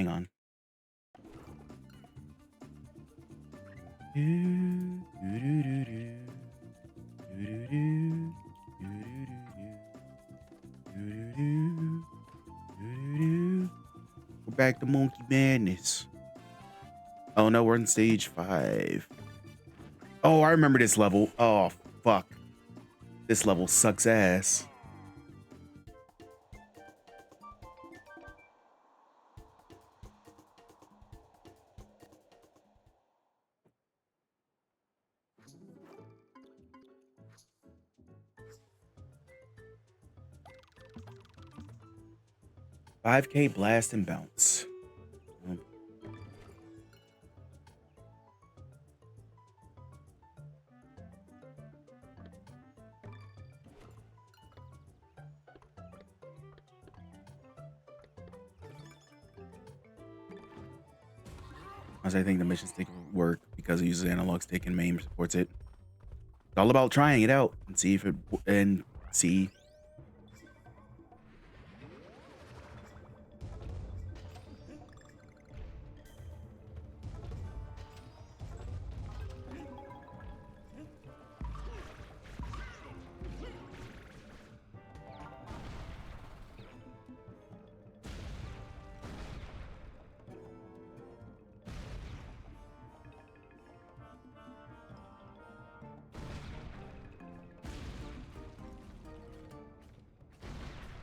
hang on. We're back to Monkey Madness. Oh no, we're on stage 5. Oh, I remember this level. Oh, fuck. This level sucks ass. $5K blast and bounce. As I think the mission stick will work because it uses analog stick and MAME supports it. It's all about trying it out and see if it and see.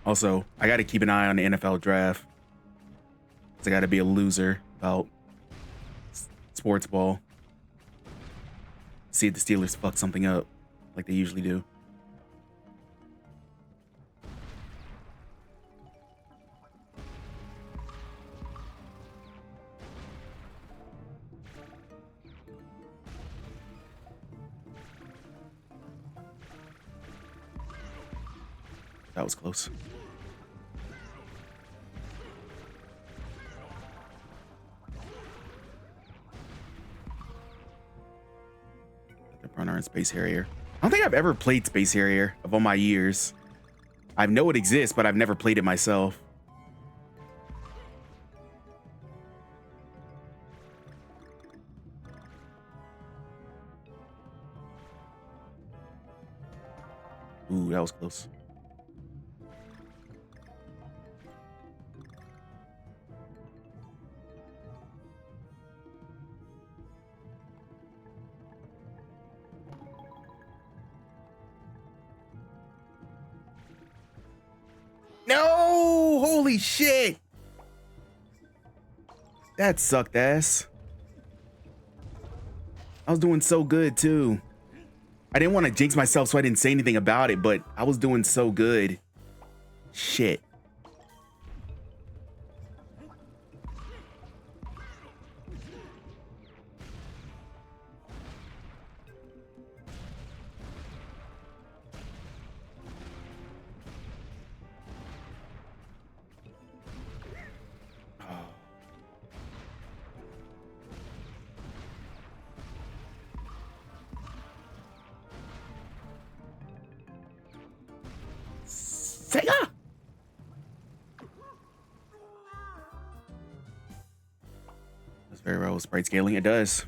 Also, I got to keep an eye on the NFL draft. I got to be a loser about sports ball. See if the Steelers fuck something up like they usually do. That was close. The Runner and Space Harrier. I don't think I've ever played Space Harrier of all my years. I know it exists, but I've never played it myself. Ooh, that was close. No! Holy shit! That sucked ass. I was doing so good too. I didn't want to jinx myself, so I didn't say anything about it, but I was doing so good. Shit. Sega! That's very well sprite scaling. It does.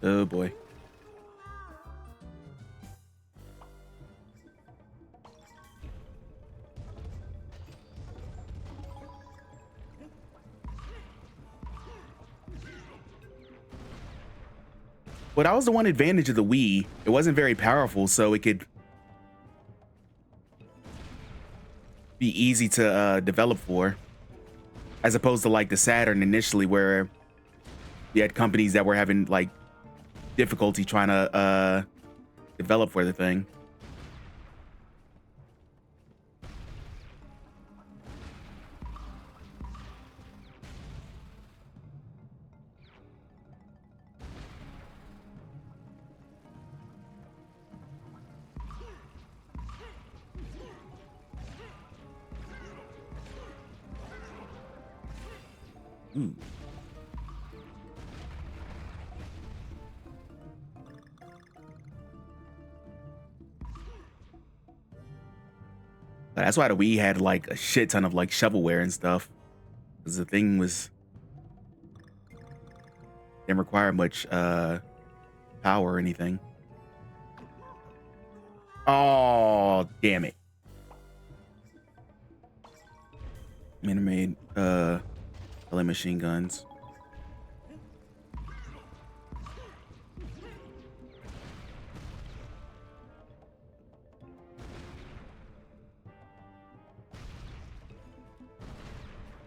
Oh boy. But that was the one advantage of the Wii. It wasn't very powerful, so it could be easy to develop for, as opposed to like the Saturn initially, where you had companies that were having like difficulty trying to develop for the thing. Ooh. That's why the Wii had like a shit ton of like shovelware and stuff. Because the thing was didn't require much power or anything. Oh, damn it. Minimade LA machine guns.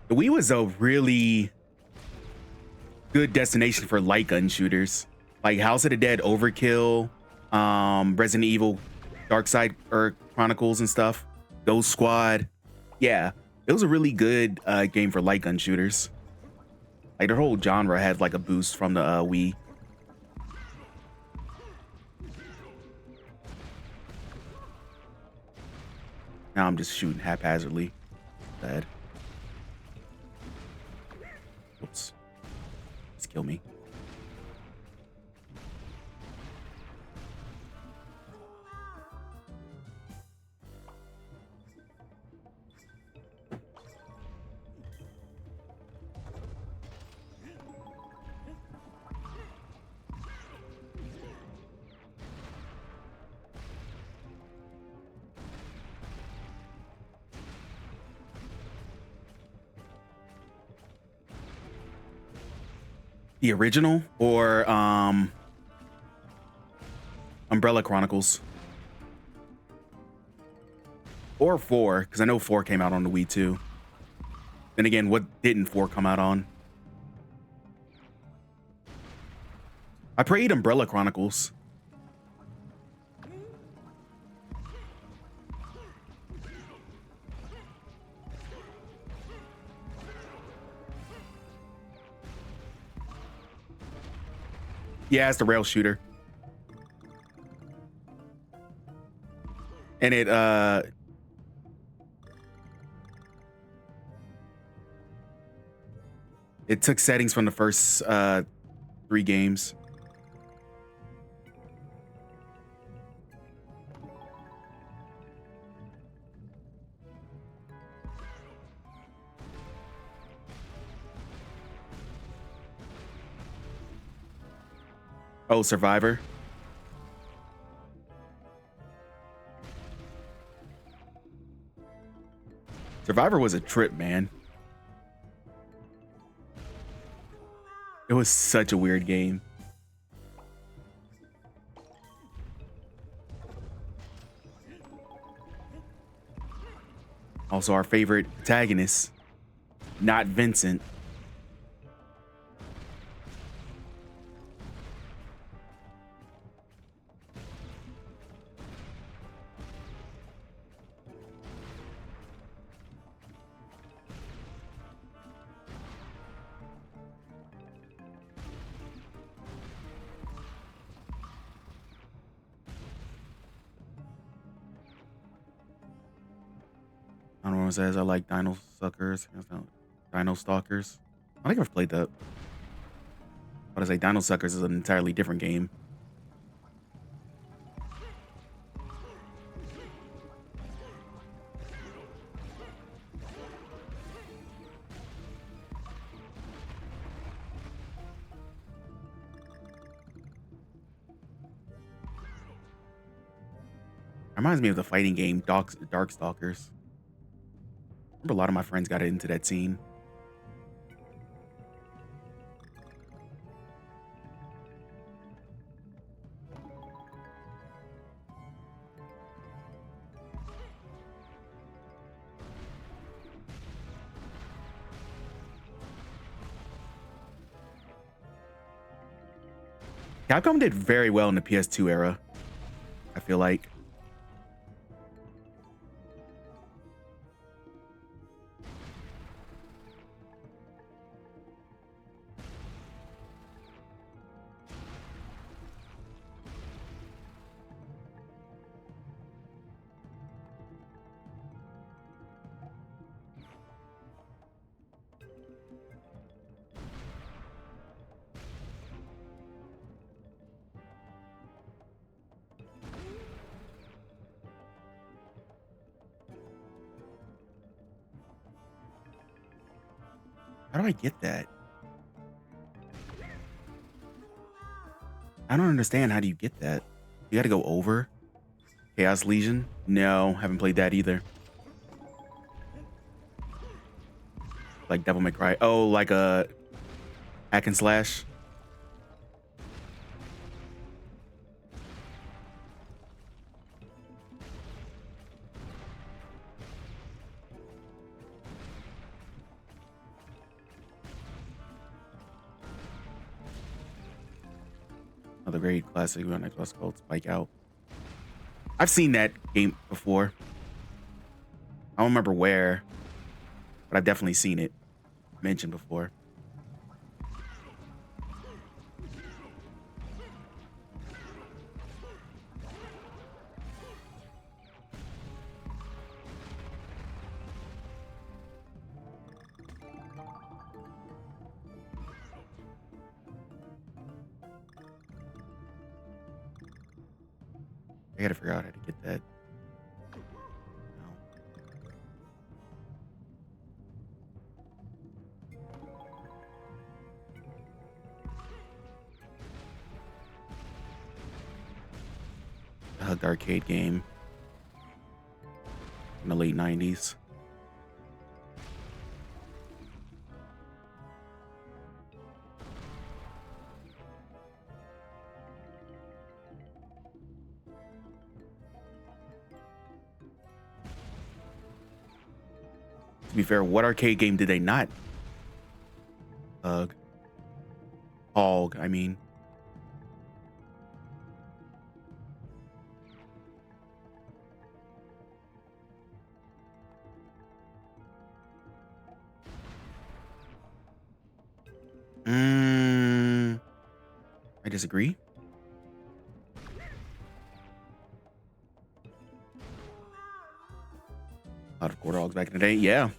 The Wii was a really good destination for light gun shooters. Like House of the Dead Overkill, Resident Evil Dark Side or Chronicles and stuff. Ghost Squad. Yeah, it was a really good game for light gun shooters. Like the whole genre had like a boost from the Wii. Now I'm just shooting haphazardly. Bad. Oops. Just kill me. The original or Umbrella Chronicles? Or 4, because I know 4 came out on the Wii too. Then again, what didn't 4 come out on? I played Umbrella Chronicles. Yeah, it's the rail shooter. And it took settings from the first 3 games. Oh, Survivor. Survivor was a trip, man. It was such a weird game. Also, our favorite protagonist, not Vincent. I don't know what it says. I like Dino Suckers. Dino Stalkers. I think I've played that. What I say, Dino Suckers is an entirely different game. Reminds me of the fighting game Darkstalkers. I remember a lot of my friends got into that scene. Capcom did very well in the PS2 era, I feel like. How do I get that? I don't understand. How do you get that? You got to go over Chaos Legion. No, haven't played that either. Like Devil May Cry. Oh, like a hack and slash. Another great classic on Xbox called Spike Out. I've seen that game before. I don't remember where, but I've definitely seen it mentioned before. I gotta figure out how to get that. The arcade game in the late 90s. To be fair, what arcade game did they not? Hog, I mean. I disagree. A lot of Gore Dogs back in the day, yeah.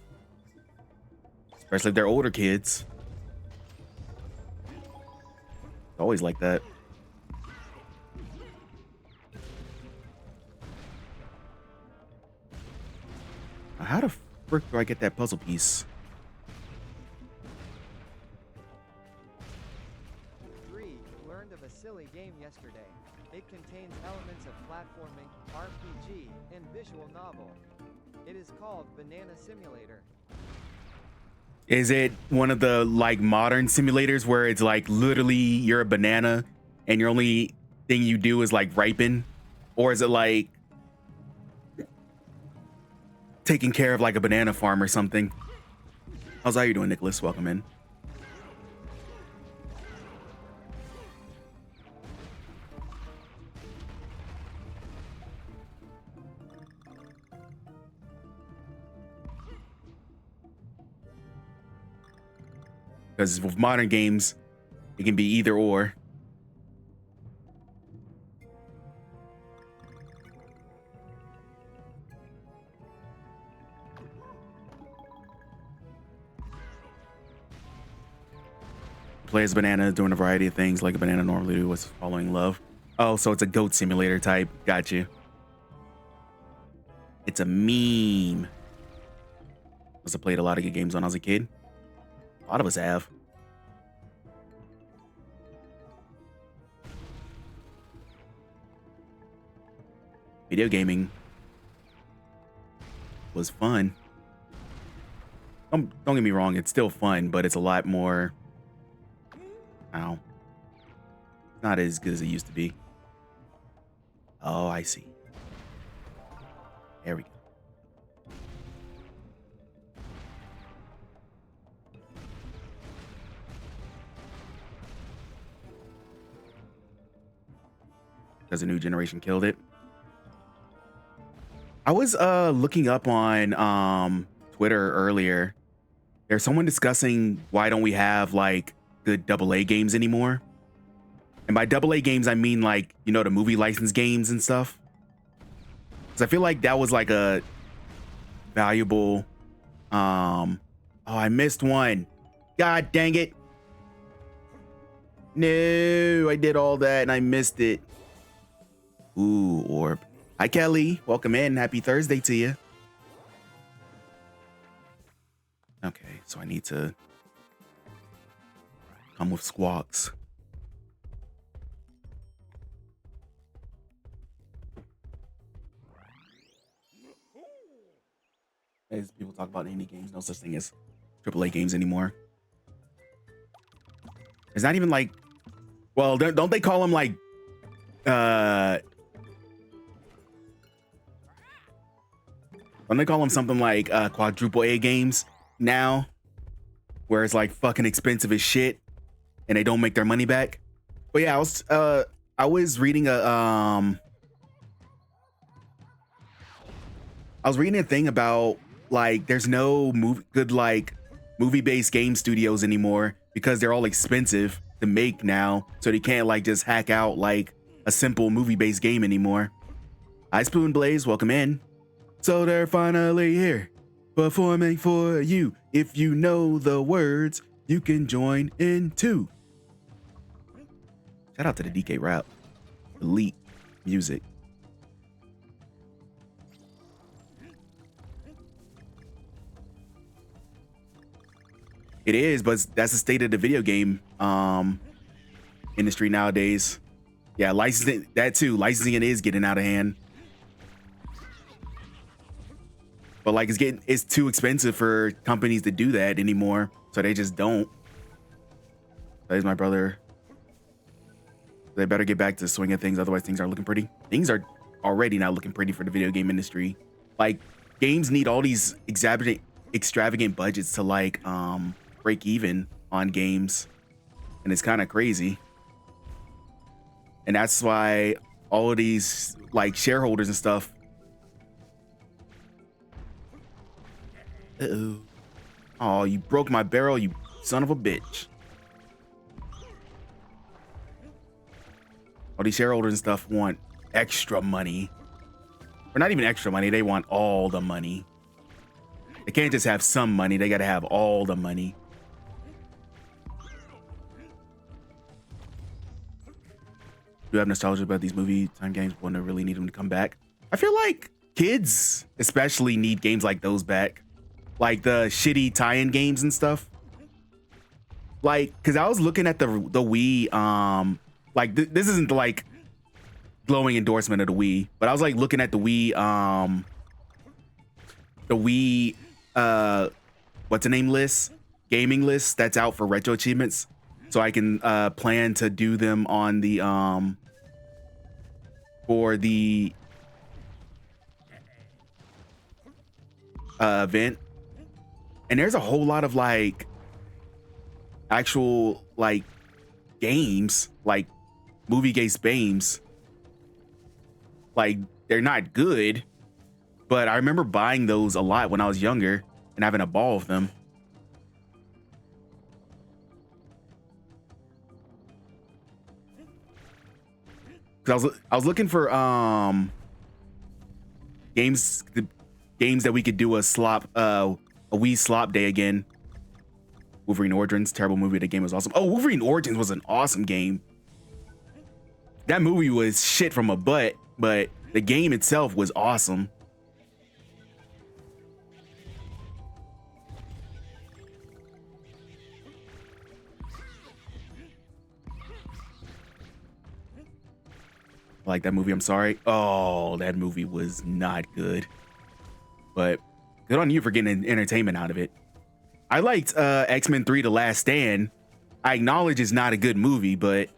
Especially if they're older kids. It's always like that. Now, how the frick do I get that puzzle piece? Learned of a silly game yesterday. It contains elements of platforming, RPG, and visual novel. It is called Banana Simulator. Is it one of the like modern simulators where it's like literally you're a banana and your only thing you do is like ripen? Or is it like taking care of like a banana farm or something? How's how you doing, Nicholas? Welcome in. Because with modern games, it can be either or. Play as a banana doing a variety of things like a banana normally do was following love. Oh, so it's a goat simulator type. Got you. It's a meme. Must have played a lot of good games when I was a kid. A lot of us have. Video gaming was fun. Don't get me wrong, it's still fun, but it's a lot more. Ow. Not as good as it used to be. Oh, I see. There we go. Because the new generation killed it. I was looking up on Twitter earlier. There's someone discussing why don't we have like good AA games anymore? And by AA games, I mean like, you know, the movie license games and stuff. Because I feel like that was like a valuable. Oh, I missed one. God dang it. No, I did all that and I missed it. Ooh, orb. Hi, Kelly. Welcome in. Happy Thursday to you. Okay, so I need to Come with squawks. As people talk about indie games, no such thing as AAA games anymore. It's not even like, well, don't they call them like, don't they call them something like quadruple A games now, where it's like fucking expensive as shit, and they don't make their money back? But yeah, I was reading a thing about like there's no movie-based game studios anymore because they're all expensive to make now, so they can't like just hack out like a simple movie-based game anymore. Hi Spoon Blaze, welcome in. So they're finally here, performing for you. If you know the words, you can join in too. Shout out to the DK Rap. Elite music. It is, but that's the state of the video game industry nowadays. Yeah, licensing, that too. Licensing it is getting out of hand. But like it's too expensive for companies to do that anymore, so they just don't. That is my brother. They better get back to the swing of things, otherwise things aren't looking pretty. Things are already not looking pretty for the video game industry. Like games need all these extravagant budgets to like break even on games, and it's kind of crazy. And that's why all of these like shareholders and stuff. Uh-oh. Oh, you broke my barrel, you son of a bitch. All these shareholders and stuff want extra money. Or not even extra money, they want all the money. They can't just have some money, they gotta have all the money. Do you have nostalgia about these movie time games when they really need them to come back? I feel like kids especially need games like those back. Like the shitty tie-in games and stuff. Like, cause I was looking at the Wii, like this isn't like glowing endorsement of the Wii, but I was like looking at the Wii, what's the name list? Gaming list that's out for retro achievements. So I can plan to do them on the for the event. And there's a whole lot of like actual like games, like movie-based games. Like they're not good, but I remember buying those a lot when I was younger and having a ball with them. Cause I was looking for games that we could do a Wii slop day again. Wolverine Origins, terrible movie. The game was awesome. Oh, Wolverine Origins was an awesome game. That movie was shit from a butt, but the game itself was awesome. Like that movie, I'm sorry. Oh, that movie was not good. But good on you for getting entertainment out of it. I liked X-Men 3: The Last Stand. I acknowledge it's not a good movie, but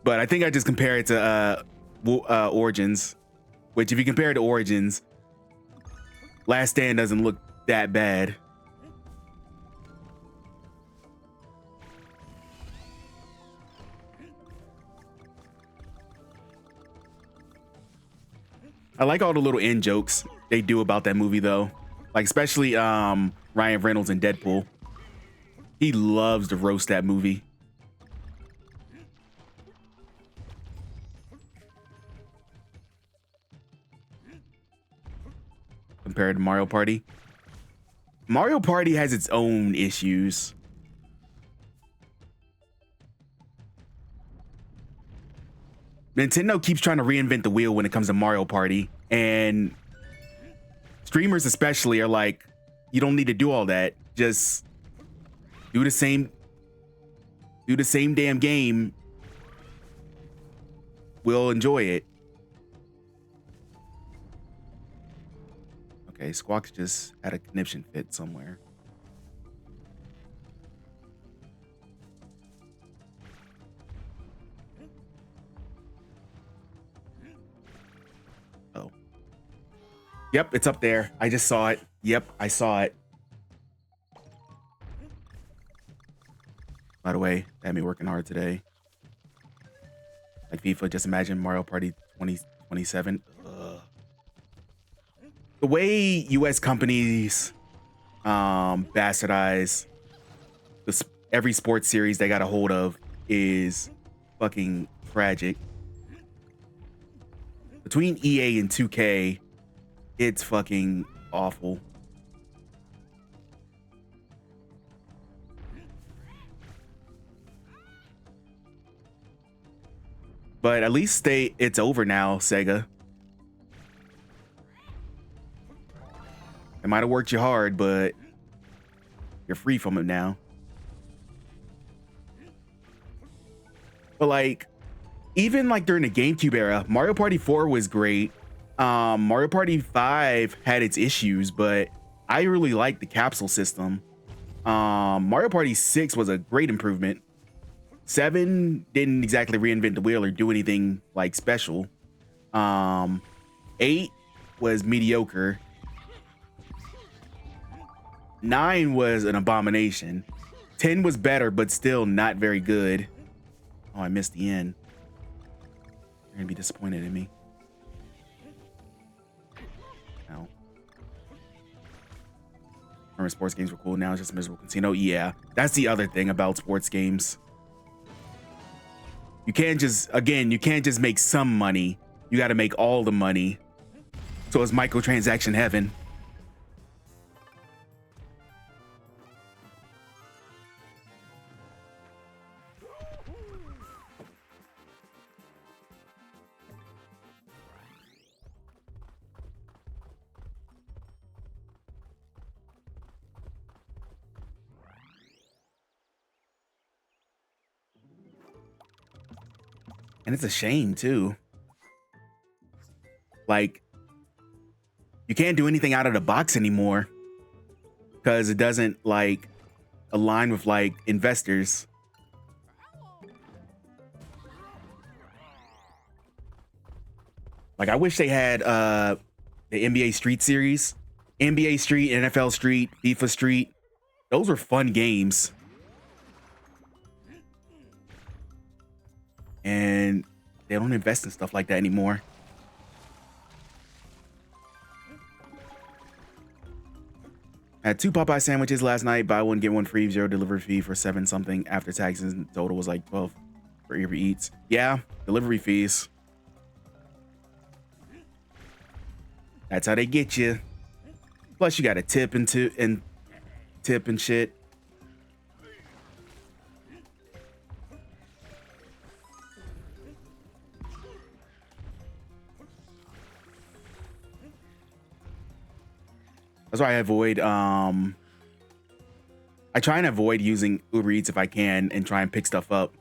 I think I just compare it to Origins, which if you compare it to Origins, Last Stand doesn't look that bad. I like all the little in jokes they do about that movie though. Like especially Ryan Reynolds in Deadpool. He loves to roast that movie. Compared to Mario Party. Mario Party has its own issues. Nintendo keeps trying to reinvent the wheel when it comes to Mario Party, and streamers especially are like, you don't need to do all that. Just Do the same damn game. We'll enjoy it. Okay, Squawk's just had a conniption fit somewhere. Oh. Yep, it's up there. I just saw it. Yep, I saw it. By the way, had me working hard today. Like FIFA, just imagine Mario Party 2027. The way US companies bastardize every sports series they got a hold of is fucking tragic. Between EA and 2K, it's fucking awful. But at least it's over now, Sega. It might have worked you hard, but you're free from it now. But like, even like during the GameCube era, Mario Party 4 was great. Mario Party 5 had its issues, but I really liked the capsule system. Mario Party 6 was a great improvement. 7 didn't exactly reinvent the wheel or do anything like special. 8 was mediocre. 9 was an abomination. 10 was better, but still not very good. Oh, I missed the end. You're gonna be disappointed in me. No. Remember, sports games were cool. Now it's just a miserable casino. Yeah, that's the other thing about sports games. You can't just, again, you can't just make some money. You got to make all the money. So it's microtransaction heaven. And it's a shame too. Like, you can't do anything out of the box anymore because it doesn't like align with like investors. Like, I wish they had the NBA Street series, NBA Street, NFL Street, FIFA Street. Those were fun games. And they don't invest in stuff like that anymore. I had 2 Popeye sandwiches last night. Buy one, get one free, 0 delivery fee for 7 something after taxes. Total was like 12 for Uber Eats. Yeah, delivery fees. That's how they get you. Plus, you got to tip and tip and shit. That's why I avoid, I try and avoid using Uber Eats if I can and try and pick stuff up.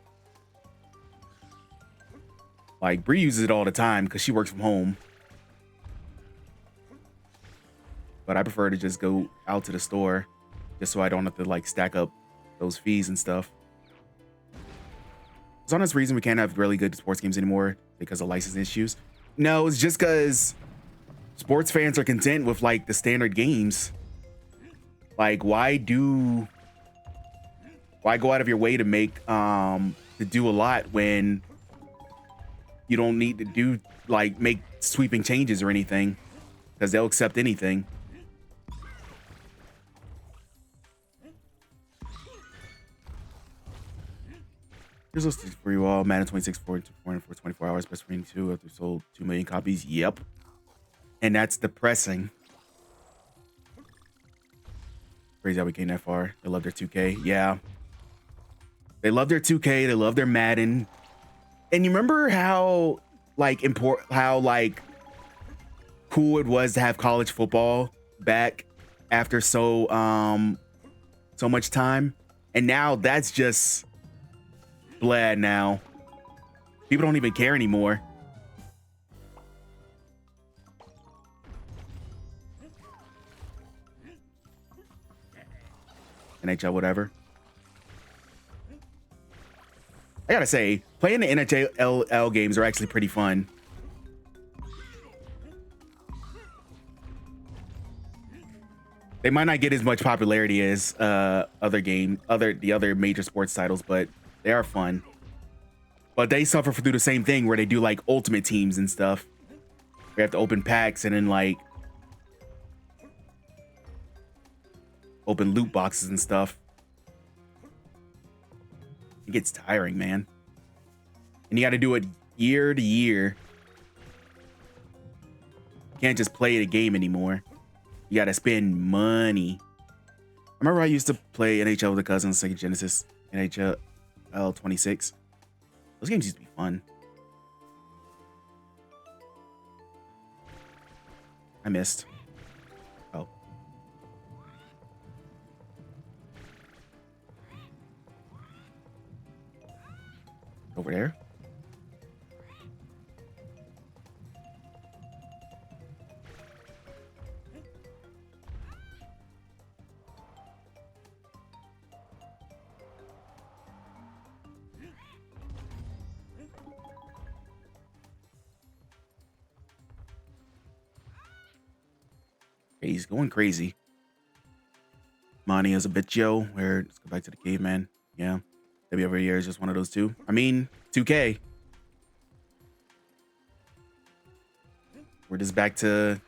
Like, Bree uses it all the time because she works from home. But I prefer to just go out to the store just so I don't have to like stack up those fees and stuff. Is on this reason we can't have really good sports games anymore because of license issues? No, it's just because sports fans are content with like the standard games. Like, why go out of your way to make to do a lot when you don't need to do like make sweeping changes or anything, because they'll accept anything. Here's a list for you all. Madden 26 for 24 hours, best screen 2 after sold 2 million copies. Yep. And that's depressing. Crazy how we came that far. They love their 2K. Yeah. They love their 2K. They love their Madden. And you remember how like cool it was to have college football back after so much time? And now that's just blad now. People don't even care anymore. NHL, whatever. I gotta say, playing the NHL games are actually pretty fun. They might not get as much popularity as the other major sports titles, but they are fun. But they suffer through the same thing where they do like ultimate teams and stuff. We have to open packs and then like open loot boxes and stuff. It gets tiring, man. And you got to do it year to year. You can't just play the game anymore. You got to spend money. I remember I used to play NHL with a cousin, Sega Genesis, NHL 26. Those games used to be fun. I missed. Oh. Over there. He's going crazy. Monty is a bitch, yo. Where let's go back to the caveman. Yeah. Maybe every year is just one of those two. I mean, 2K. We're just back to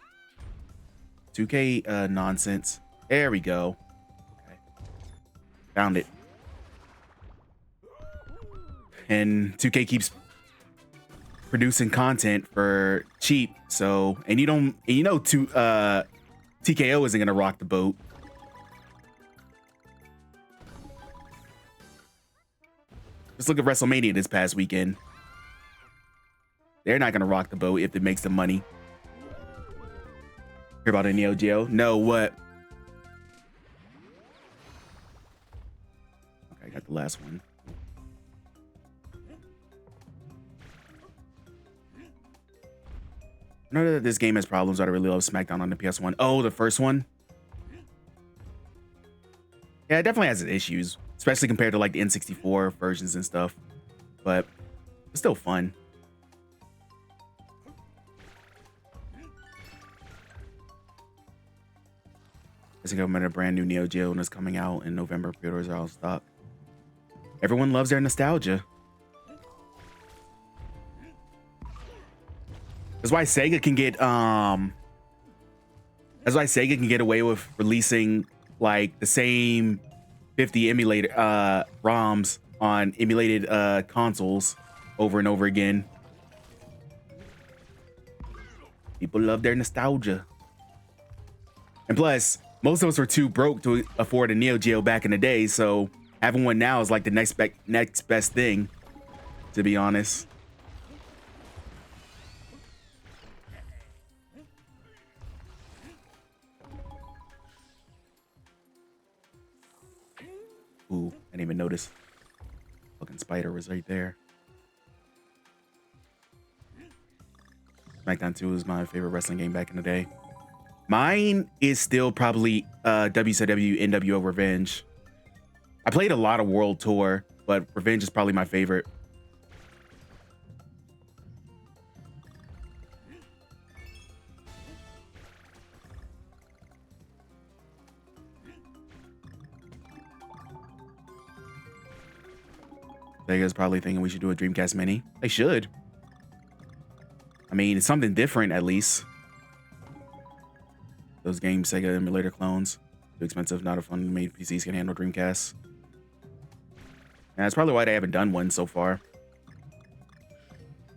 2K nonsense. There we go. Okay. Found it. And 2K keeps producing content for cheap. So, and you know, TKO isn't gonna rock the boat. Just look at WrestleMania this past weekend. They're not gonna rock the boat if it makes them money. Hear about a Neo Geo? No, what? Okay, I got the last one. I know that this game has problems, but I really love SmackDown on the PS1. Oh, the first one? Yeah, it definitely has its issues, especially compared to like the N64 versions and stuff. But it's still fun. I think I'm at a brand new Neo Geo and it's coming out in November. Pre-orders are all stock. Everyone loves their nostalgia. That's why Sega can get away with releasing like the same 50 emulator ROMs on emulated consoles over and over again. People love their nostalgia. And plus, most of us were too broke to afford a Neo Geo back in the day, so having one now is like the next best thing, to be honest. Ooh, I didn't even notice. Fucking spider was right there. SmackDown 2 is my favorite wrestling game back in the day. Mine is still probably WCW NWO Revenge. I played a lot of World Tour, but Revenge is probably my favorite. Sega's probably thinking we should do a Dreamcast Mini. They should. I mean, it's something different at least. Those games, Sega emulator clones. Too expensive, not a fun made PCs can handle Dreamcast. And that's probably why they haven't done one so far.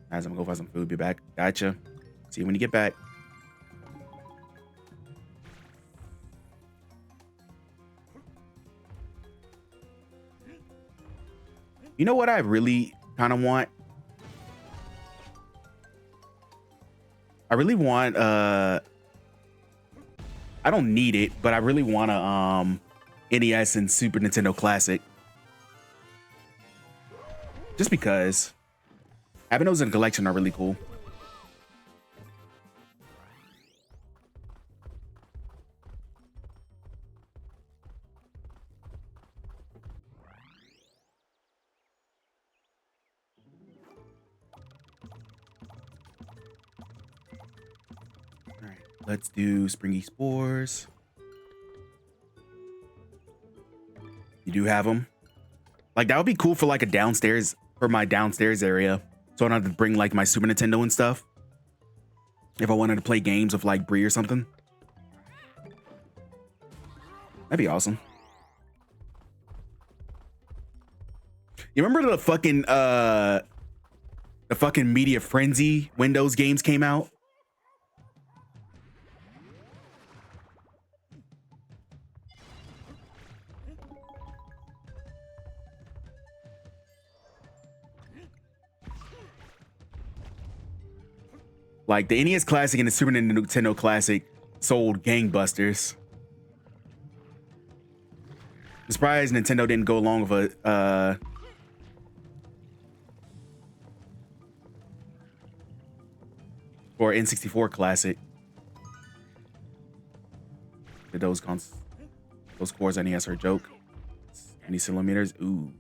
As I'm gonna go find some food, be back. Gotcha. See you when you get back. You know what I really kind of want? I really want I don't need it, but I really want a NES and Super Nintendo Classic. just because having those in a collection are really cool. All right, let's do springy spores. You do have them. Like that would be cool for like a downstairs, for my downstairs area. So I don't have to bring like my Super Nintendo and stuff. If I wanted to play games with like Bree or something. That'd be awesome. You remember the fucking Media Frenzy Windows games came out? Like the NES Classic and the Super Nintendo Classic sold gangbusters. I'm surprised Nintendo didn't go along with a or N64 Classic. Those cores on NES are a joke. Any centimeters? Ooh.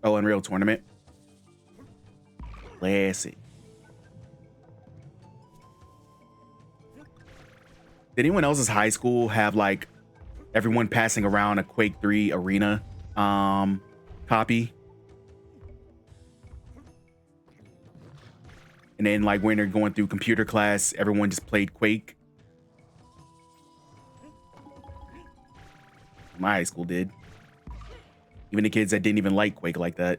Oh, Unreal Tournament. Classic. Did anyone else's high school have like everyone passing around a Quake 3 Arena copy? And then like when they're going through computer class, everyone just played Quake. My high school did. Even the kids that didn't even like Quake like that.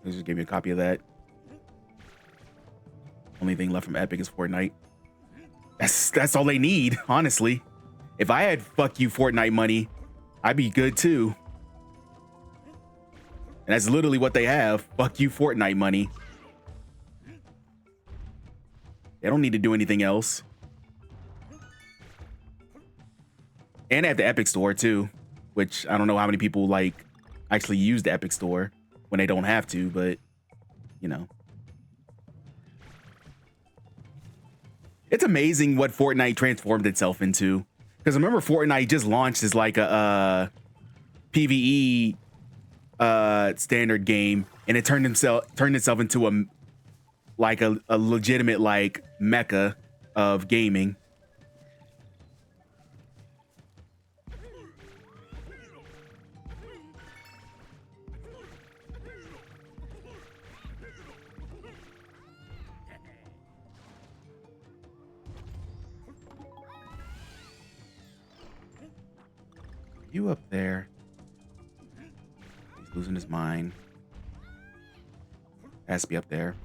They just gave me a copy of that. Only thing left from Epic is Fortnite. That's all they need, honestly. If I had fuck you Fortnite money, I'd be good too. And that's literally what they have. Fuck you Fortnite money. They don't need to do anything else. And they have the Epic Store too, which I don't know how many people like actually use the Epic Store when they don't have to, but you know. It's amazing what Fortnite transformed itself into. Because remember, Fortnite just launched as like a PvE standard game, and it turned itself into a legitimate like mecca of gaming. You up there? He's losing his mind. Has to be up there.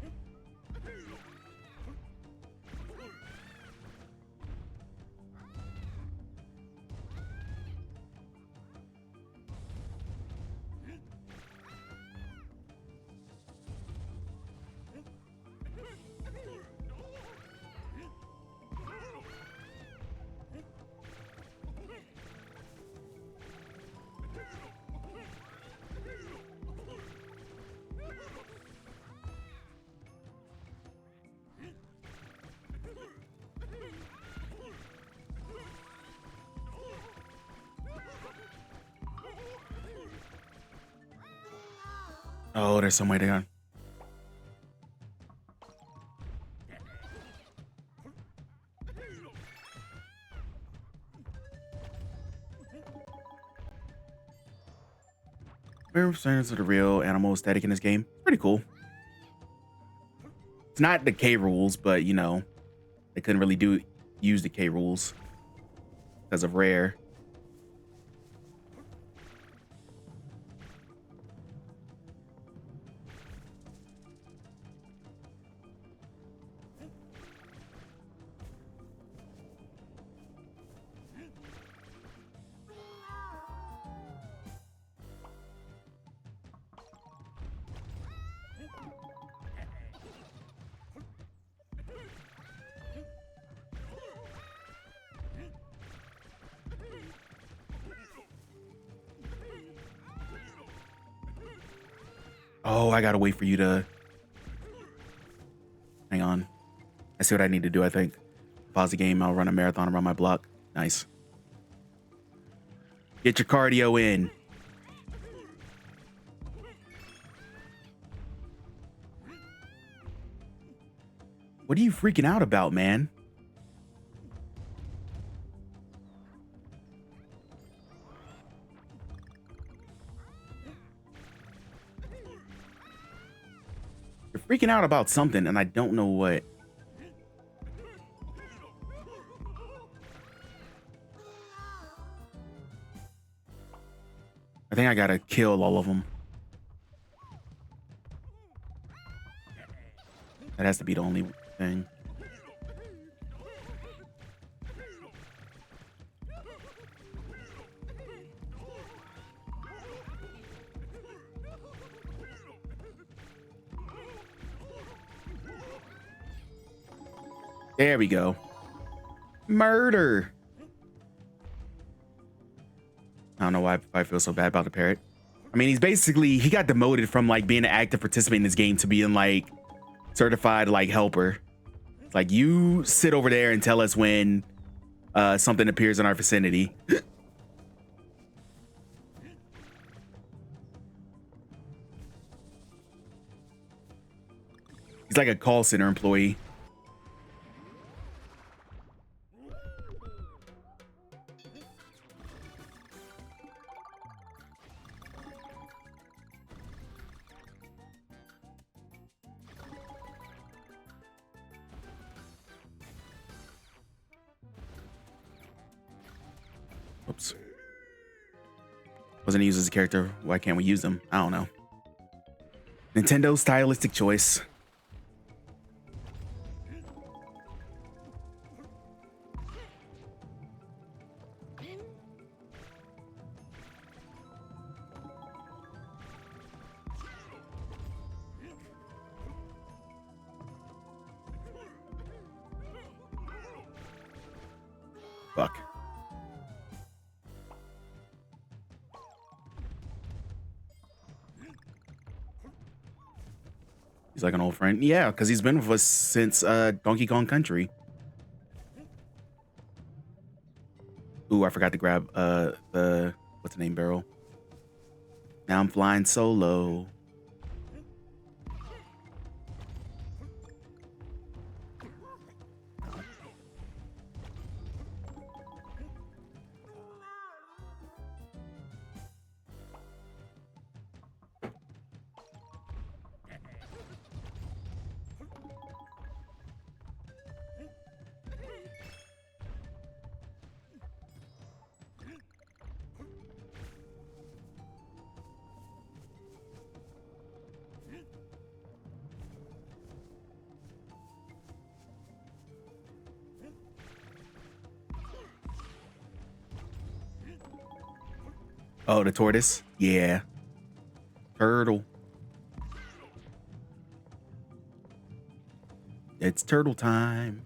Oh, there's some way down. We're standards of the real animal aesthetic in this game. Pretty cool. It's not the K rules, but you know, they couldn't really use the K rules because of Rare. Oh, I gotta wait for you to. Hang on. I see what I need to do, I think. Pause the game. I'll run a marathon around my block. Nice. Get your cardio in. What are you freaking out about, man? You're freaking out about something, and I don't know what. I think I gotta kill all of them. That has to be the only thing. There we go. Murder. I don't know why I feel so bad about the parrot. I mean, he got demoted from like being an active participant in this game to being like certified like helper. It's like, you sit over there and tell us when something appears in our vicinity. He's like a call center employee. Oops. Wasn't used as a character. Why can't we use them? I don't know. Nintendo stylistic choice. Fuck. He's like an old friend. Yeah, because he's been with us since Donkey Kong Country. Ooh, I forgot to grab the what's the name barrel. Now I'm flying solo. Oh, the tortoise? Yeah. Turtle. It's turtle time.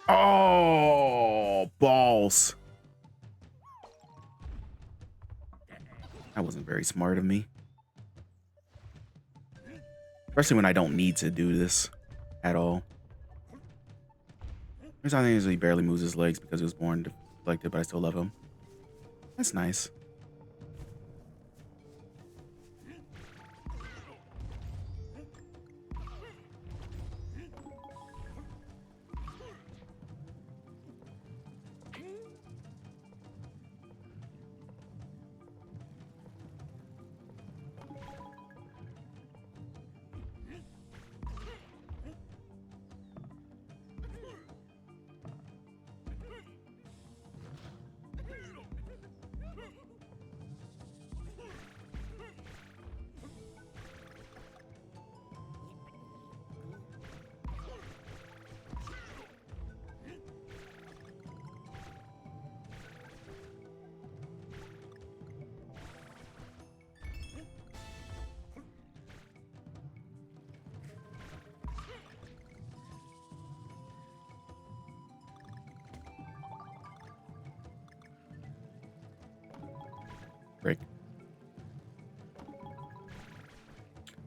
Oh, balls. That wasn't very smart of me. Especially when I don't need to do this at all. There's I think he barely moves his legs because he was born deflected, but I still love him. That's nice.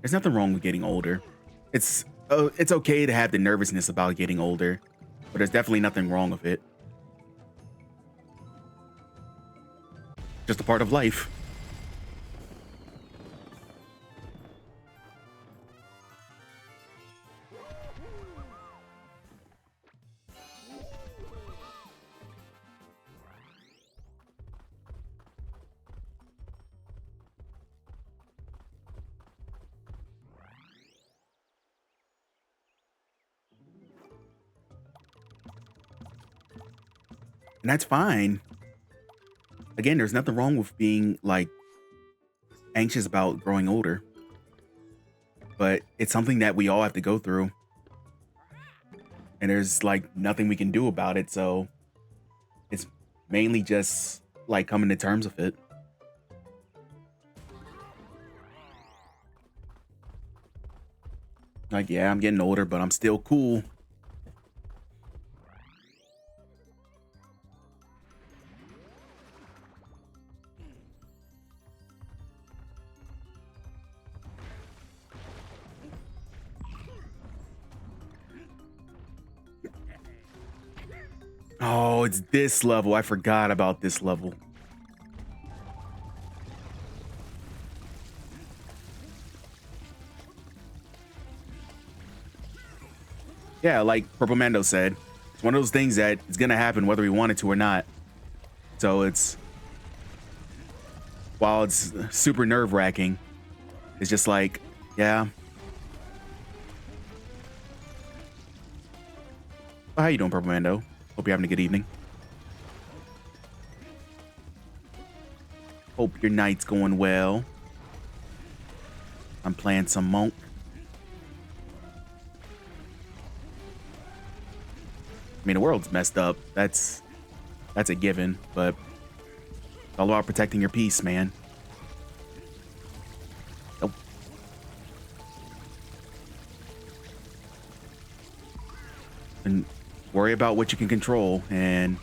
There's nothing wrong with getting older. It's okay to have the nervousness about getting older, but there's definitely nothing wrong with it. Just a part of life. And that's fine. Again, there's nothing wrong with being like anxious about growing older, but it's something that we all have to go through. And there's like nothing we can do about it. So it's mainly just like coming to terms with it. Like, yeah, I'm getting older, but I'm still cool. Oh, it's this level. I forgot about this level. Yeah, like Purple Mando said, it's one of those things that it's gonna happen whether we want it to or not. So while it's super nerve wracking, it's just like, yeah. Well, how you doing, Purple Mando? Hope you're having a good evening. Hope your night's going well. I'm playing some Monk. I mean, the world's messed up. That's a given, but it's all about protecting your peace, man. Nope. And worry about what you can control, and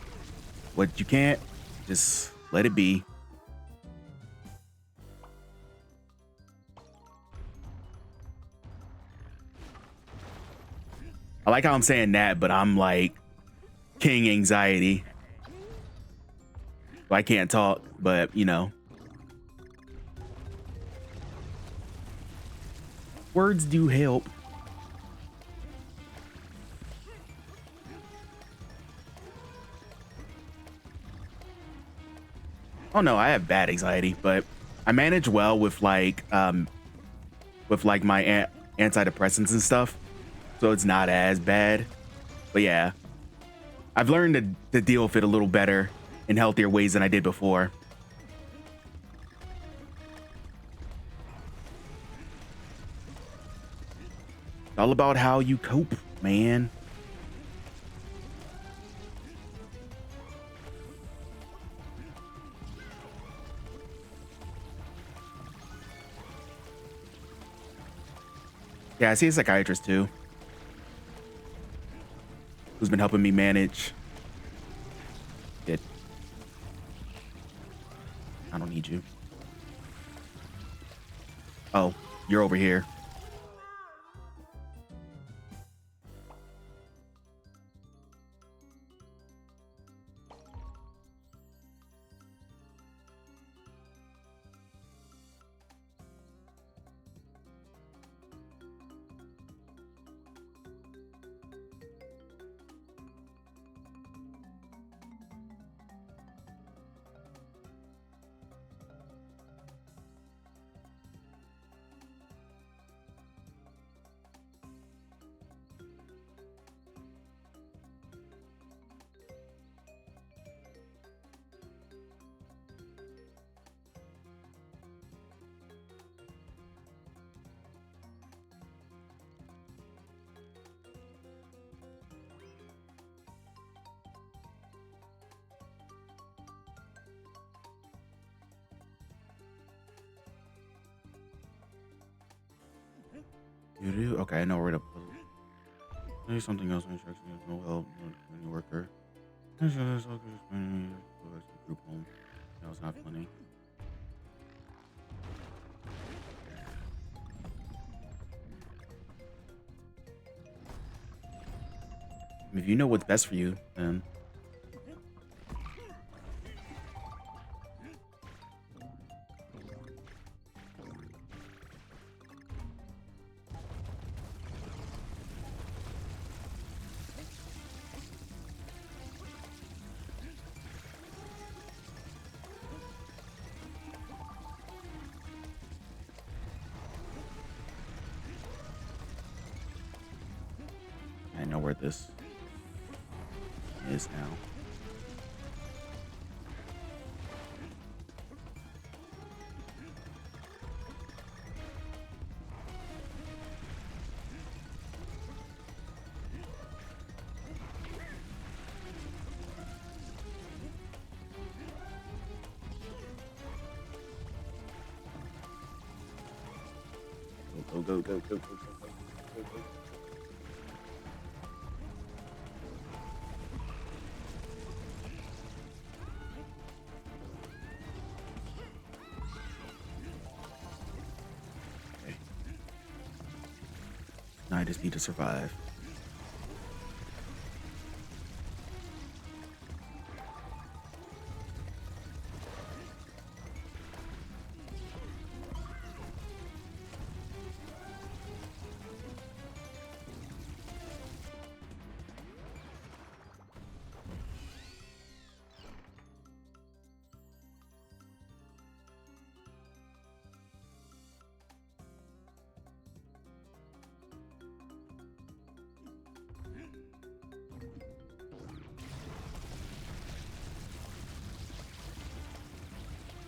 what you can't, just let it be. I like how I'm saying that, but I'm like king anxiety. Well, I can't talk, but you know. Words do help. Oh no, I have bad anxiety, but I manage well with like my antidepressants and stuff, so it's not as bad. But yeah, I've learned to deal with it a little better in healthier ways than I did before. It's all about how you cope, man. Yeah, I see a psychiatrist too, who's been helping me manage it. I don't need you. Oh, you're over here. You do? Okay, I know where to put it. Maybe something else. Instructions. No help. No worker. Group home. That was not funny. If you know what's best for you, then I know where this is now. Go, go, go, go, go, go, go, go, go. Okay. Now I just need to survive.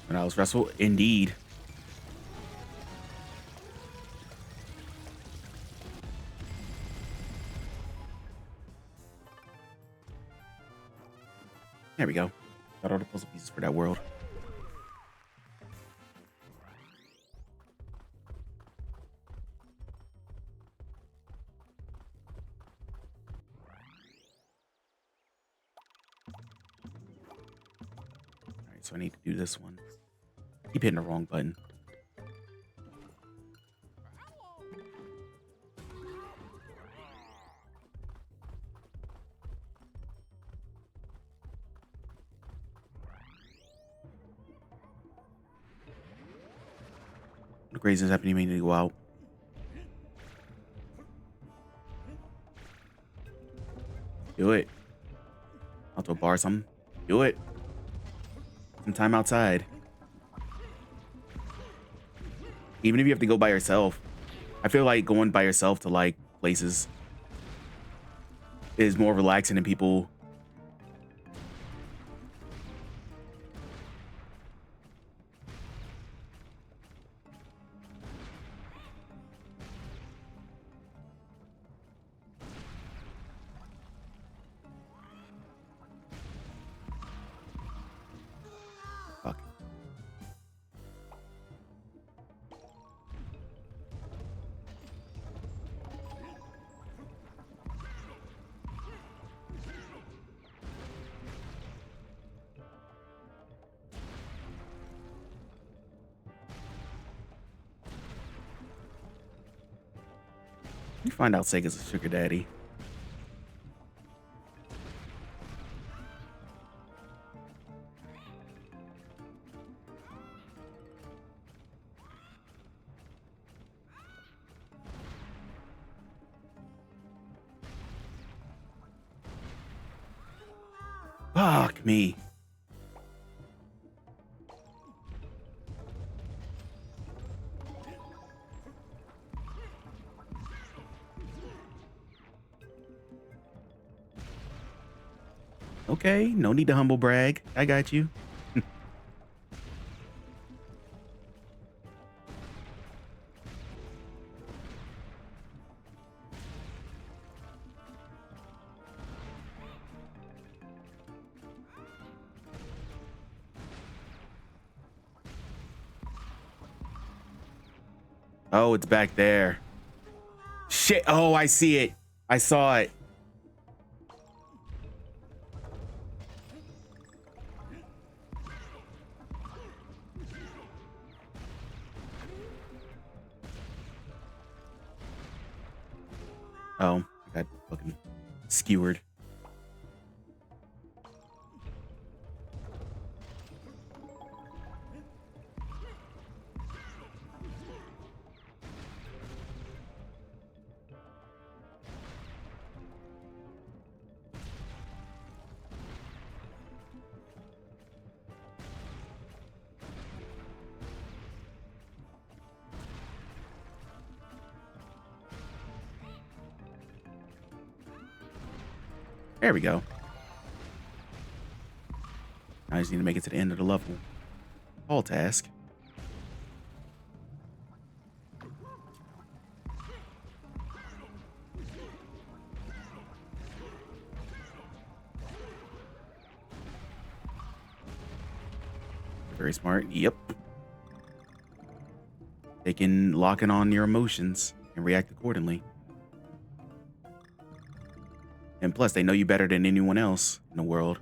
When I was wrestled, indeed. There we go. Got all the puzzle pieces for that world. All right, so I need to do this one. Keep hitting the wrong button. The crazy is happening. You need to go out. Do it. Out to a bar or something. Do it. Some time outside. Even if you have to go by yourself. I feel like going by yourself to like places is more relaxing than people. Fuck. You find out Sega's a sugar daddy. Fuck me. Okay, no need to humble brag. I got you. Oh, it's back there. Shit. Oh, I see it. I saw it. Oh, I got fucking skewered. There we go. I just need to make it to the end of the level. All task. Very smart. Yep. They can lock in on your emotions and react accordingly. And plus, they know you better than anyone else in the world.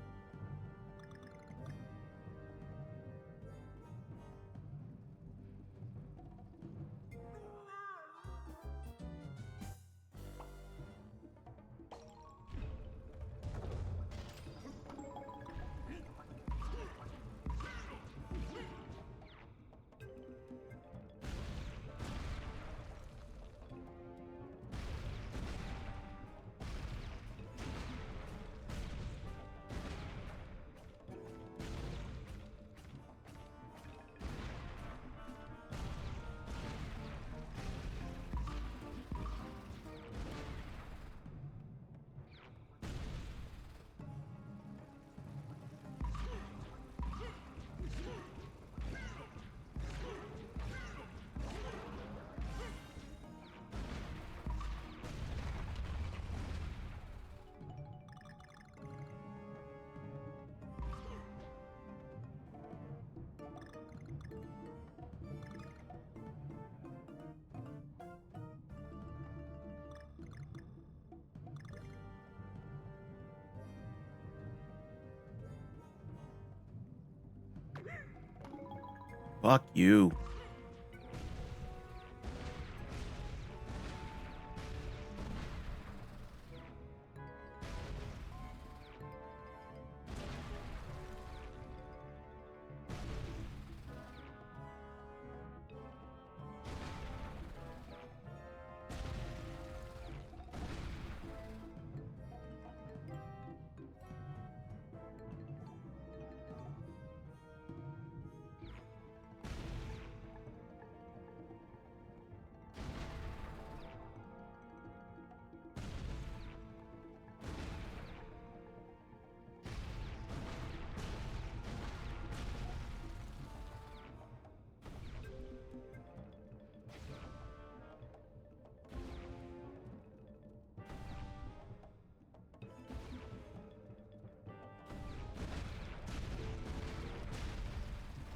Fuck you.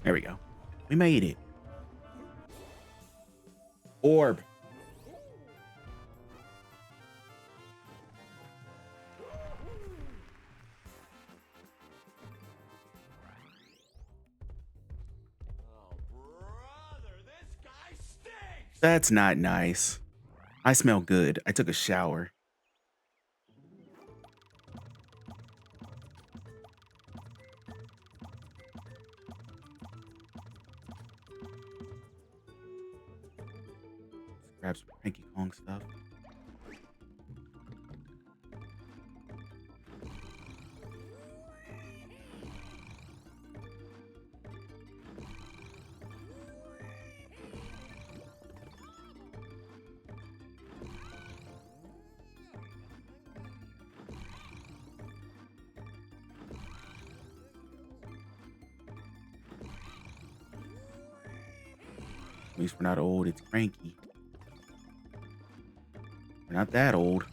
There we go. We made it. Orb. That's not nice. I smell good. I took a shower. Grab some Cranky Kong stuff. At least we're not old, it's Cranky. We're not that old.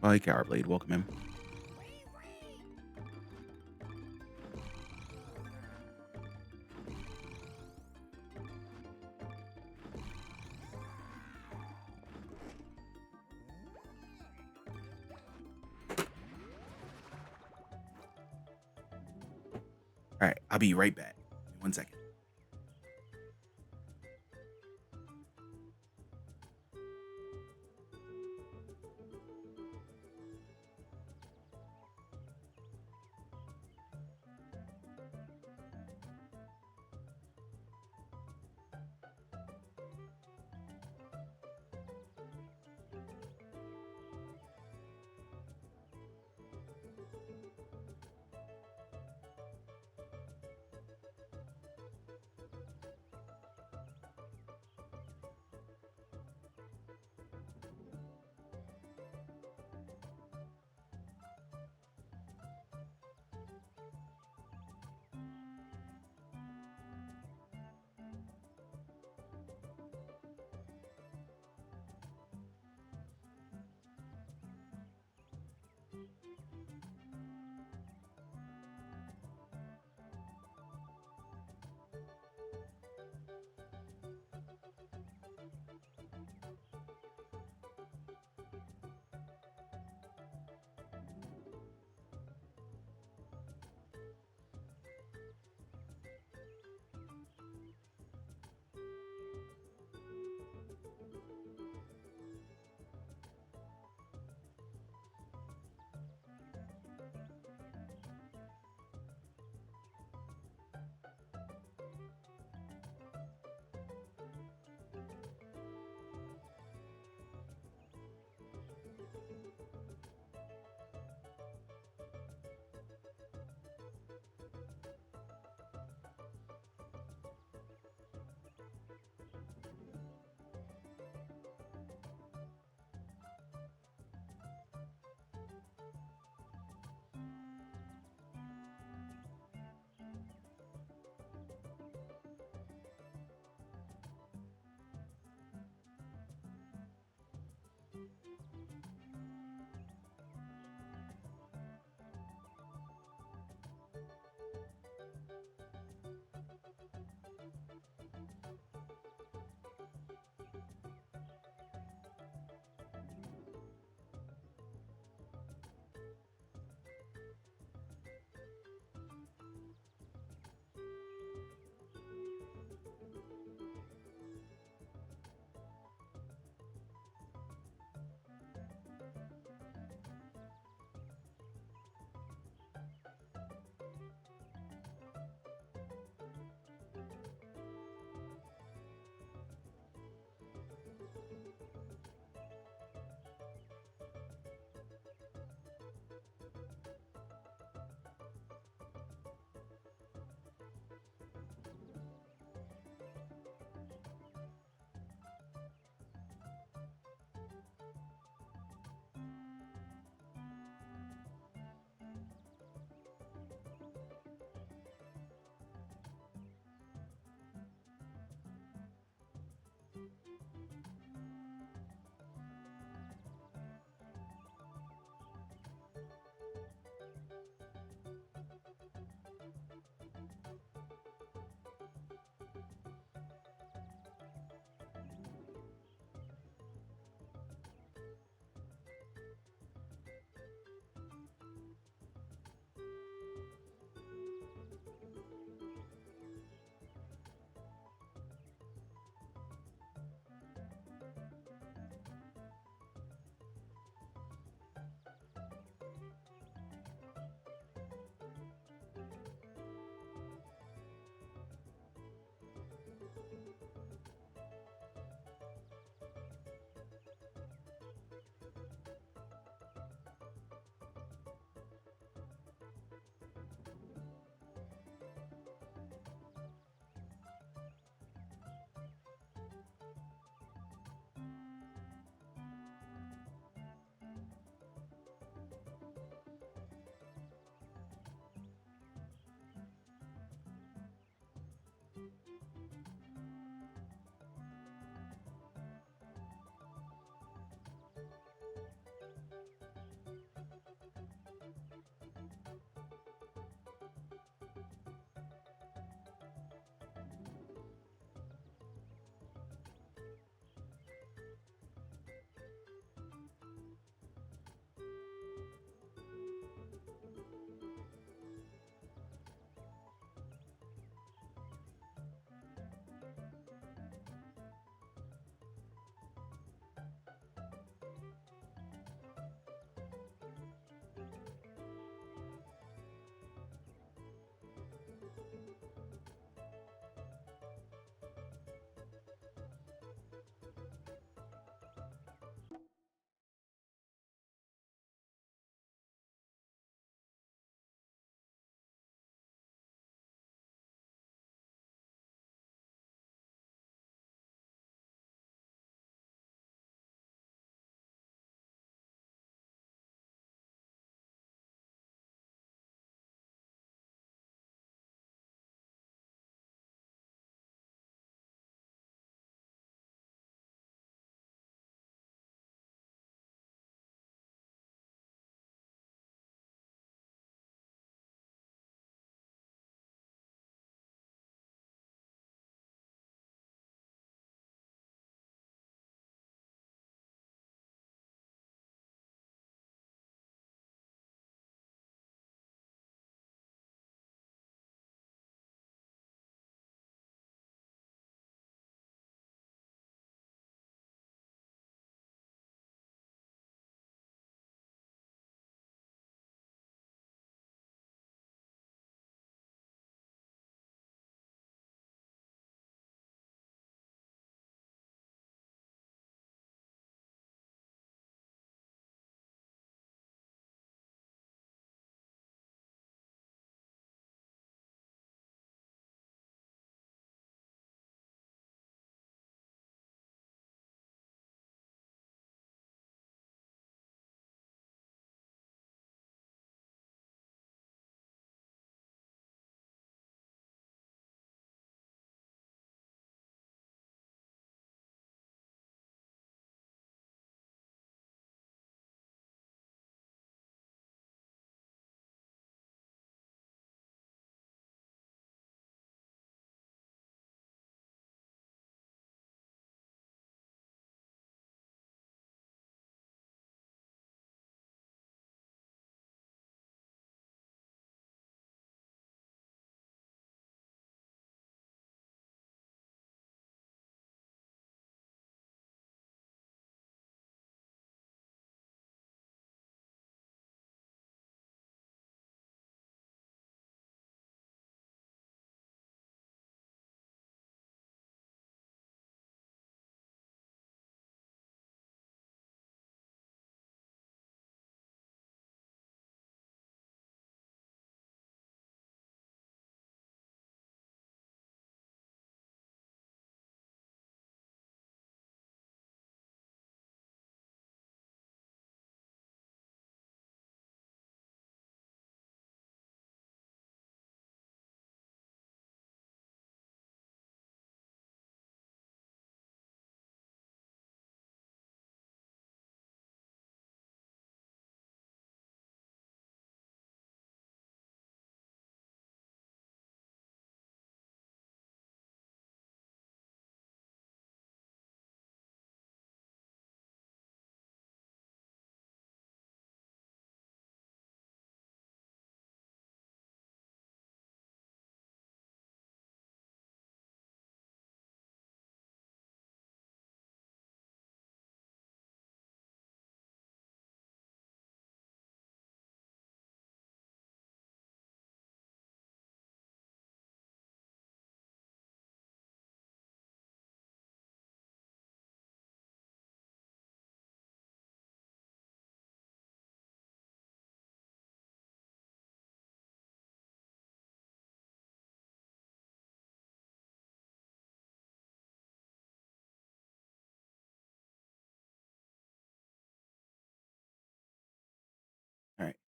Oh, hey, Cowerblade, welcome in. All right, I'll be right back. 1 second.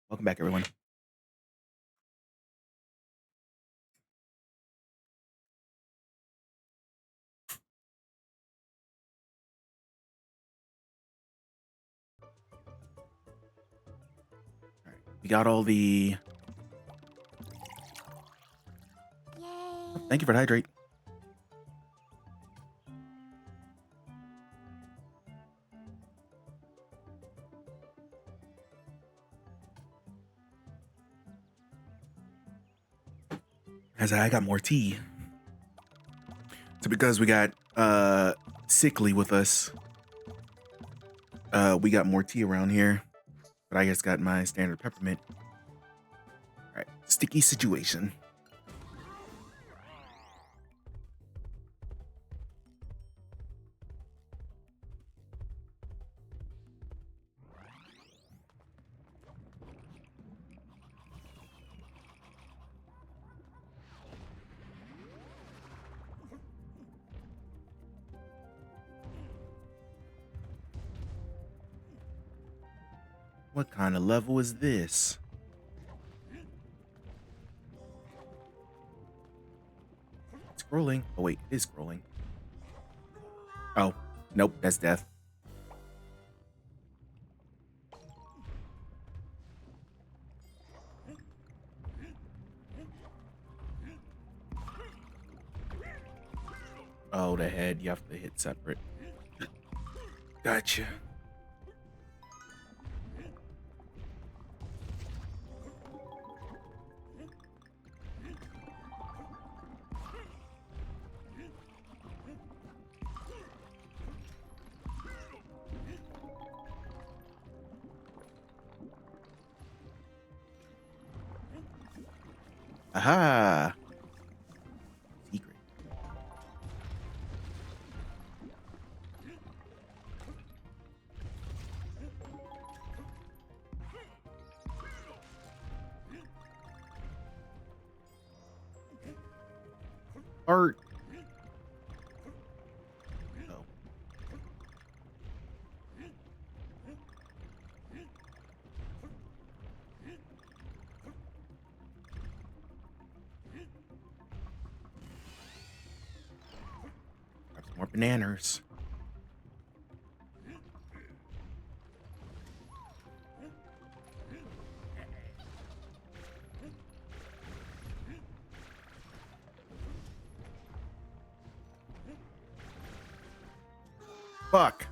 Welcome back, everyone. All right, we got all the. Yay! Thank you for the hydrate. As I got more tea. So because we got Sickly with us, we got more tea around here. But I just got my standard peppermint. All right, sticky situation. What kind of level is this? Scrolling. Oh wait, it is scrolling. Oh, nope, that's death. Oh, the head, you have to hit separate. Gotcha. Aha! Secret. Art. Oh. Grab some more bananas. Fuck.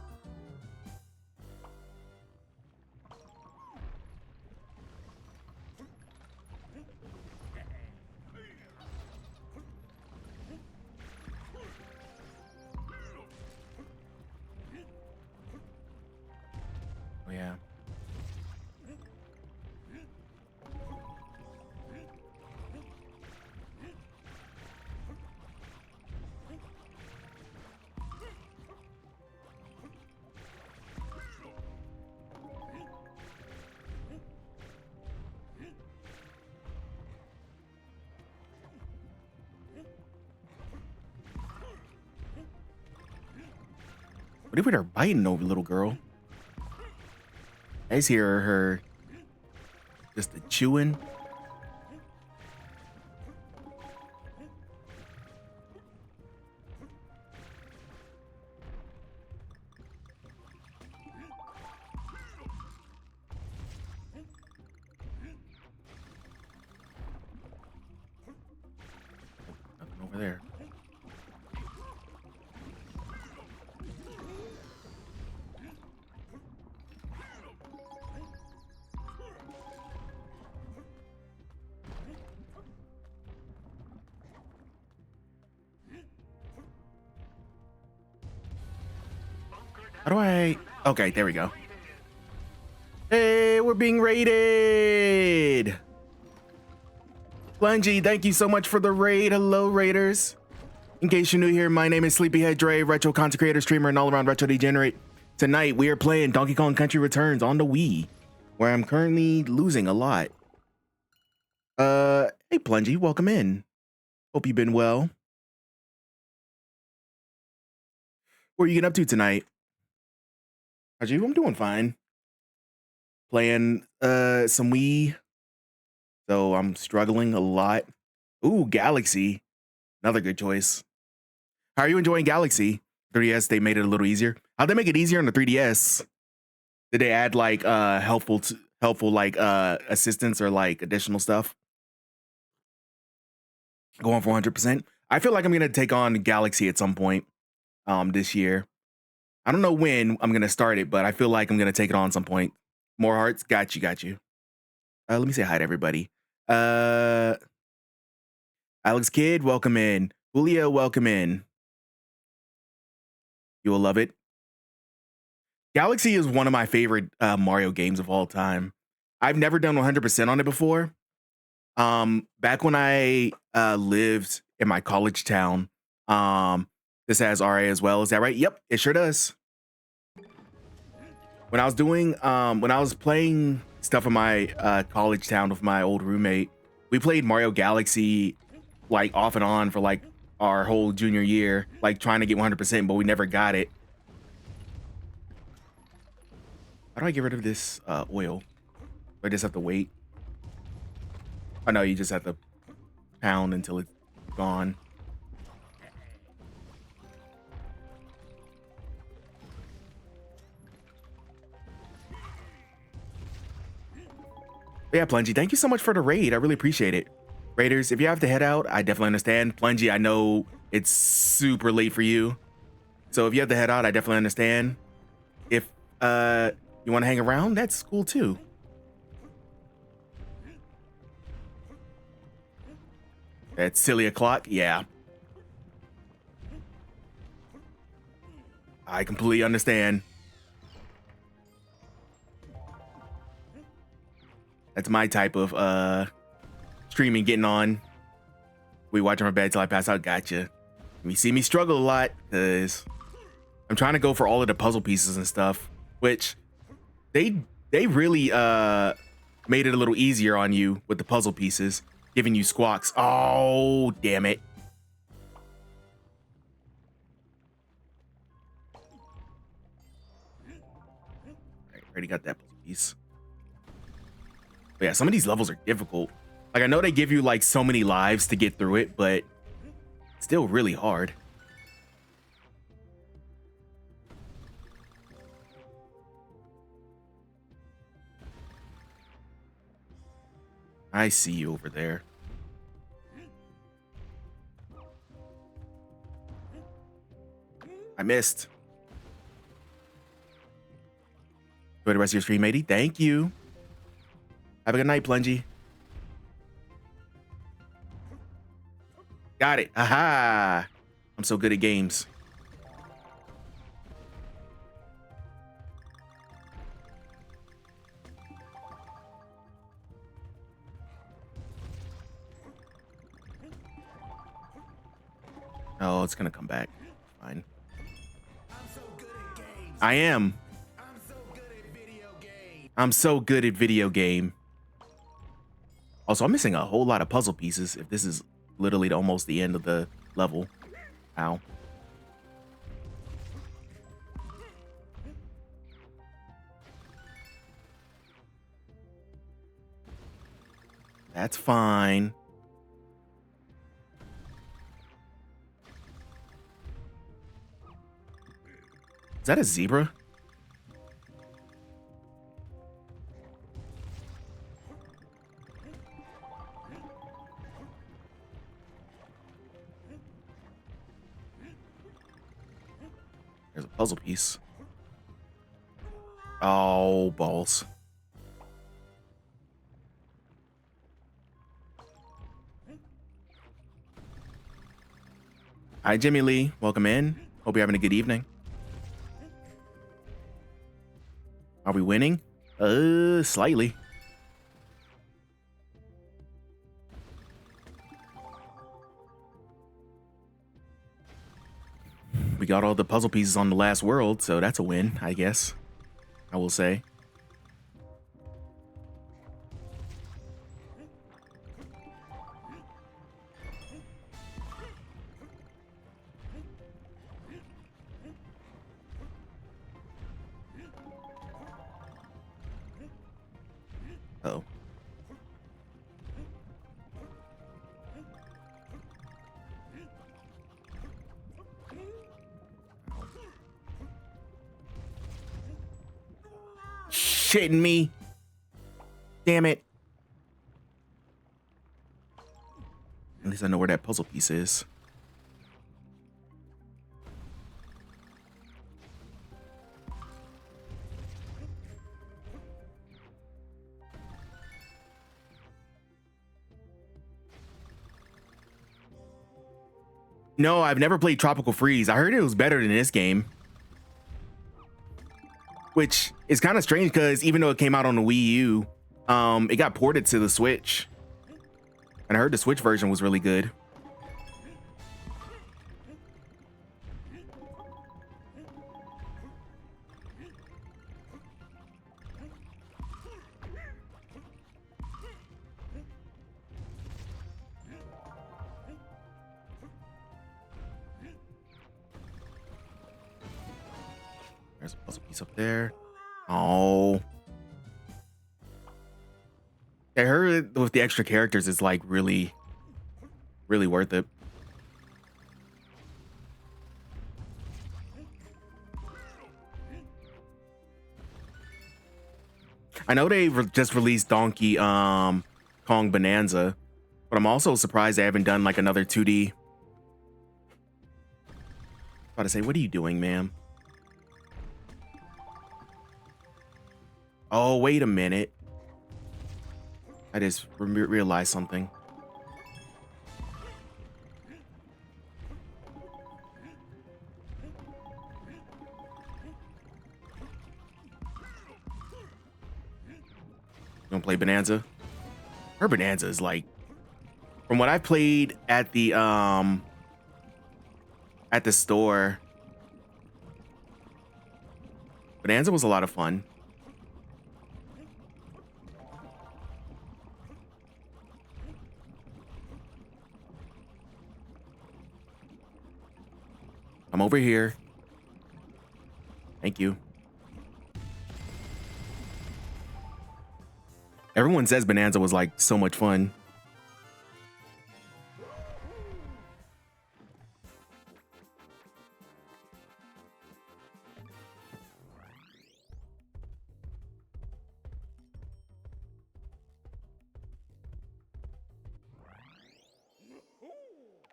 Oh yeah. What if we are biting over little girl? I just hear her just a chewing. Nothing over there. How do I? Okay, there we go. Hey, we're being raided. Lungy, thank you so much for the raid. Hello, raiders. In case you're new here, my name is Sleepyhead Dre, retro content creator, streamer, and all-around retro degenerate. Tonight, we are playing Donkey Kong Country Returns on the Wii, where I'm currently losing a lot. Hey, Plungy, welcome in. Hope you've been well. What are you getting up to tonight? How'd you? I'm doing fine. playing some Wii, so I'm struggling a lot. Ooh, Galaxy, another good choice. How are you enjoying Galaxy? 3DS, they made it a little easier. How'd they make it easier on the 3DS? Did they add like helpful like assistance or like additional stuff? Going for 100%. I feel like I'm gonna take on Galaxy at some point this year. I don't know when I'm gonna start it, but I feel like I'm gonna take it on some point. More hearts, got you, got you. Let me say hi to everybody. Uh, Alex Kidd, welcome in. Julio, welcome in. You will love it. Galaxy is one of my favorite Mario games of all time. I've never done 100% on it before. Back when I lived in my college town, this has RA as well. Is that right? Yep, it sure does. When I was playing stuff in my college town with my old roommate, we played Mario Galaxy like off and on for like our whole junior year, like trying to get 100%, but we never got it. How do I get rid of this oil? Do I just have to wait? Oh no, you just have to pound until it's gone. But yeah, Plungy, thank you so much for the raid. I really appreciate it. Raiders, if you have to head out, I definitely understand. Plungy, I know it's super late for you. So if you have to head out, I definitely understand. If you want to hang around, that's cool too. At silly o'clock, yeah. I completely understand. That's my type of streaming, getting on. We watch my bed till I pass out. Gotcha. You see me struggle a lot because I'm trying to go for all of the puzzle pieces and stuff, which they really made it a little easier on you with the puzzle pieces, giving you squawks. Oh, damn it. All right, already got that puzzle piece. But yeah, some of these levels are difficult. Like, I know they give you like so many lives to get through it, but still really hard. I see you over there. I missed. Enjoy the rest of your stream, matey. Thank you. Have a good night, Plungy. Got it. Aha. I'm so good at games. Oh, it's gonna come back. Fine. I am. I'm so good at video game. Also, I'm missing a whole lot of puzzle pieces if this is literally almost the end of the level. Ow. That's fine. Is that a zebra? There's a puzzle piece. Oh, balls. Hi, Jimmy Lee. Welcome in. Hope you're having a good evening. Are we winning? Slightly. We got all the puzzle pieces on the last world, so that's a win, I guess. I will say. Oh. Shitting me. Damn it. At least I know where that puzzle piece is. No, I've never played Tropical Freeze. I heard it was better than this game. Which is kind of strange because even though it came out on the Wii U, it got ported to the Switch. And I heard the Switch version was really good. There's a puzzle piece up there. Oh. I heard with the extra characters, it's like really worth it. I know they just released Donkey Kong Bonanza, but I'm also surprised they haven't done like another 2D. About to say, what are you doing, ma'am? Oh, wait a minute. I just realized something. You wanna play Bonanza? Her Bonanza is like, from what I played at the store, Bonanza was a lot of fun. I'm over here. Thank you. Everyone says Bonanza was like so much fun.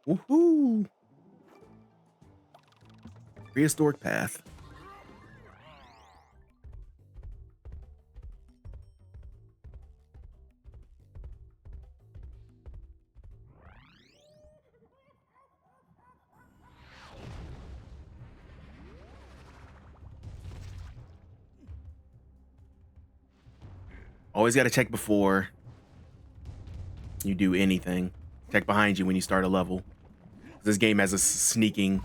Woohoo! Prehistoric path. Always got to check before you do anything. Check behind you when you start a level. This game has a sneaking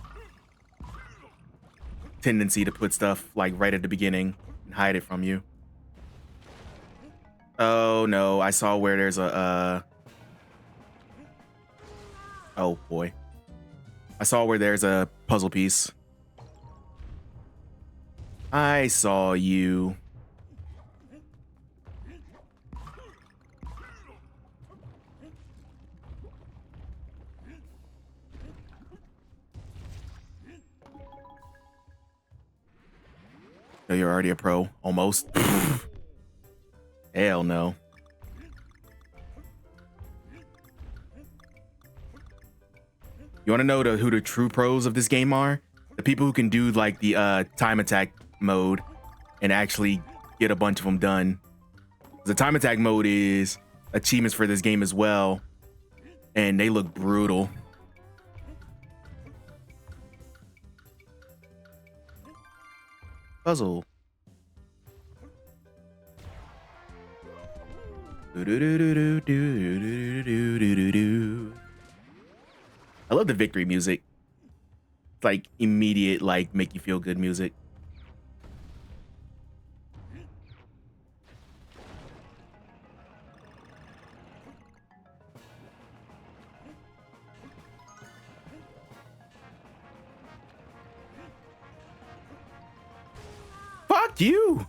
tendency to put stuff like right at the beginning and hide it from you. Oh no, I saw where there's a oh boy. I saw where there's a puzzle piece. I saw you. No, you're already a pro, almost. Hell no. You want to know who the true pros of this game are? The people who can do like the time attack mode and actually get a bunch of them done. The time attack mode is achievements for this game as well, and they look brutal. Puzzle. I love the victory music. It's like immediate, like make you feel good music. Fuck you.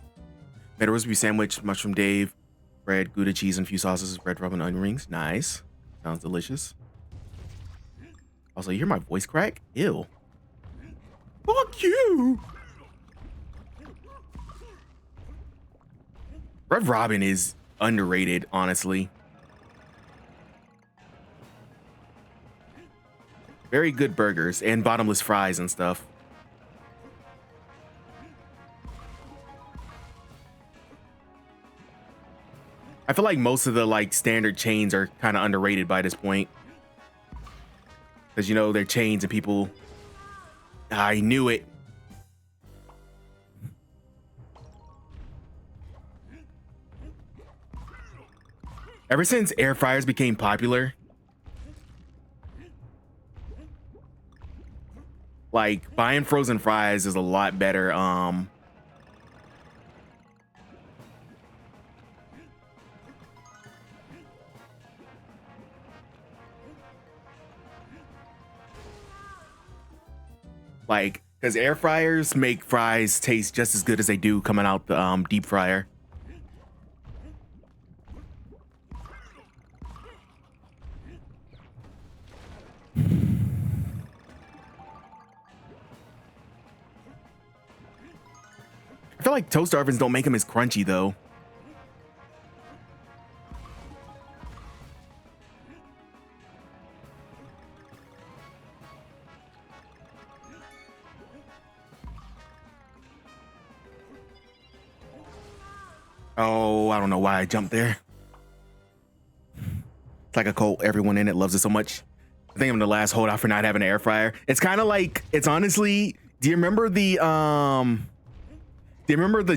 Made a recipe sandwich, mushroom Dave, bread, Gouda cheese, and a few sauces, red rub and onion rings. Nice. Sounds delicious. Also, you hear my voice crack? Ew. Fuck you. Red Robin is underrated, honestly. Very good burgers and bottomless fries and stuff. I feel like most of the like standard chains are kind of underrated by this point. Because, you know, they're chains and people... I knew it. Ever since air fryers became popular, like buying frozen fries is a lot better. Like, because air fryers make fries taste just as good as they do coming out the deep fryer. I feel like toaster ovens don't make them as crunchy though. Oh, I don't know why I jumped there. It's like a cult. Everyone in it loves it so much. I think I'm the last holdout for not having an air fryer. It's kind of like, it's honestly, do you remember the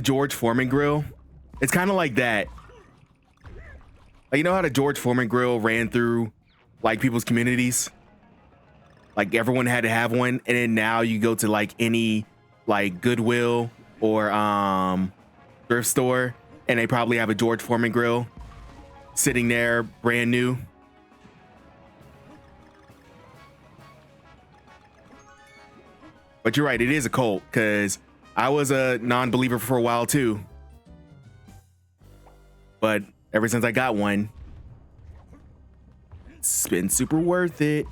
George Foreman grill? It's kind of like that. Like, you know how the George Foreman grill ran through like people's communities? Like everyone had to have one, and then now you go to like any like Goodwill or thrift store, and they probably have a George Foreman grill sitting there brand new. But you're right, it is a cult, because I was a non-believer for a while too. But ever since I got one, it's been super worth it.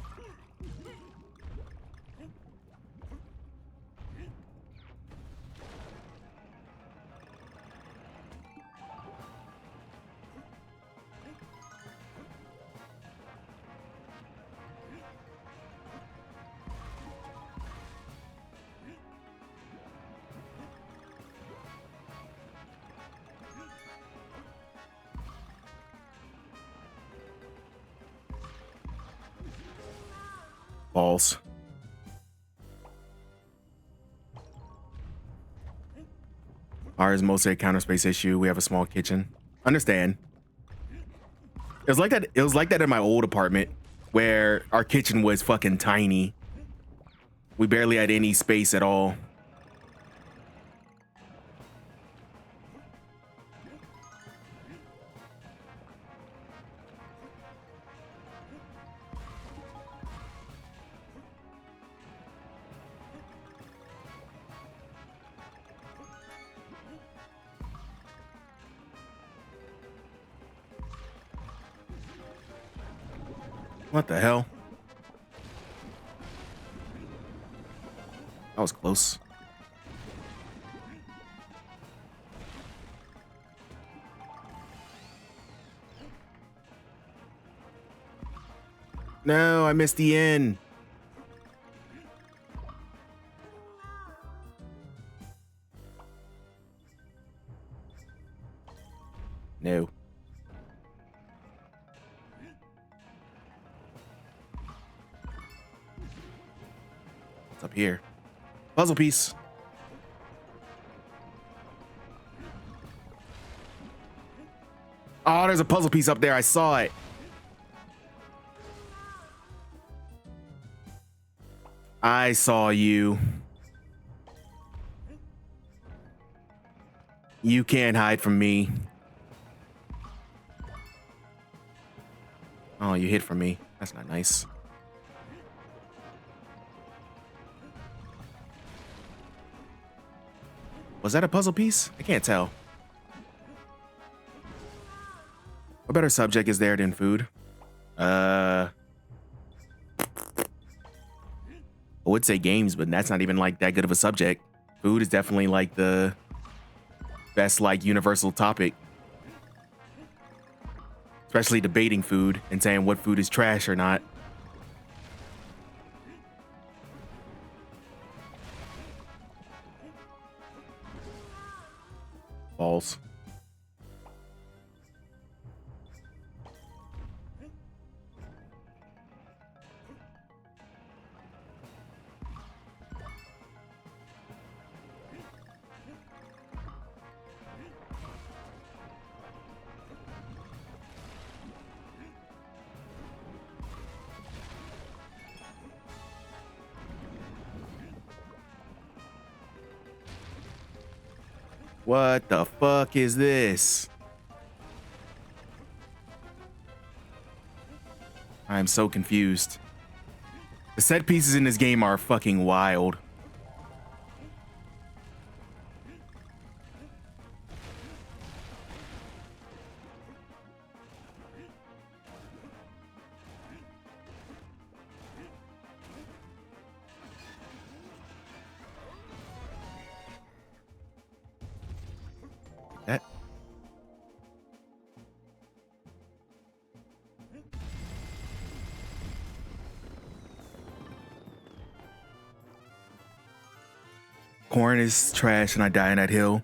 Balls. Ours is mostly a counter space issue. We have a small kitchen. Understand. It was like that. It was like that in my old apartment where our kitchen was fucking tiny. We barely had any space at all. What the hell? That was close. No, I missed the end. No. It's up here. Puzzle piece. Oh, there's a puzzle piece up there. I saw it. I saw you. You can't hide from me. Oh, you hid from me. That's not nice. Was that a puzzle piece? I can't tell. What better subject is there than food? I would say games, but that's not even like that good of a subject. Food is definitely like the best like universal topic. Especially debating food and saying what food is trash or not. Balls. What the fuck is this? I'm so confused. The set pieces in this game are fucking wild. That corn is trash and I die on that hill.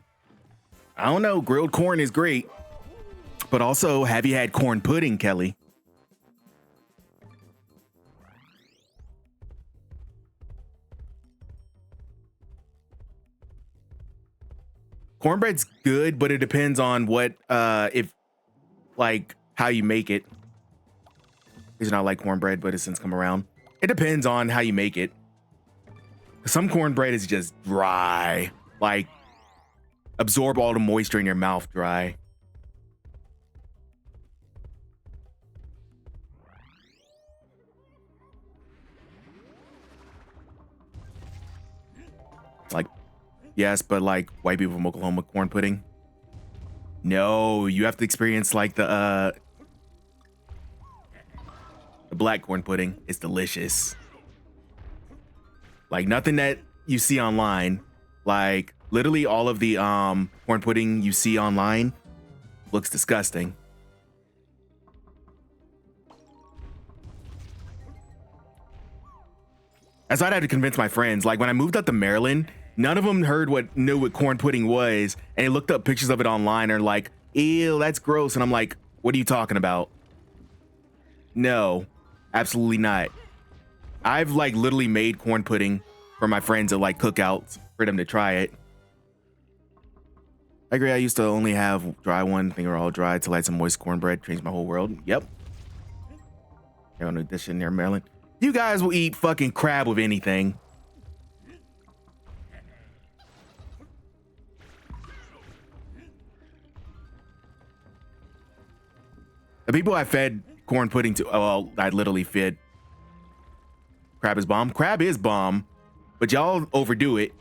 I don't know. Grilled corn is great. But also, have you had corn pudding, Kelly? Cornbread's good, but it depends on what, if, like, how you make it. It's not like cornbread, but it's since come around. It depends on how you make it. Some cornbread is just dry, like absorb all the moisture in your mouth dry. Like, yes, but like white people from Oklahoma corn pudding. No, you have to experience like the black corn pudding. It's delicious. Like nothing that you see online. Like literally all of the corn pudding you see online looks disgusting. As I'd have to convince my friends. Like when I moved up to Maryland, none of them knew what corn pudding was, and they looked up pictures of it online and are like, ew, that's gross. And I'm like, what are you talking about? No, absolutely not. I've like literally made corn pudding for my friends at like cookouts for them to try it. I agree. I used to only have dry one. I think we're all dry till I had some moist cornbread. Changed my whole world. Yep. Here on this shit near Maryland. You guys will eat fucking crab with anything. The people I fed corn pudding to, oh, well, I literally fed. Crab is bomb. Crab is bomb, but y'all overdo it.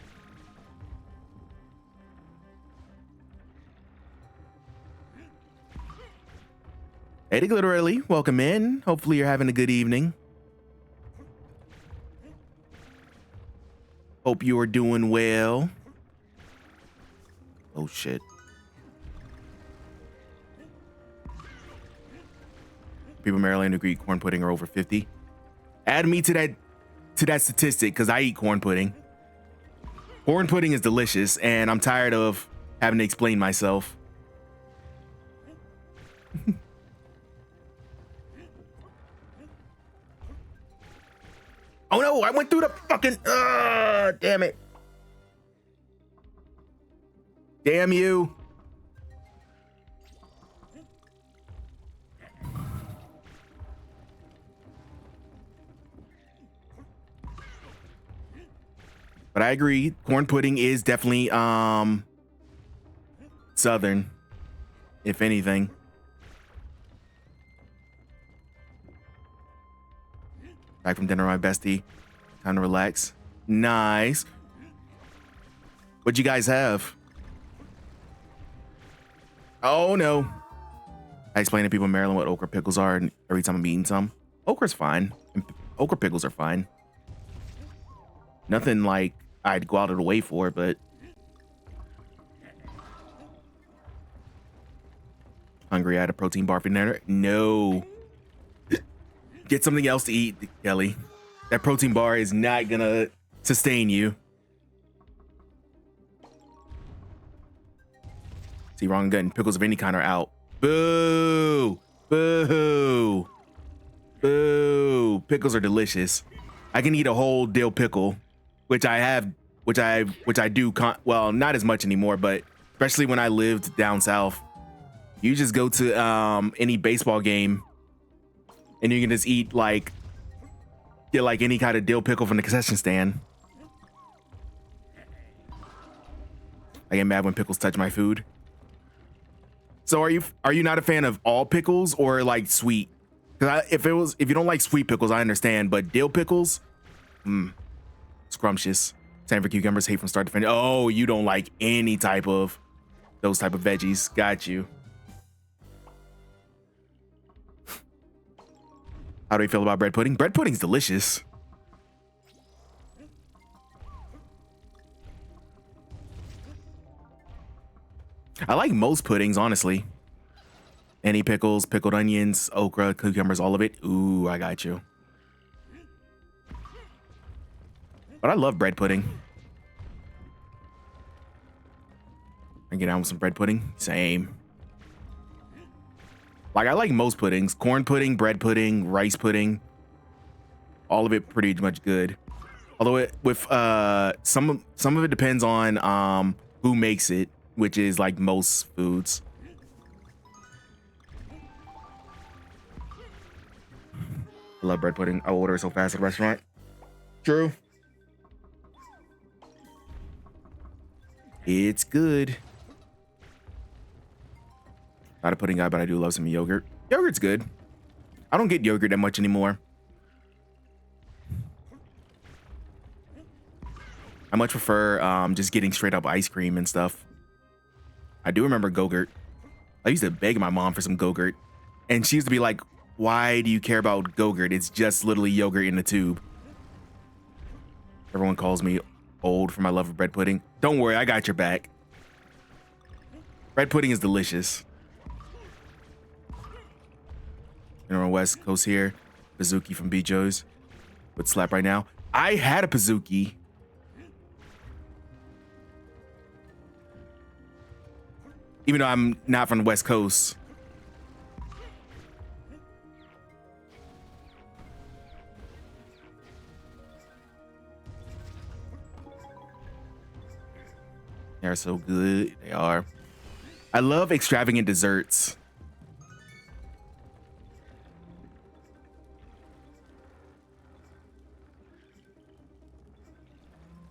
Eddie literally, welcome in. Hopefully you're having a good evening. Hope you are doing well. Oh shit. People in Maryland who eat corn pudding are over 50. Add me to that statistic because I eat corn pudding. Corn pudding is delicious, and I'm tired of having to explain myself. Oh no, I went through the fucking, damn it. Damn you. But I agree, corn pudding is definitely Southern, if anything. Back from dinner, my bestie. Time to relax. Nice. What'd you guys have? Oh no. I explain to people in Maryland what okra pickles are, and every time I'm eating some, okra's fine. And okra pickles are fine. Nothing like I'd go out of the way for, but hungry. I had a protein bar for dinner. No. Get something else to eat, Kelly. That protein bar is not gonna sustain you. See, wrong gun. Pickles of any kind are out. Boo! Boo! Boo! Pickles are delicious. I can eat a whole dill pickle, which I do. Well, not as much anymore, but especially when I lived down south, you just go to any baseball game, and you can just eat get like any kind of dill pickle from the concession stand. I get mad when pickles touch my food. So are you not a fan of all pickles or like sweet? Because if you don't like sweet pickles, I understand, but dill pickles, scrumptious. Same for cucumbers, hate from start to finish. Oh, you don't like any type of those type of veggies. Got you. How do you feel about bread pudding? Bread pudding's delicious. I like most puddings, honestly. Any pickles, pickled onions, okra, cucumbers, all of it. Ooh, I got you. But I love bread pudding. I get down with some bread pudding. Same. Like, I like most puddings. Corn pudding, bread pudding, rice pudding. All of it pretty much good. Although some of it depends on who makes it, which is like most foods. I love bread pudding. I order it so fast at a restaurant. True. It's good. Not a pudding guy, but I do love some yogurt. Yogurt's good. I don't get yogurt that much anymore. I much prefer just getting straight up ice cream and stuff. I do remember Go-Gurt. I used to beg my mom for some Go-Gurt, and she used to be like, why do you care about Go-Gurt? It's just literally yogurt in a tube. Everyone calls me old for my love of bread pudding. Don't worry, I got your back. Bread pudding is delicious. You know, on West Coast here, Pizookie from BJ's would slap right now. I had a Pizookie. Even though I'm not from the West Coast. They're so good. They are. I love extravagant desserts.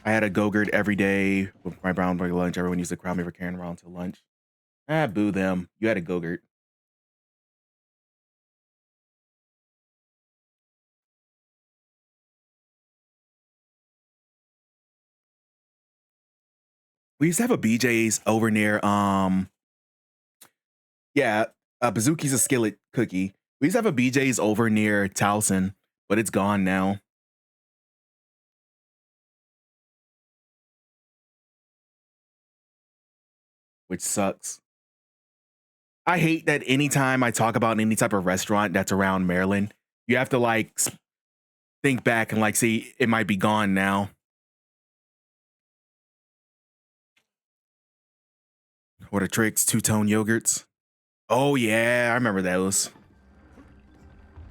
I had a Go-Gurt every day with my brown boy lunch. Everyone used to crowd me for carrying around till lunch. Ah, boo them. You had a Go-Gurt. We used to have a BJ's over near Pizzookie's a skillet cookie. We used to have a BJ's over near Towson, but it's gone now. Which sucks. I hate that anytime I talk about any type of restaurant that's around Maryland, you have to like think back and like see it might be gone now. What are tricks? Two-tone yogurts. Oh yeah, I remember those.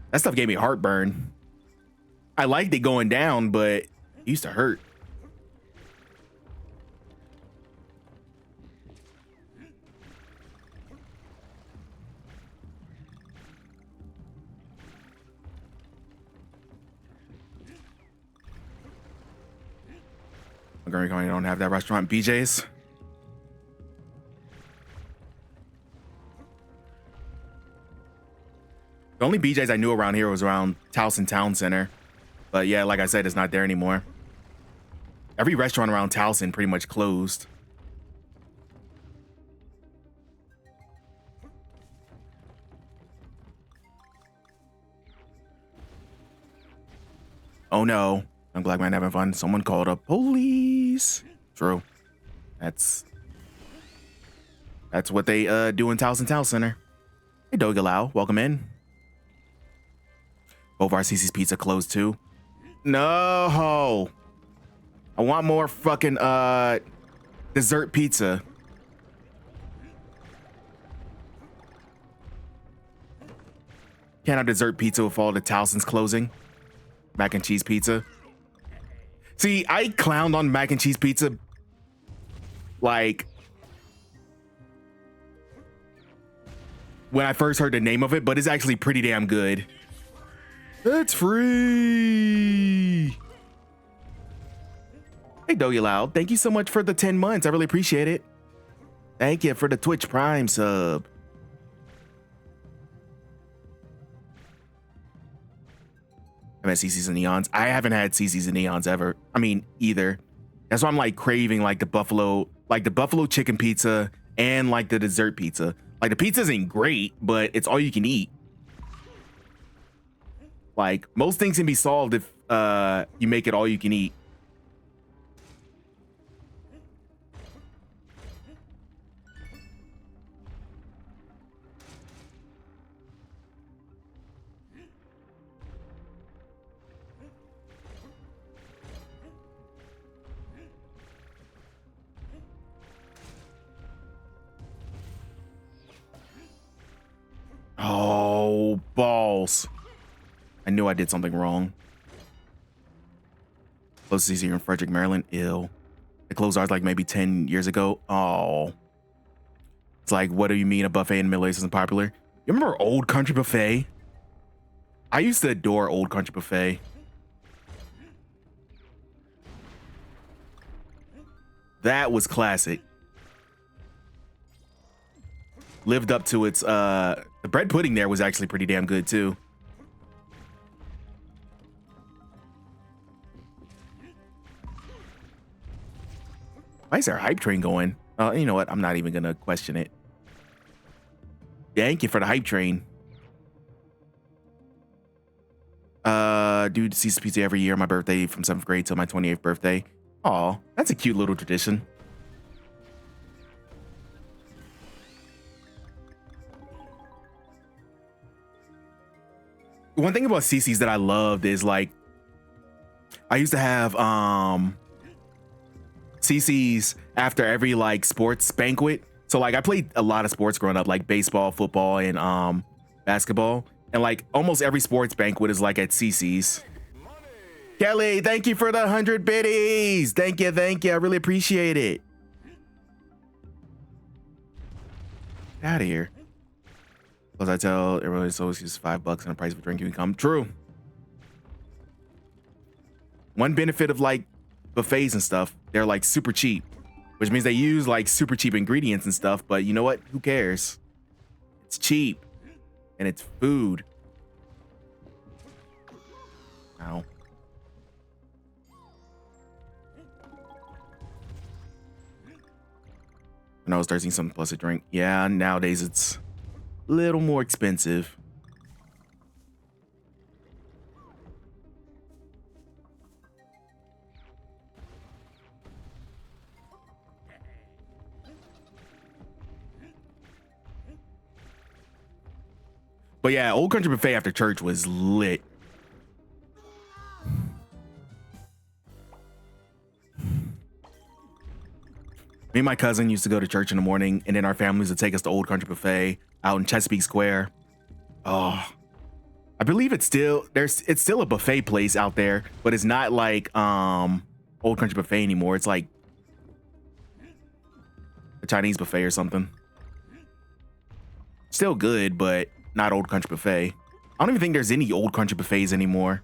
That stuff gave me heartburn. I liked it going down, but it used to hurt. Montgomery County don't have that restaurant. BJ's. The only BJ's I knew around here was around Towson Town Center. But yeah, like I said, it's not there anymore. Every restaurant around Towson pretty much closed. Oh no, I'm black man having fun. Someone called up police. True. That's what they do in Towson Town Center. Hey, Dogalau, welcome in. Both our CC's Pizza closed too. No, I want more fucking dessert pizza. Can't have dessert pizza with all the Towson's closing. Mac and cheese pizza. See, I clowned on mac and cheese pizza like when I first heard the name of it, but it's actually pretty damn good. It's free. Hey, Doya Loud, thank you so much for the 10 months. I really appreciate it. Thank you for the Twitch Prime sub. I've had CC's and Neons. I haven't had CC's and Neons ever. I mean, either. That's why I'm like craving like the buffalo chicken pizza and like the dessert pizza. Like the pizza isn't great, but it's all you can eat. Like most things can be solved if you make it all you can eat. Oh, balls. I knew I did something wrong. Closest here in Frederick, Maryland. Ill. They closed ours like maybe 10 years ago. Oh. It's like, what do you mean a buffet in the Middle East isn't popular? You remember Old Country Buffet? I used to adore Old Country Buffet. That was classic. Lived up to its the bread pudding there was actually pretty damn good too. Why is our hype train going? You know what? I'm not even gonna question it. Thank you for the hype train. Do CC's Pizza every year, my birthday from 7th grade till my 28th birthday. Aw, that's a cute little tradition. One thing about CC's that I loved is like I used to have CC's after every like sports banquet. So like I played a lot of sports growing up, like baseball, football, and basketball. And like almost every sports banquet is like at CC's. Kelly, thank you for the 100 biddies. Thank you, thank you. I really appreciate it. Get out of here. As I tell everyone, it's always just $5 and the price of a drink can come true. One benefit of like buffets and stuff, they're like super cheap, which means they use like super cheap ingredients and stuff. But you know what? Who cares? It's cheap and it's food. Ow. And I was starting something plus a drink. Yeah, nowadays it's a little more expensive. But yeah, Old Country Buffet after church was lit. Me and my cousin used to go to church in the morning, and then our families would take us to Old Country Buffet out in Chesapeake Square. Oh, I believe it's still a buffet place out there, but it's not like Old Country Buffet anymore. It's like a Chinese buffet or something. Still good, but not Old Country Buffet. I don't even think there's any Old Country Buffets anymore.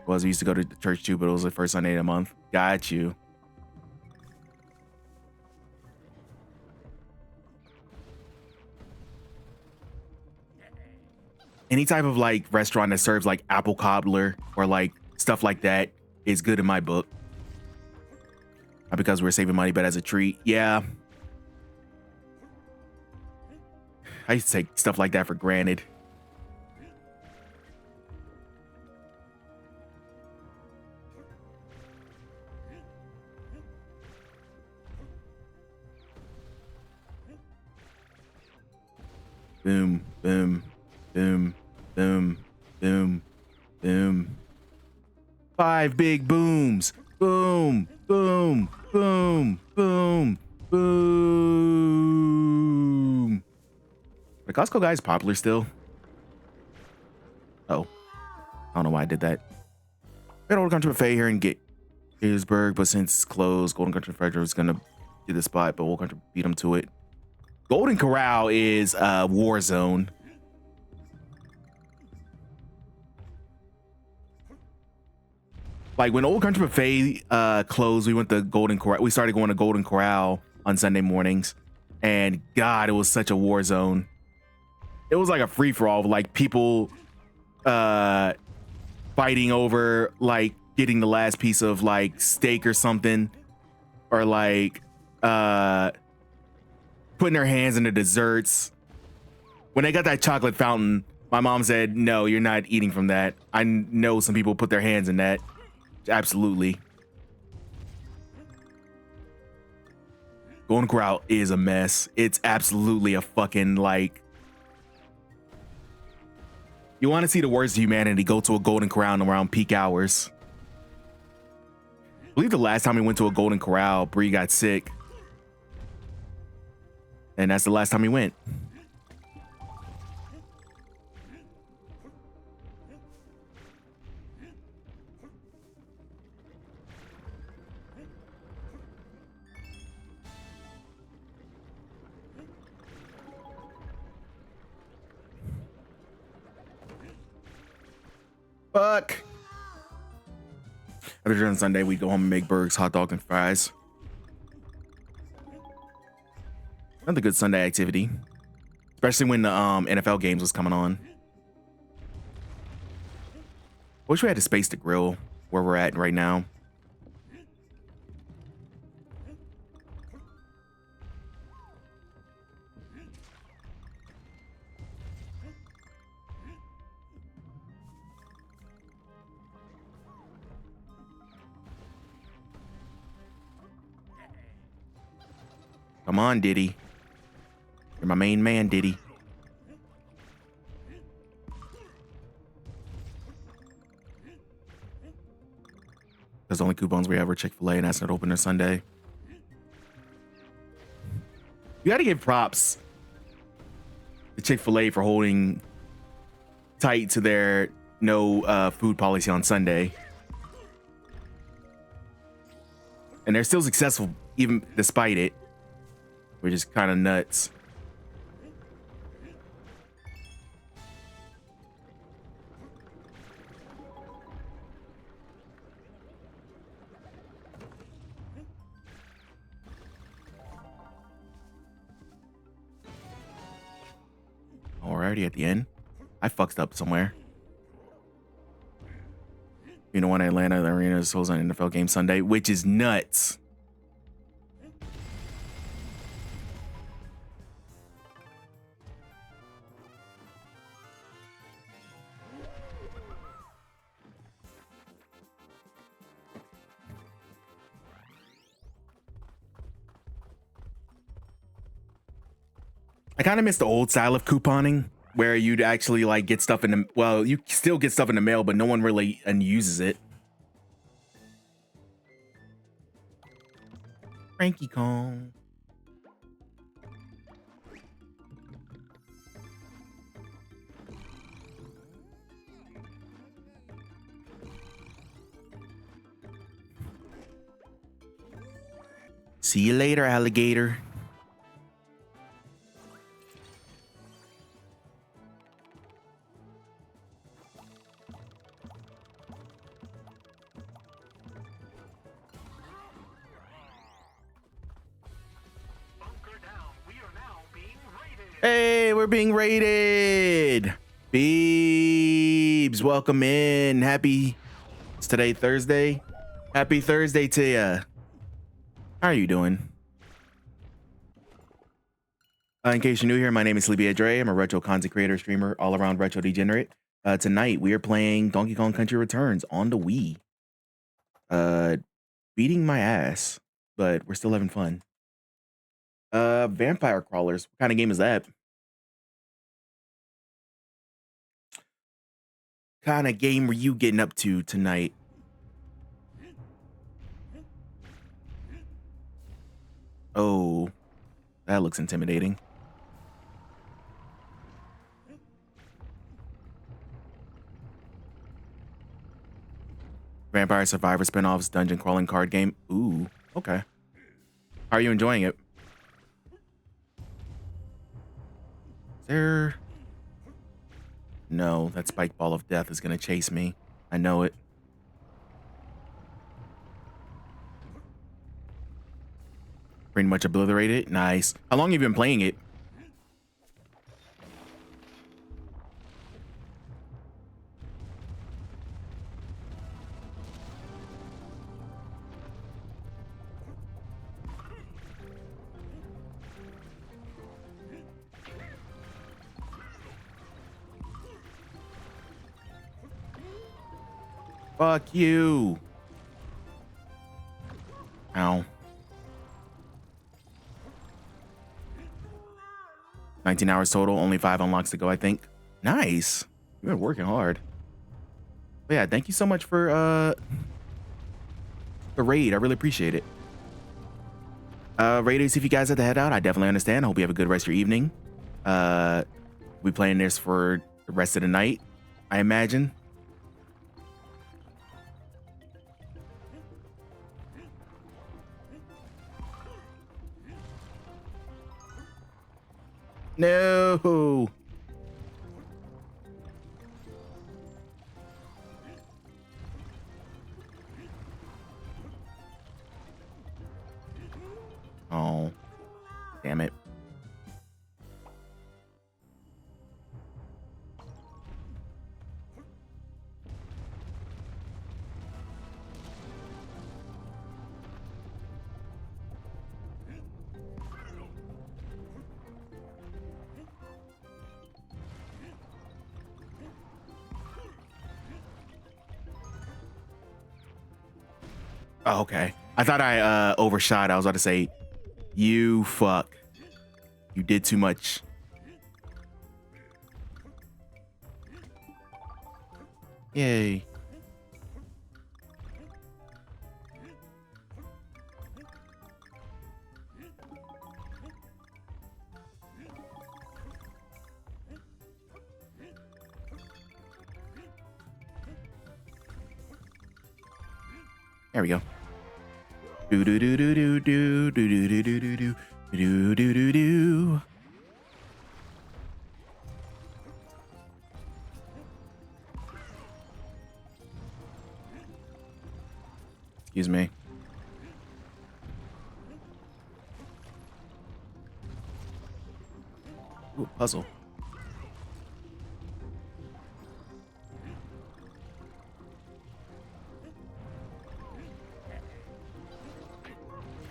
We used to go to church too, but it was the first Sunday of the month. Got you. Any type of like restaurant that serves like apple cobbler or like stuff like that is good in my book. Not because we're saving money, but as a treat. Yeah. I used to take stuff like that for granted. boom, boom, boom, boom, boom, boom. 5 big booms. Boom, boom, boom, boom, boom. The Costco guy is popular still. Oh, I don't know why I did that. We had Old Country Buffet here in Gettysburg, but since it's closed, Golden Country Frederick is gonna do the spot, but Old Country beat him to it. Golden Corral is a war zone. Like when Old Country Buffet closed, we went to Golden Corral. We started going to Golden Corral on Sunday mornings, and God, it was such a war zone. It was like a free for all, like people fighting over like getting the last piece of like steak or something, or like putting their hands in the desserts. When they got that chocolate fountain, my mom said, "No, you're not eating from that." I know some people put their hands in that. Absolutely. Golden Corral is a mess. It's absolutely a fucking like. You want to see the worst of humanity, go to a Golden Corral around peak hours. I believe the last time we went to a Golden Corral, Bree got sick. And that's the last time we went. Fuck. After on Sunday, we go home and make burgers, hot dog, and fries. Another good Sunday activity, especially when the NFL games was coming on. Wish we had a space to grill where we're at right now. Come on, Diddy. You're my main man, Diddy. There's the only coupons we have are Chick-fil-A, and that's not open on Sunday. You gotta give props to Chick-fil-A for holding tight to their no food policy on Sunday. And they're still successful even despite it. We're just kind of nuts. Alrighty, at the end. I fucked up somewhere. You know, when Atlanta Arena is holds an NFL game Sunday, which is nuts. I kind of miss the old style of couponing where you'd actually like get stuff in the, well, you still get stuff in the mail, but no one really uses it. Frankie Kong. See you later, alligator. Hey, we're being raided. Beebs, welcome in. It's today Thursday. Happy Thursday to ya. How are you doing? In case you're new here, my name is Sleepy Dre. I'm a retro content creator, streamer, all around retro degenerate. Tonight we are playing Donkey Kong Country Returns on the Wii. Beating my ass, but we're still having fun. Vampire Crawlers. What kind of game is that? kind of game were you getting up to tonight? Oh, that looks intimidating. Vampire Survivor spinoffs dungeon crawling card game. Ooh, okay. How are you enjoying it? Is there... No, that spike ball of death is gonna chase me. I know it. Pretty much obliterated. Nice. How long have you been playing it? Fuck you. Ow. 19 hours total, only 5 unlocks to go, I think. Nice. You've been working hard. But yeah, thank you so much for the raid. I really appreciate it. Raiders, if you guys have to head out, I definitely understand. I hope you have a good rest of your evening. We'll be playing this for the rest of the night, I imagine. No. Oh, damn it. Oh, okay. I thought I overshot. I was about to say, you fuck. You did too much. Yay. There we go. Do do do do do do do do do do do do do do do. Excuse me. Ooh, puzzle.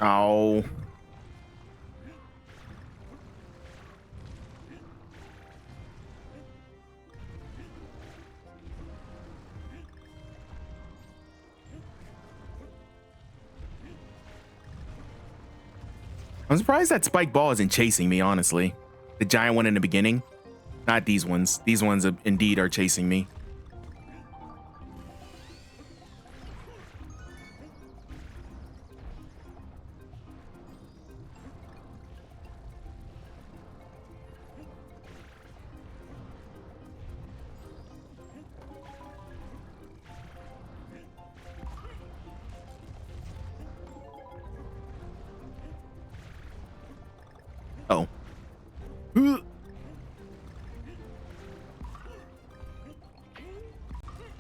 Oh. I'm surprised that spike ball isn't chasing me, honestly. The giant one in the beginning. Not these ones. These ones indeed are chasing me. Oh.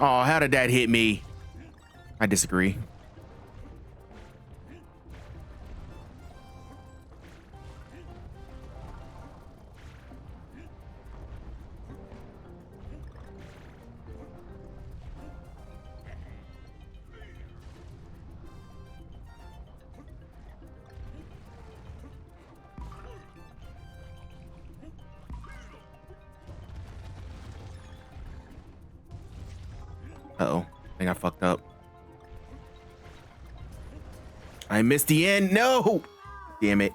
Oh, how did that hit me? I disagree. Uh-oh. I think I fucked up. I missed the end. No! Damn it.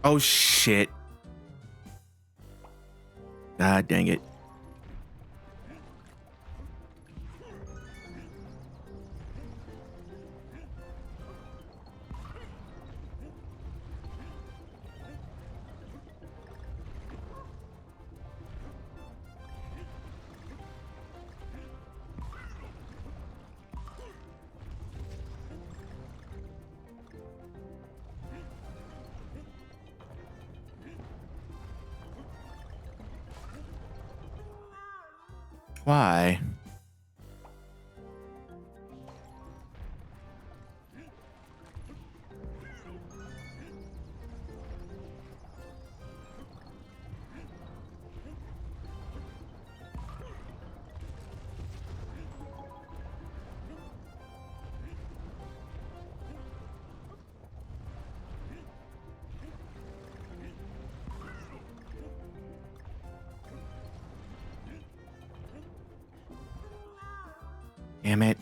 Oh shit. God dang it. Why? Damn it.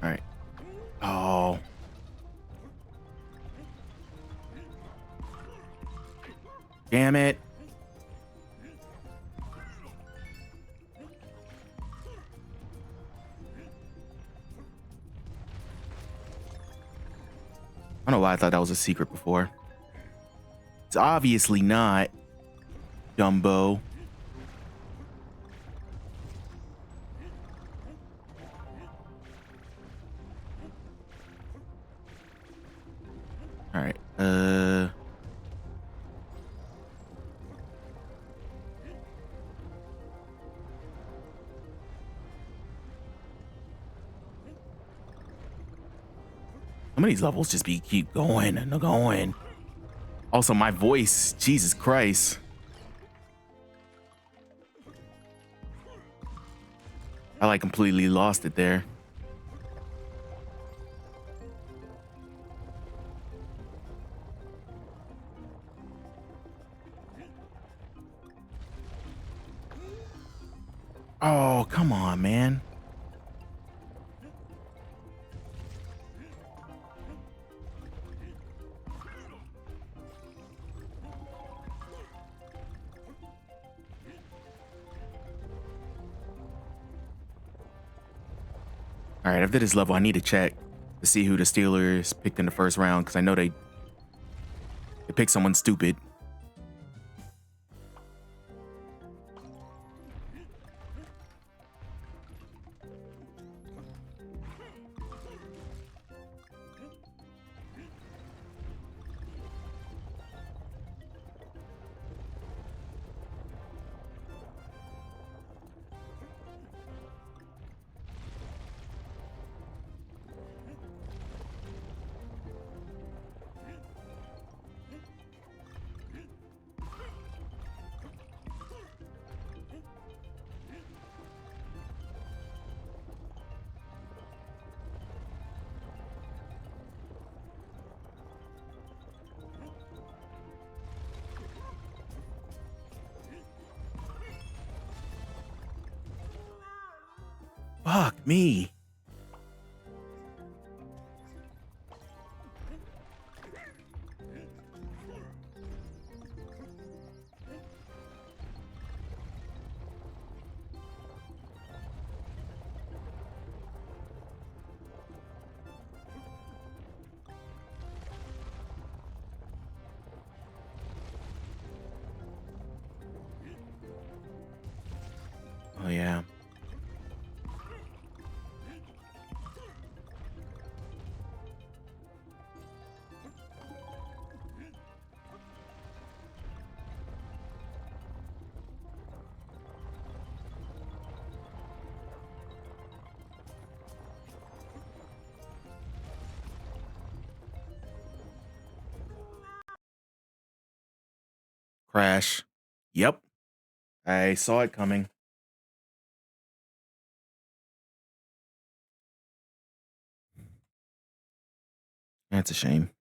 All right. Oh. Damn it. I don't know why I thought that was a secret before. It's obviously not. Dumbo. All right. Some of these levels just keep going and going. Also, my voice, Jesus Christ. I like completely lost it there. Oh, come on, man. All right, after this level, I need to check to see who the Steelers picked in the first round because I know they picked someone stupid. Fuck me. Oh, yeah. Crash. Yep. I saw it coming. That's a shame.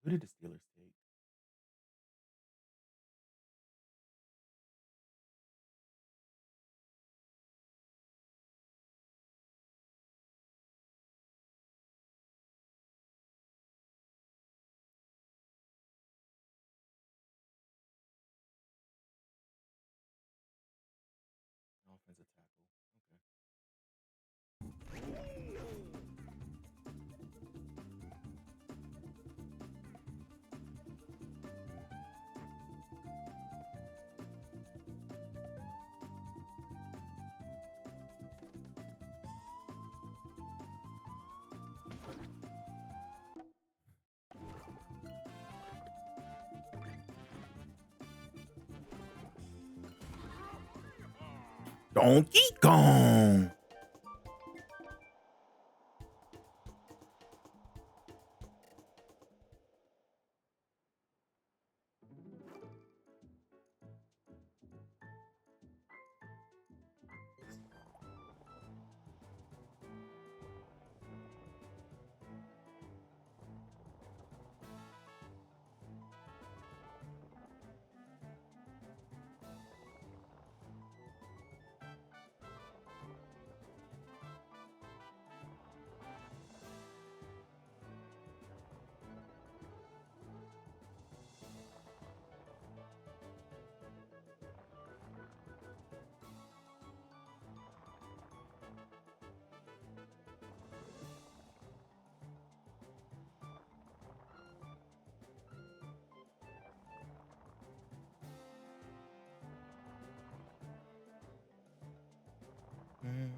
Who did the Steelers take? Offensive tackle. Okay. Donkey Kong. Mm.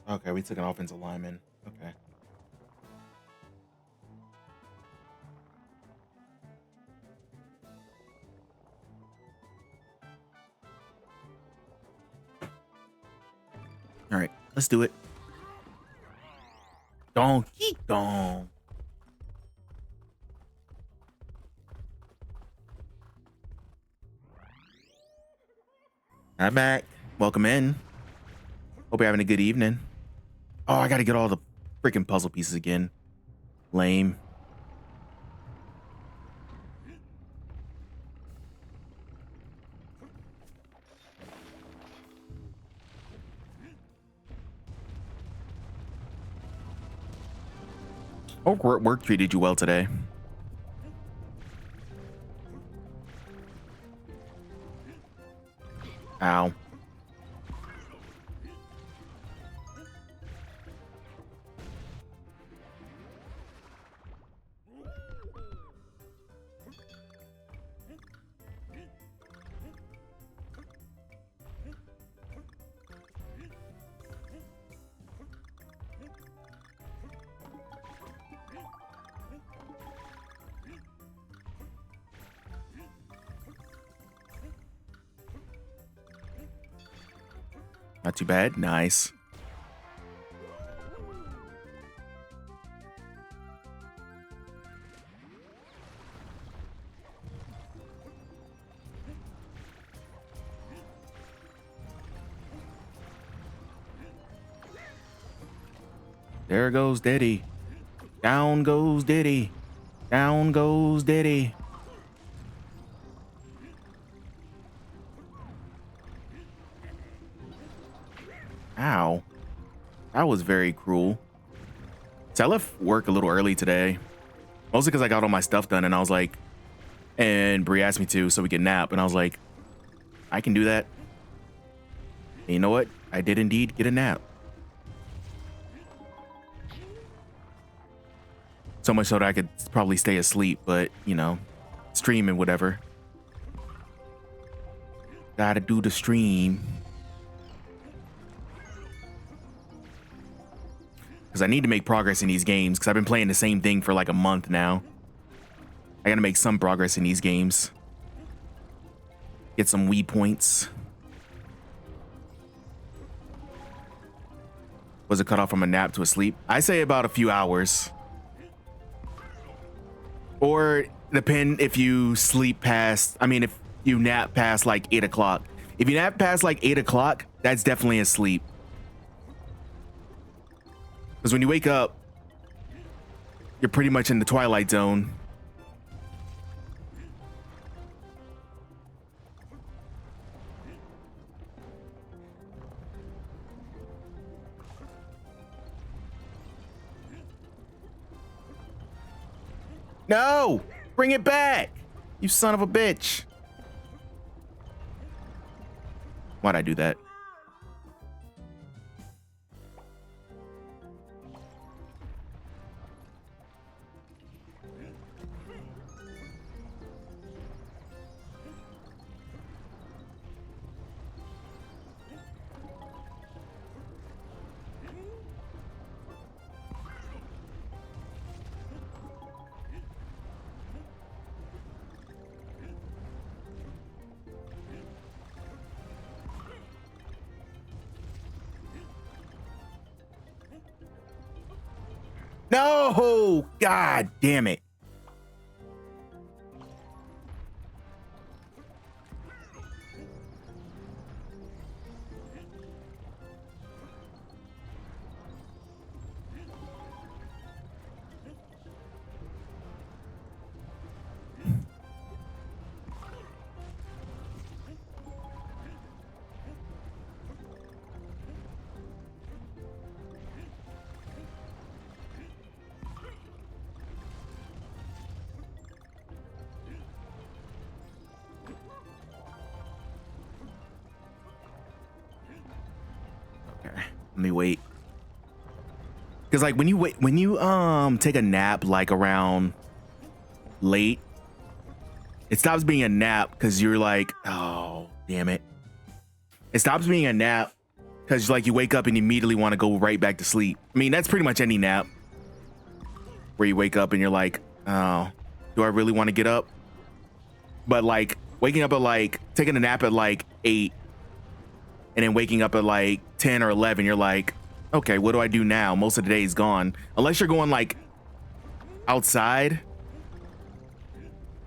Okay, we took an offensive lineman. Okay. All right, let's do it. Donkey Kong. I'm back. Welcome in. Hope you're having a good evening. Oh, I gotta get all the freaking puzzle pieces again. Lame. Oh, work treated you well today. Ow. Not too bad. Nice. There goes Diddy. Down goes Diddy. Down goes Diddy. Ow. That was very cruel. So I left work a little early today. Mostly because I got all my stuff done and I was like, and Brie asked me to so we could nap. And I was like, I can do that. And you know what? I did indeed get a nap. So much so that I could probably stay asleep, but you know, stream and whatever. Gotta do the stream. Because I need to make progress in these games because I've been playing the same thing for like a month now. I gotta make some progress in these games. Get some Wii points. Was it cut off from a nap to a sleep? I say about a few hours. Or depend if you sleep past, I mean, if you nap past like 8 o'clock. If you nap past like 8 o'clock, that's definitely a sleep. Because when you wake up, you're pretty much in the twilight zone. No! Bring it back! You son of a bitch. Why'd I do that? No! God damn it. Let me wait. Because like when you take a nap like around late, it stops being a nap because you're like, oh damn it. It stops being a nap because like you wake up and immediately want to go right back to sleep. I mean, that's pretty much any nap where you wake up and you're like, oh, do I really want to get up? But like waking up at like taking a nap at like 8 and then waking up at like 10 or 11, you're like, okay, what do I do now? Most of the day is gone. Unless you're going like outside,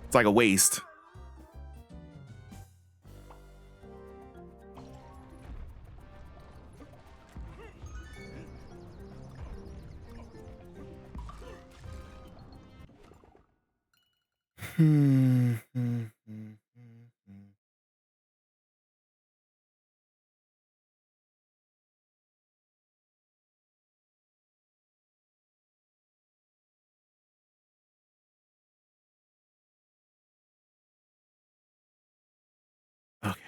it's like a waste. Okay.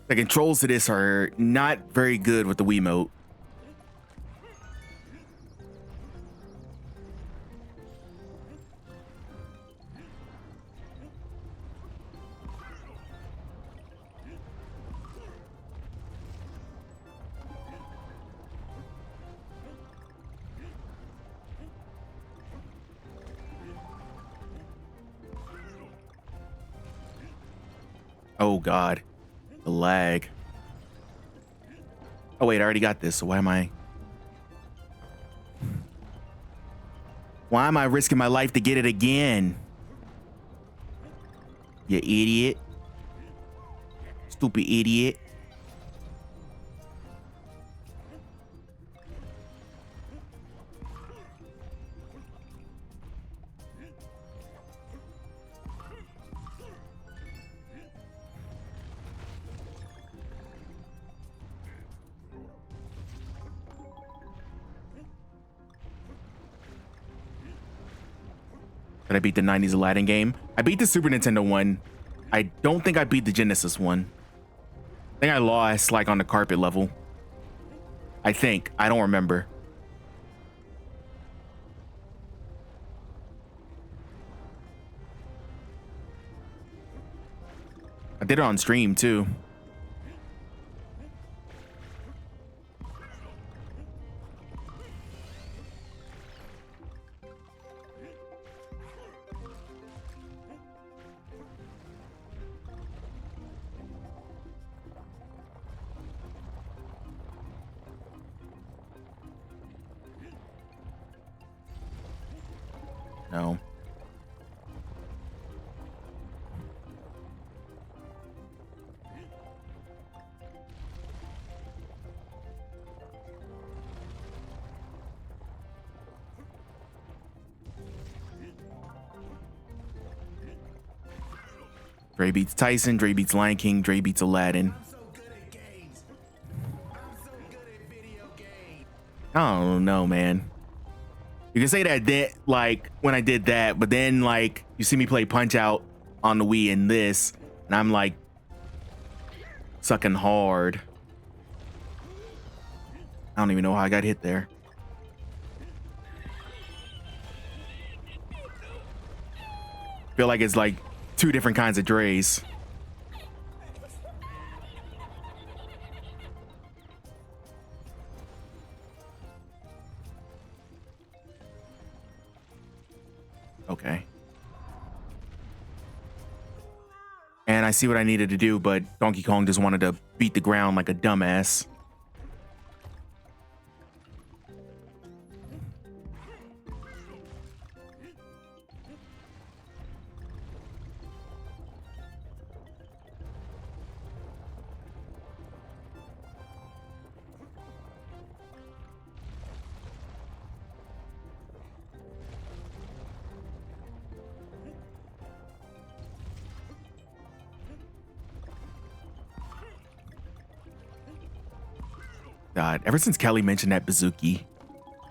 The controls to this are not very good with the Wiimote. Oh God, the lag. Oh wait, I already got this, so why am I risking my life to get it again? You idiot. stupid idiot. Did I beat the 90s Aladdin game? I beat the Super Nintendo one. I don't think I beat the Genesis one. I think I lost like on the carpet level. I think. I don't remember. I did it on stream too. No. Dre beats Tyson, Dre beats Lion King, Dre beats Aladdin. I don't know, man. You can say that like when I did that, but then like you see me play Punch Out on the Wii and this, and I'm like sucking hard. I don't even know how I got hit there. Feel like it's like two different kinds of Dre's. Okay. And I see what I needed to do, but Donkey Kong just wanted to beat the ground like a dumbass. God, ever since Kelly mentioned that Bazooki,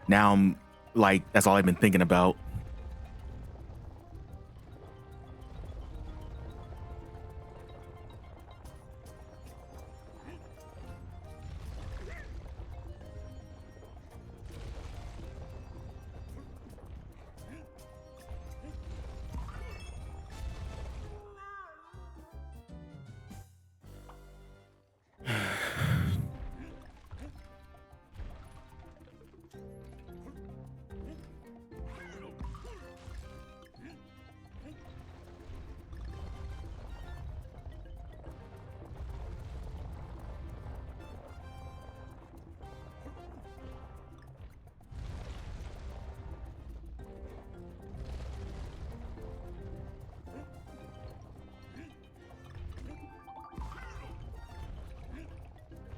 now I'm like, that's all I've been thinking about.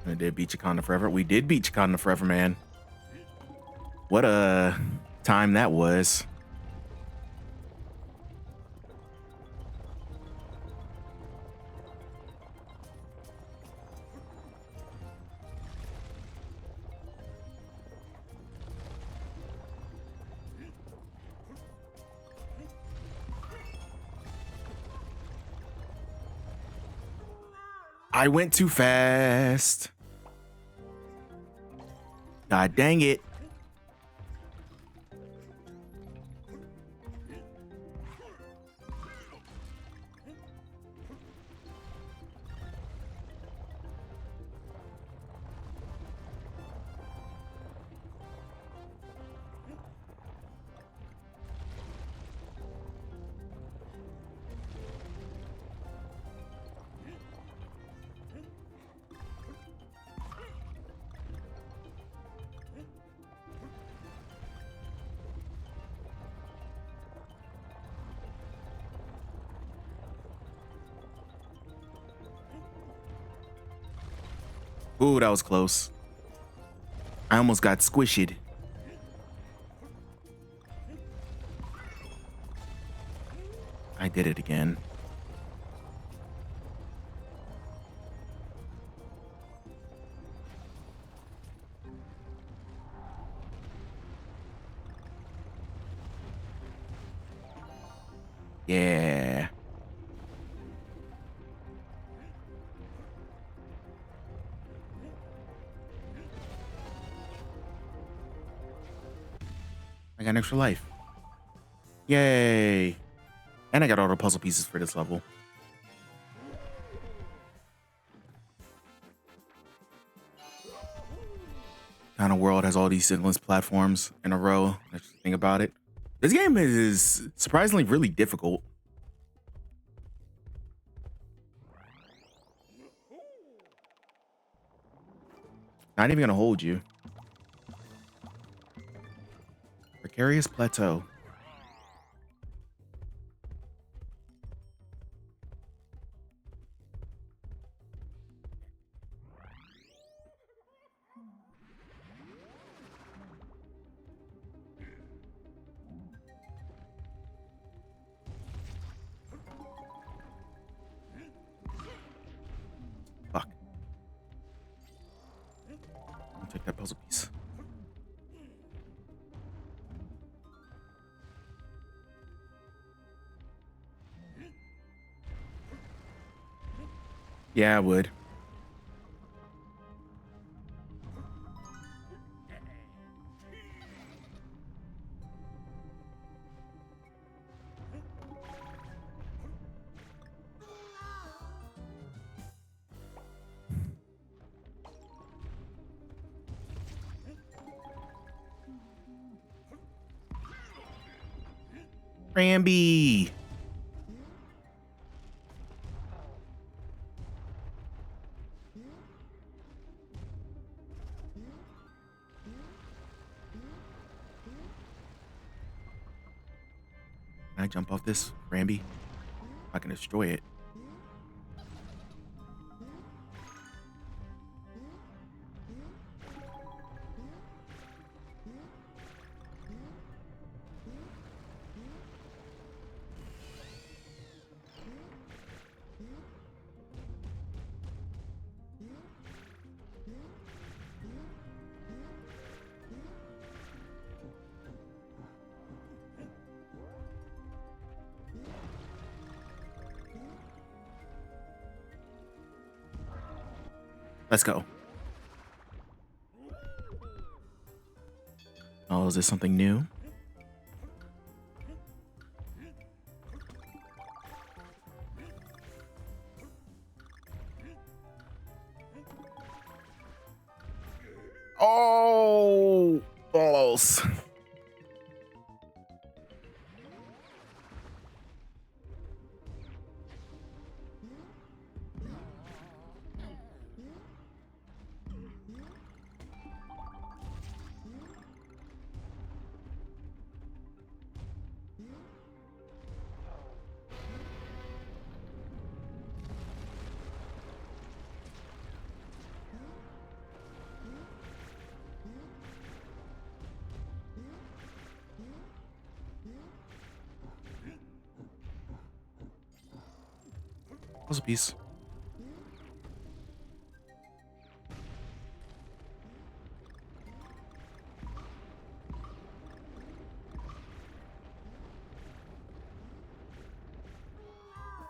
I did beat Chikanda Forever. We did beat Chikanda Forever, man. What a time that was. I went too fast. God dang it. Ooh, that was close. I almost got squished. I did it again. Yeah. I got an extra life. Yay. And I got all the puzzle pieces for this level. Kind of world has all these endless platforms in a row. That's the thing about it. This game is surprisingly really difficult. Not even gonna hold you. Precarious Plateau. Fuck. I'll take that puzzle piece. Yeah, I would. Ramby. Can I jump off this, Ramby? I can destroy it. Let's go. Oh, is this something new? Oh, balls. Puzzle piece.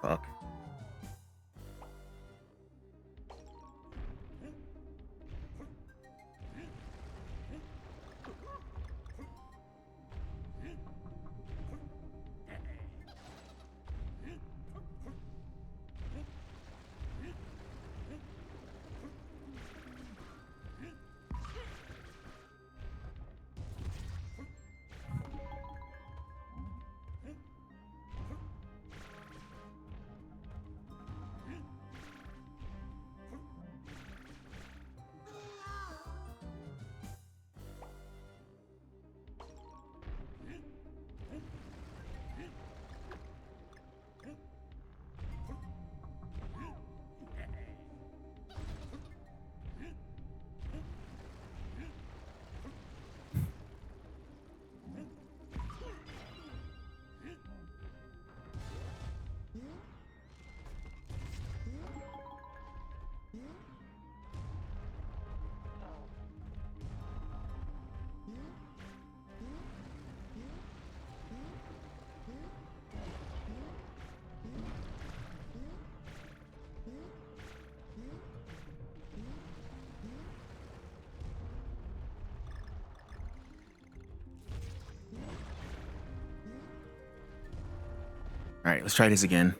Fuck. All right, let's try this again.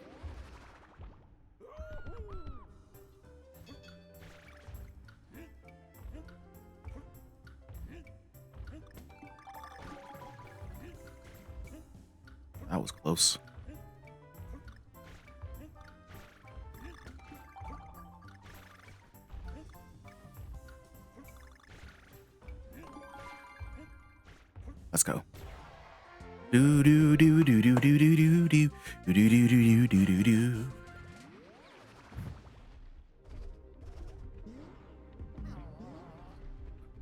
That was close. Let's go. Do do do do do do do do do do do do do do do do.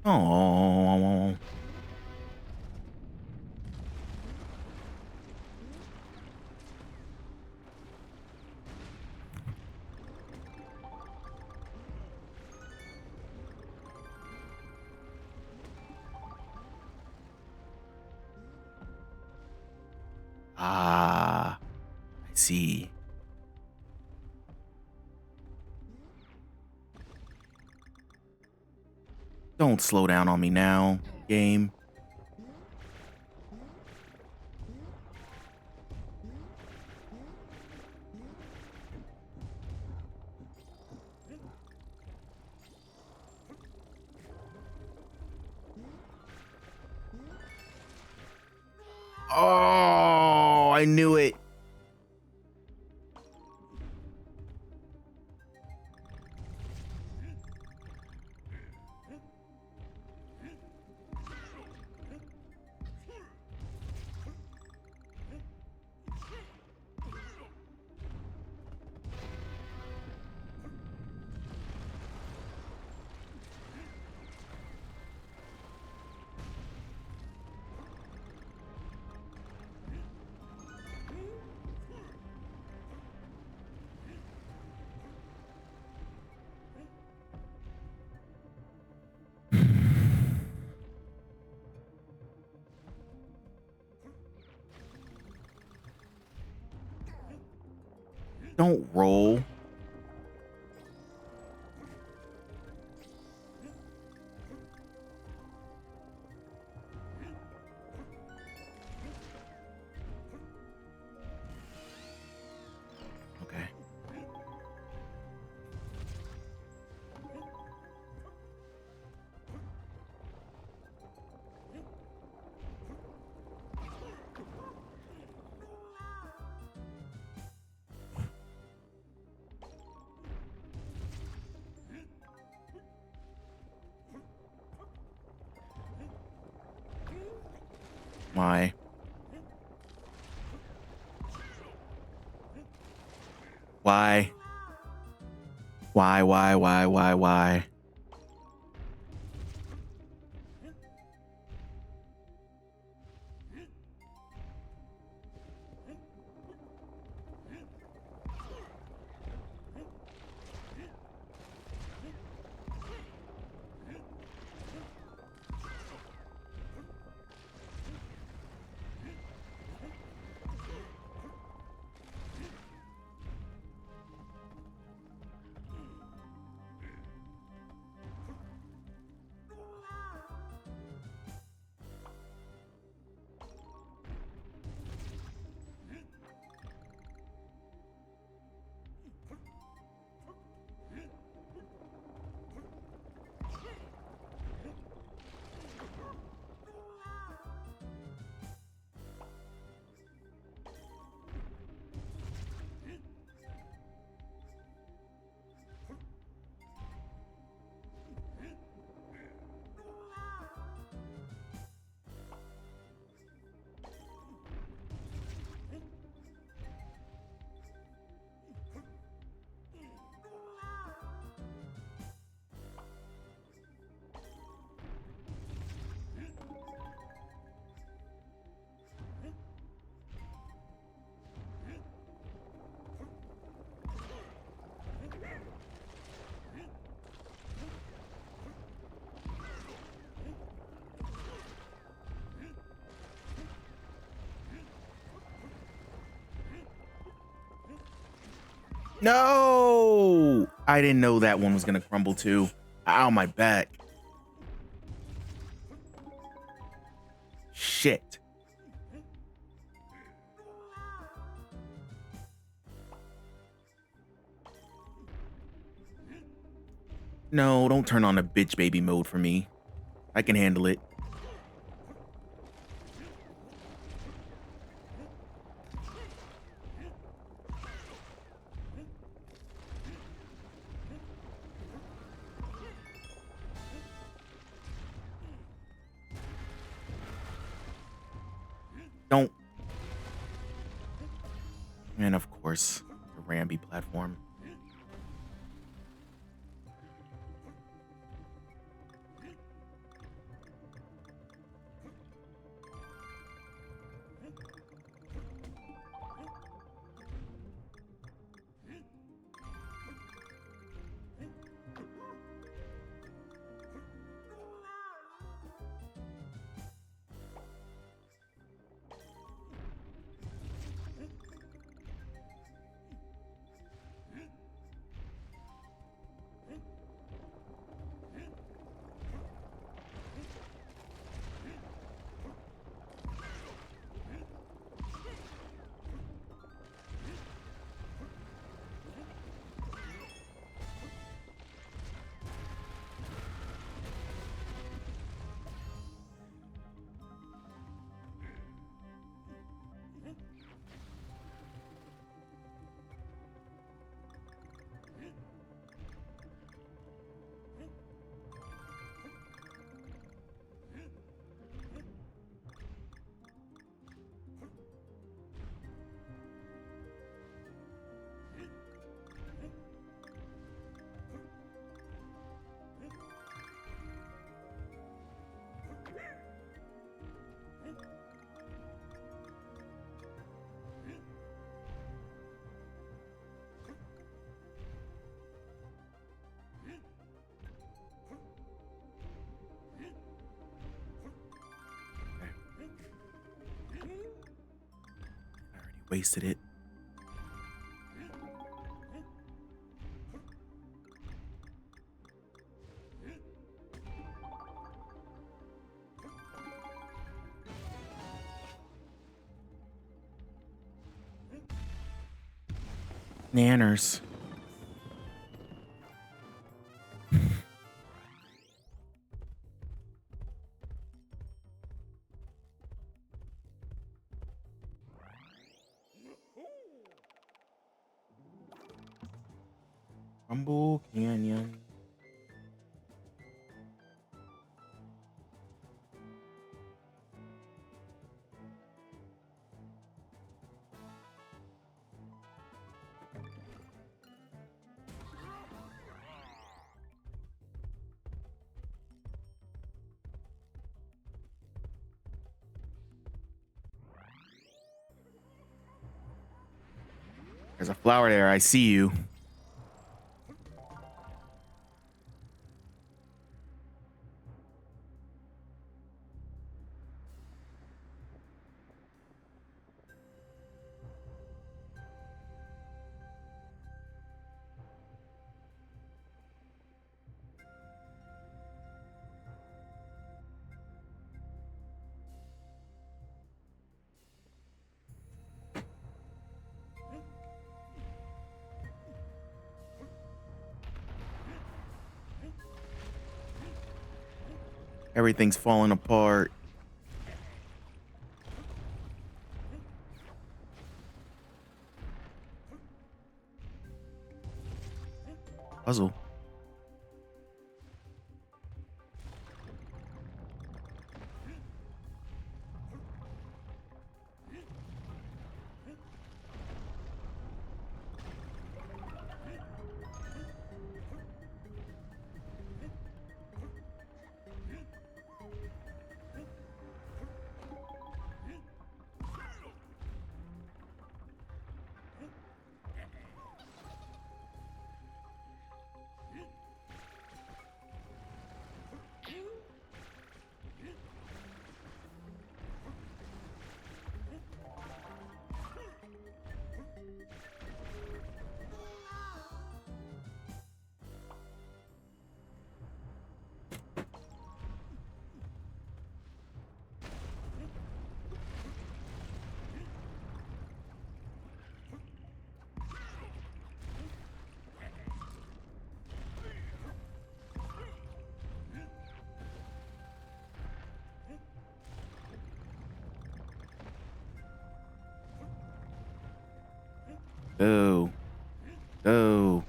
Oh. Ah, I see. Don't slow down on me now, game. Oh, I knew it. Don't roll. Okay. Why? Why? Why? No! I didn't know that one was gonna crumble too. Ow, my back. Shit. No, don't turn on the bitch baby mode for me. I can handle it. Don't. And of course, the Ramby platform. Wasted it. Nanners. Rumble Canyon. There's a flower there. I see you. Everything's falling apart. Puzzle. Go. Go.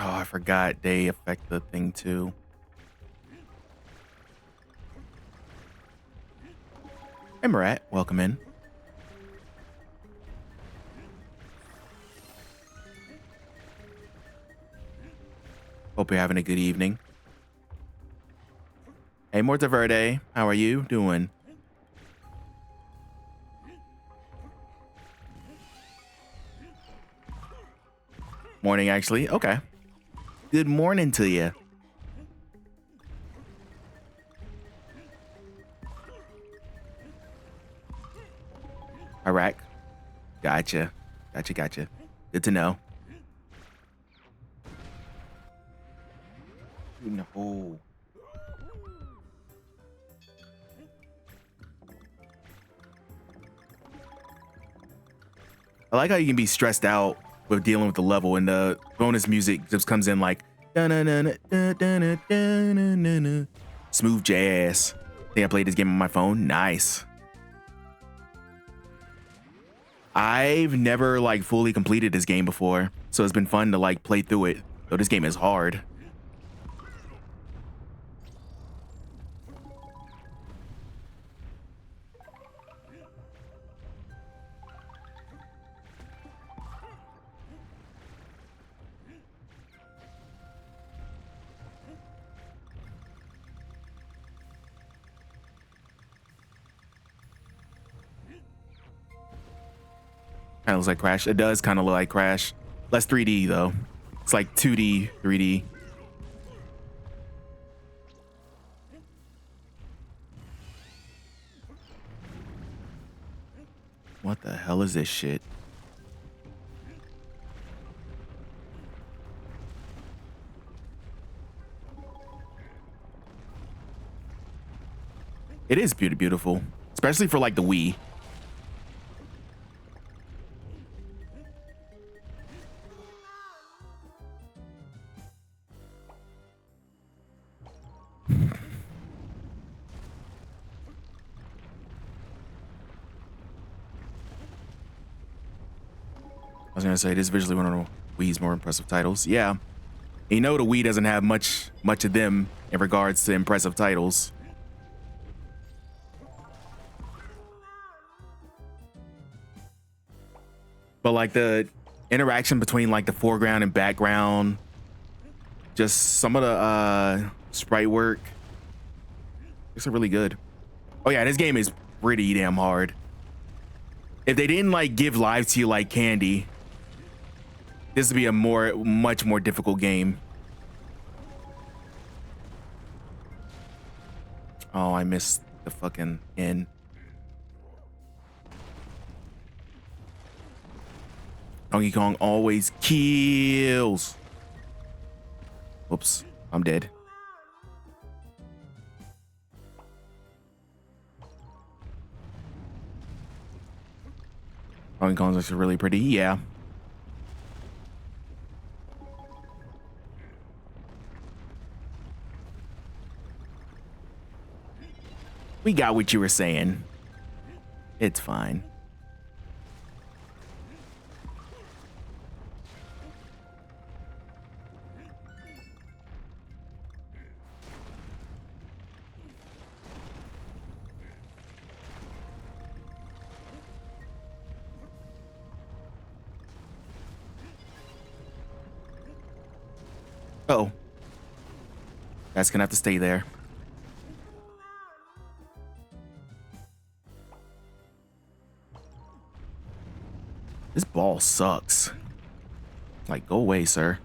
Oh, I forgot they affect the thing too. Hey, Murat, welcome in. Hope you're having a good evening. Hey, Mortaverde, how are you doing? Morning, actually. Okay. Good morning to you. Iraq. Gotcha. Gotcha. Good to know. No. I like how you can be stressed out with dealing with the level, and the bonus music just comes in like smooth jazz. I think I played this game on my phone. Nice. I've never like fully completed this game before, so it's been fun to like play through it. Though this game is hard. Kind of looks like Crash. It does kind of look like Crash. Less 3D though. It's like 2D, 3D. What the hell is this shit? It is beautiful, especially for like the Wii. I was gonna say this is visually one of the Wii's more impressive titles. Yeah, and you know the Wii doesn't have much of them in regards to impressive titles. But like the interaction between like the foreground and background, just some of the sprite work, it's really good. Oh yeah, this game is pretty damn hard. If they didn't like give lives to you like candy, this would be a much more difficult game. Oh, I missed the fucking end. Donkey Kong always kills. Whoops, I'm dead. Donkey Kong's actually really pretty, yeah. We got what you were saying. It's fine. Oh, that's gonna have to stay there. This ball sucks. Like, go away, sir.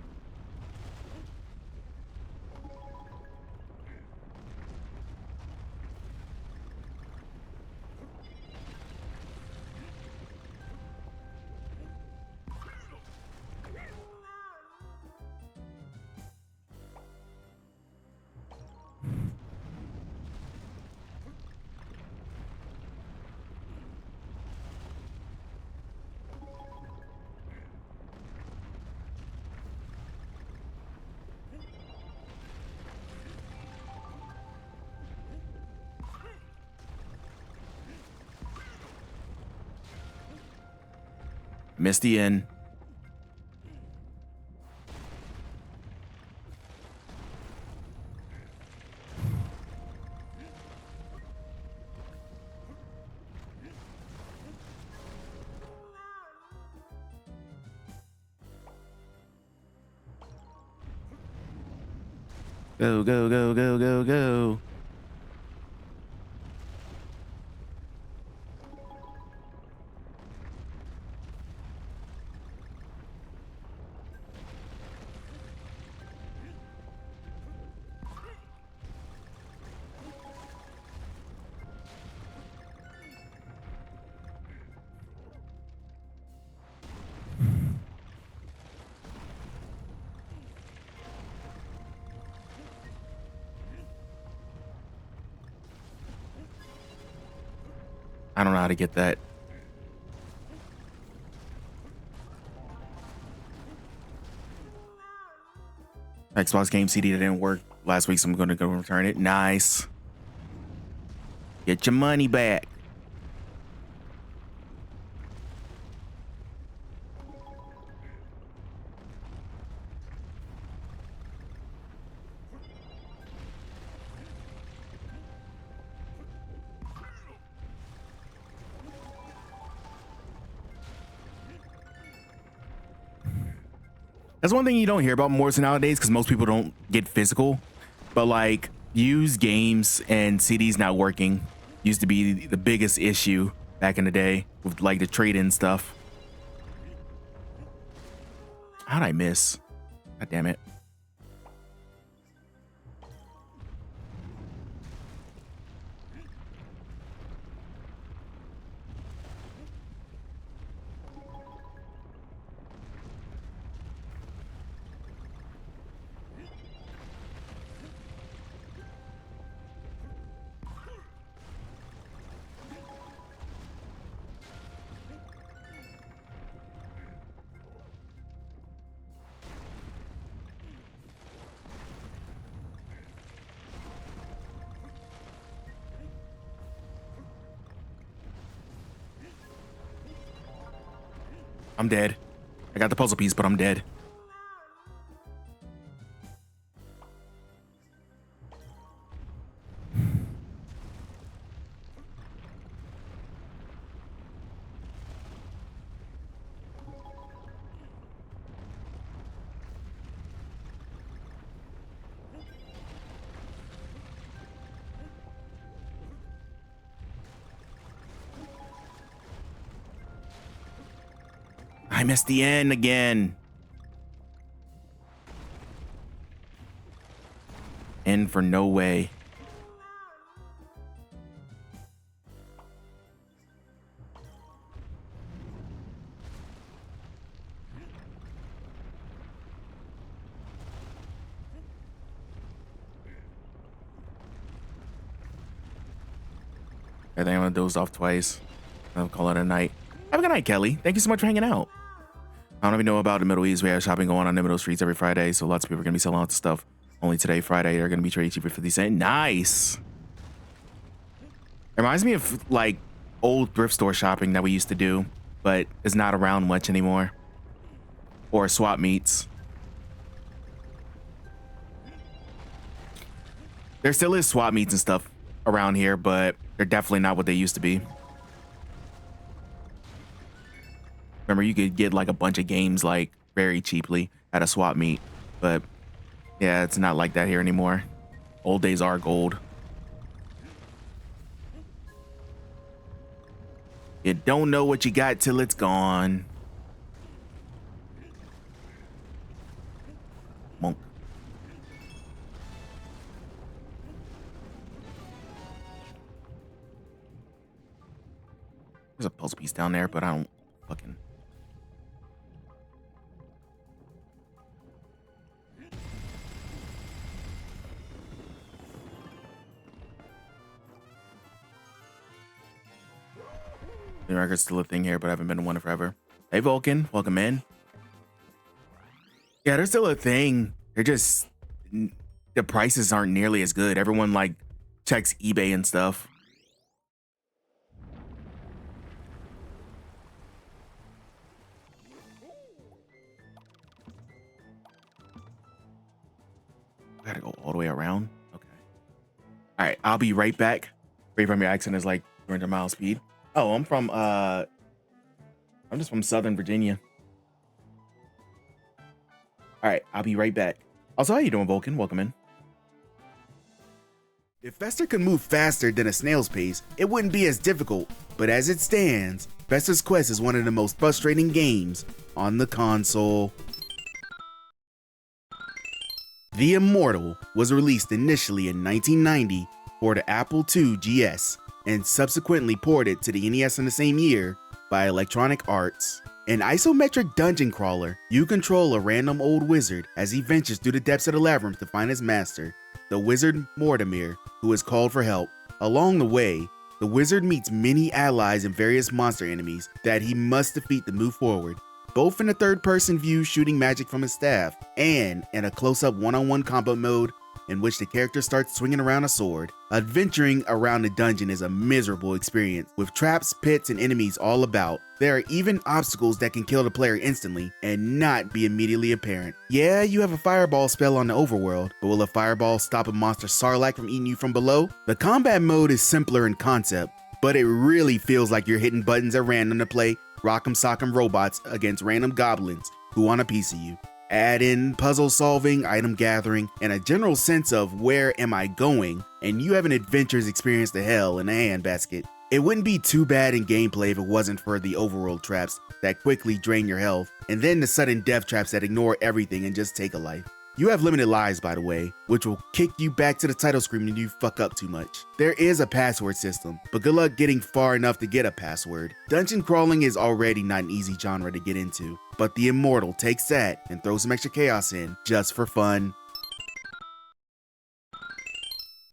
Missed the end. Go, go, go, go, go, go. I don't know how to get that. Xbox Game CD didn't work last week, so I'm going to go return it. Nice. Get your money back. That's one thing you don't hear about more so nowadays because most people don't get physical. But like used games and CDs not working used to be the biggest issue back in the day with like the trade-in stuff. How'd I miss? God damn it. I'm dead. I got the puzzle piece, but I'm dead. I missed the end again. End for no way. I think I'm gonna doze off twice. I'll call it a night. Have a good night, Kelly. Thank you so much for hanging out. I don't even know about the Middle East. We have shopping going on the middle streets every Friday, so lots of people are gonna be selling lots of stuff. Only today, Friday, they're gonna be trading cheap for 50 cents. Nice. It reminds me of like old thrift store shopping that we used to do, but is not around much anymore. Or swap meets. There still is swap meets and stuff around here, but they're definitely not what they used to be. Remember, you could get like a bunch of games like very cheaply at a swap meet, but yeah, it's not like that here anymore. Old days are gold. You don't know what you got till it's gone. Monk. There's a puzzle piece down there, but I don't fucking... The record's still a thing here, but I haven't been to one in forever. Hey, Vulcan, welcome in. Yeah, they're still a thing. They're just... the prices aren't nearly as good. Everyone, like, checks eBay and stuff. I gotta go all the way around. Okay. All right, I'll be right back. Brave from your accent is like 200 mile speed. Oh, I'm just from Southern Virginia. All right, I'll be right back. Also, how you doing, Vulcan? Welcome in. If Fester could move faster than a snail's pace, it wouldn't be as difficult, but as it stands, Fester's Quest is one of the most frustrating games on the console. The Immortal was released initially in 1990 for the Apple II GS and subsequently ported to the NES in the same year by Electronic Arts. An isometric dungeon crawler, you control a random old wizard as he ventures through the depths of the labyrinth to find his master, the wizard Mortimer, who is called for help. Along the way, the wizard meets many allies and various monster enemies that he must defeat to move forward, both in a third-person view shooting magic from his staff, and in a close-up one-on-one combat mode in which the character starts swinging around a sword. Adventuring around the dungeon is a miserable experience, with traps, pits, and enemies all about. There are even obstacles that can kill the player instantly and not be immediately apparent. Yeah, you have a fireball spell on the overworld, but will a fireball stop a monster Sarlacc from eating you from below? The combat mode is simpler in concept, but it really feels like you're hitting buttons at random to play Rock'em Sock'em Robots against random goblins who want a piece of you. Add in puzzle solving, item gathering, and a general sense of where am I going, and you have an adventurous experience to hell in a handbasket. It wouldn't be too bad in gameplay if it wasn't for the overworld traps that quickly drain your health, and then the sudden death traps that ignore everything and just take a life. You have limited lives, by the way, which will kick you back to the title screen when you fuck up too much. There is a password system, but good luck getting far enough to get a password. Dungeon crawling is already not an easy genre to get into, but The Immortal takes that and throws some extra chaos in just for fun.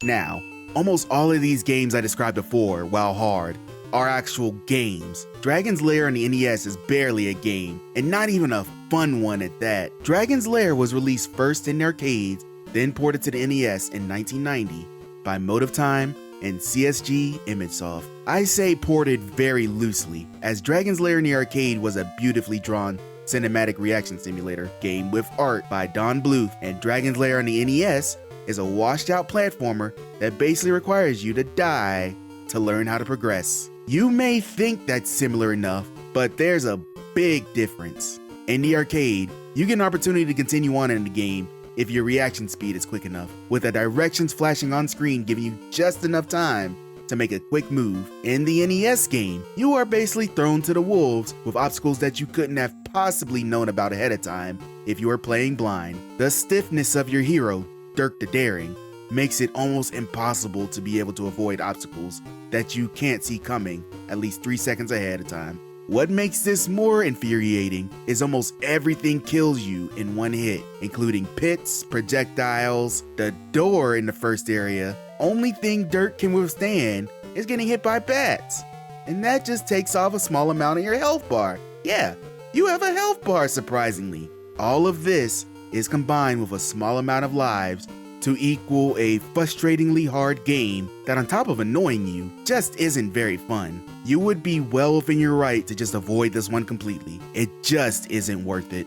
Now, almost all of these games I described before, while hard, are actual games. Dragon's Lair on the NES is barely a game, and not even a fun one at that. Dragon's Lair was released first in arcades, then ported to the NES in 1990 by Motive Time and CSG ImageSoft. I say ported very loosely, as Dragon's Lair in the arcade was a beautifully drawn cinematic reaction simulator game with art by Don Bluth, and Dragon's Lair on the NES is a washed out platformer that basically requires you to die to learn how to progress. You may think that's similar enough, but there's a big difference. In the arcade, you get an opportunity to continue on in the game if your reaction speed is quick enough, with the directions flashing on screen giving you just enough time to make a quick move. In the NES game, you are basically thrown to the wolves with obstacles that you couldn't have possibly known about ahead of time if you were playing blind. The stiffness of your hero, Dirk the Daring, makes it almost impossible to be able to avoid obstacles that you can't see coming at least 3 seconds ahead of time. What makes this more infuriating is almost everything kills you in one hit, including pits, projectiles, the door in the first area. Only thing Dirk can withstand is getting hit by bats, and that just takes off a small amount of your health bar. Yeah, you have a health bar, surprisingly. All of this is combined with a small amount of lives to equal a frustratingly hard game that, on top of annoying you, just isn't very fun. You would be well within your right to just avoid this one completely. It just isn't worth it.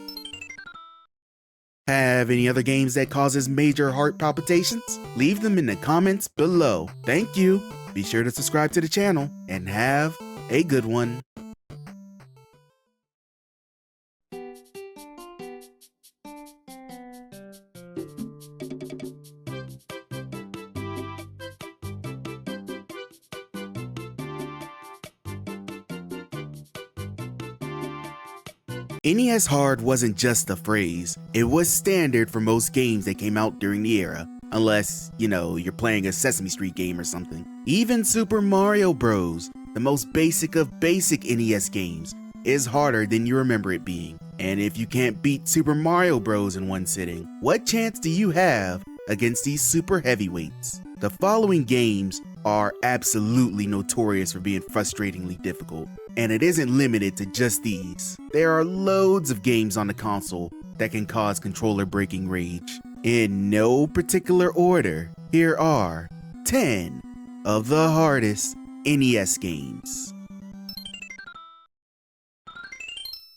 Have any other games that causes major heart palpitations? Leave them in the comments below. Thank you. Be sure to subscribe to the channel and have a good one. NES Hard wasn't just a phrase, it was standard for most games that came out during the era, unless, you're playing a Sesame Street game or something. Even Super Mario Bros., the most basic of basic NES games, is harder than you remember it being. And if you can't beat Super Mario Bros. In one sitting, what chance do you have against these super heavyweights? The following games are absolutely notorious for being frustratingly difficult, and it isn't limited to just these. There are loads of games on the console that can cause controller breaking rage. In no particular order, here are 10 of the hardest NES games.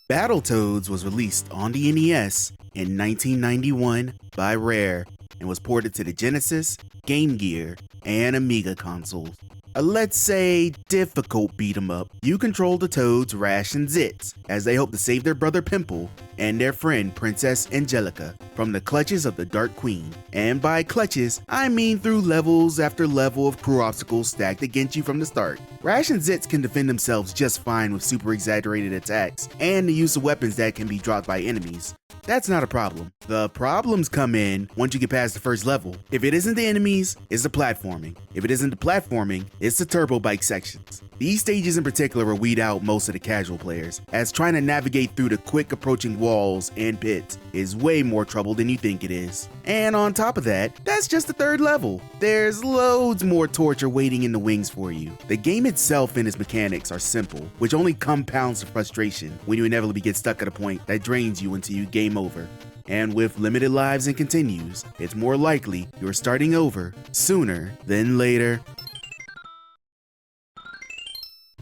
Battletoads was released on the NES in 1991 by Rare and was ported to the Genesis, Game Gear, and Amiga consoles. A let's say difficult beat 'em up. You control the Toads, Rash, and Zitz as they hope to save their brother Pimple and their friend Princess Angelica from the clutches of the Dark Queen. And by clutches, I mean through levels after level of crew obstacles stacked against you from the start. Rash and Zitz can defend themselves just fine with super exaggerated attacks and the use of weapons that can be dropped by enemies. That's not a problem. The problems come in once you get past the first level. If it isn't the enemies, it's the platforming. If it isn't the platforming, it's the turbo bike sections. These stages in particular will weed out most of the casual players, as trying to navigate through the quick approaching walls and pits is way more trouble than you think it is. And on top of that, that's just the third level. There's loads more torture waiting in the wings for you. The game itself and its mechanics are simple, which only compounds the frustration when you inevitably get stuck at a point that drains you until you game over. And with limited lives and continues, it's more likely you're starting over sooner than later.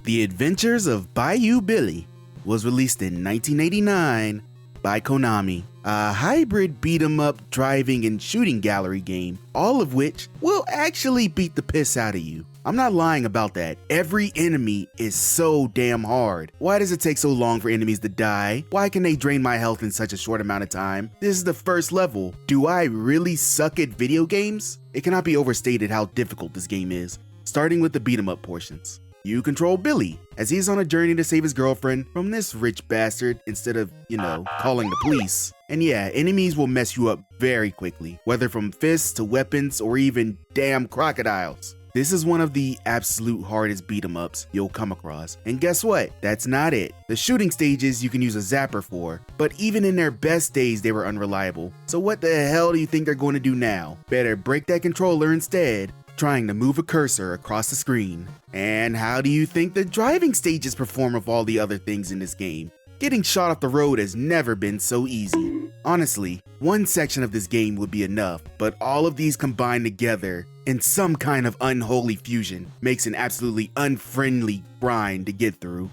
The Adventures of Bayou Billy was released in 1989 by Konami, a hybrid beat-em-up driving and shooting gallery game, all of which will actually beat the piss out of you. I'm not lying about that. Every enemy is so damn hard. Why does it take so long for enemies to die? Why can they drain my health in such a short amount of time? This is the first level. Do I really suck at video games? It cannot be overstated how difficult this game is, starting with the beat-em-up portions. You control Billy, as he's on a journey to save his girlfriend from this rich bastard instead of, calling the police. And yeah, enemies will mess you up very quickly, whether from fists to weapons or even damn crocodiles. This is one of the absolute hardest beat 'em ups you'll come across. And guess what? That's not it. The shooting stages you can use a zapper for, but even in their best days they were unreliable. So what the hell do you think they're going to do now? Better break that controller instead, trying to move a cursor across the screen. And how do you think the driving stages perform of all the other things in this game? Getting shot off the road has never been so easy. Honestly, one section of this game would be enough, but all of these combined together in some kind of unholy fusion makes an absolutely unfriendly grind to get through.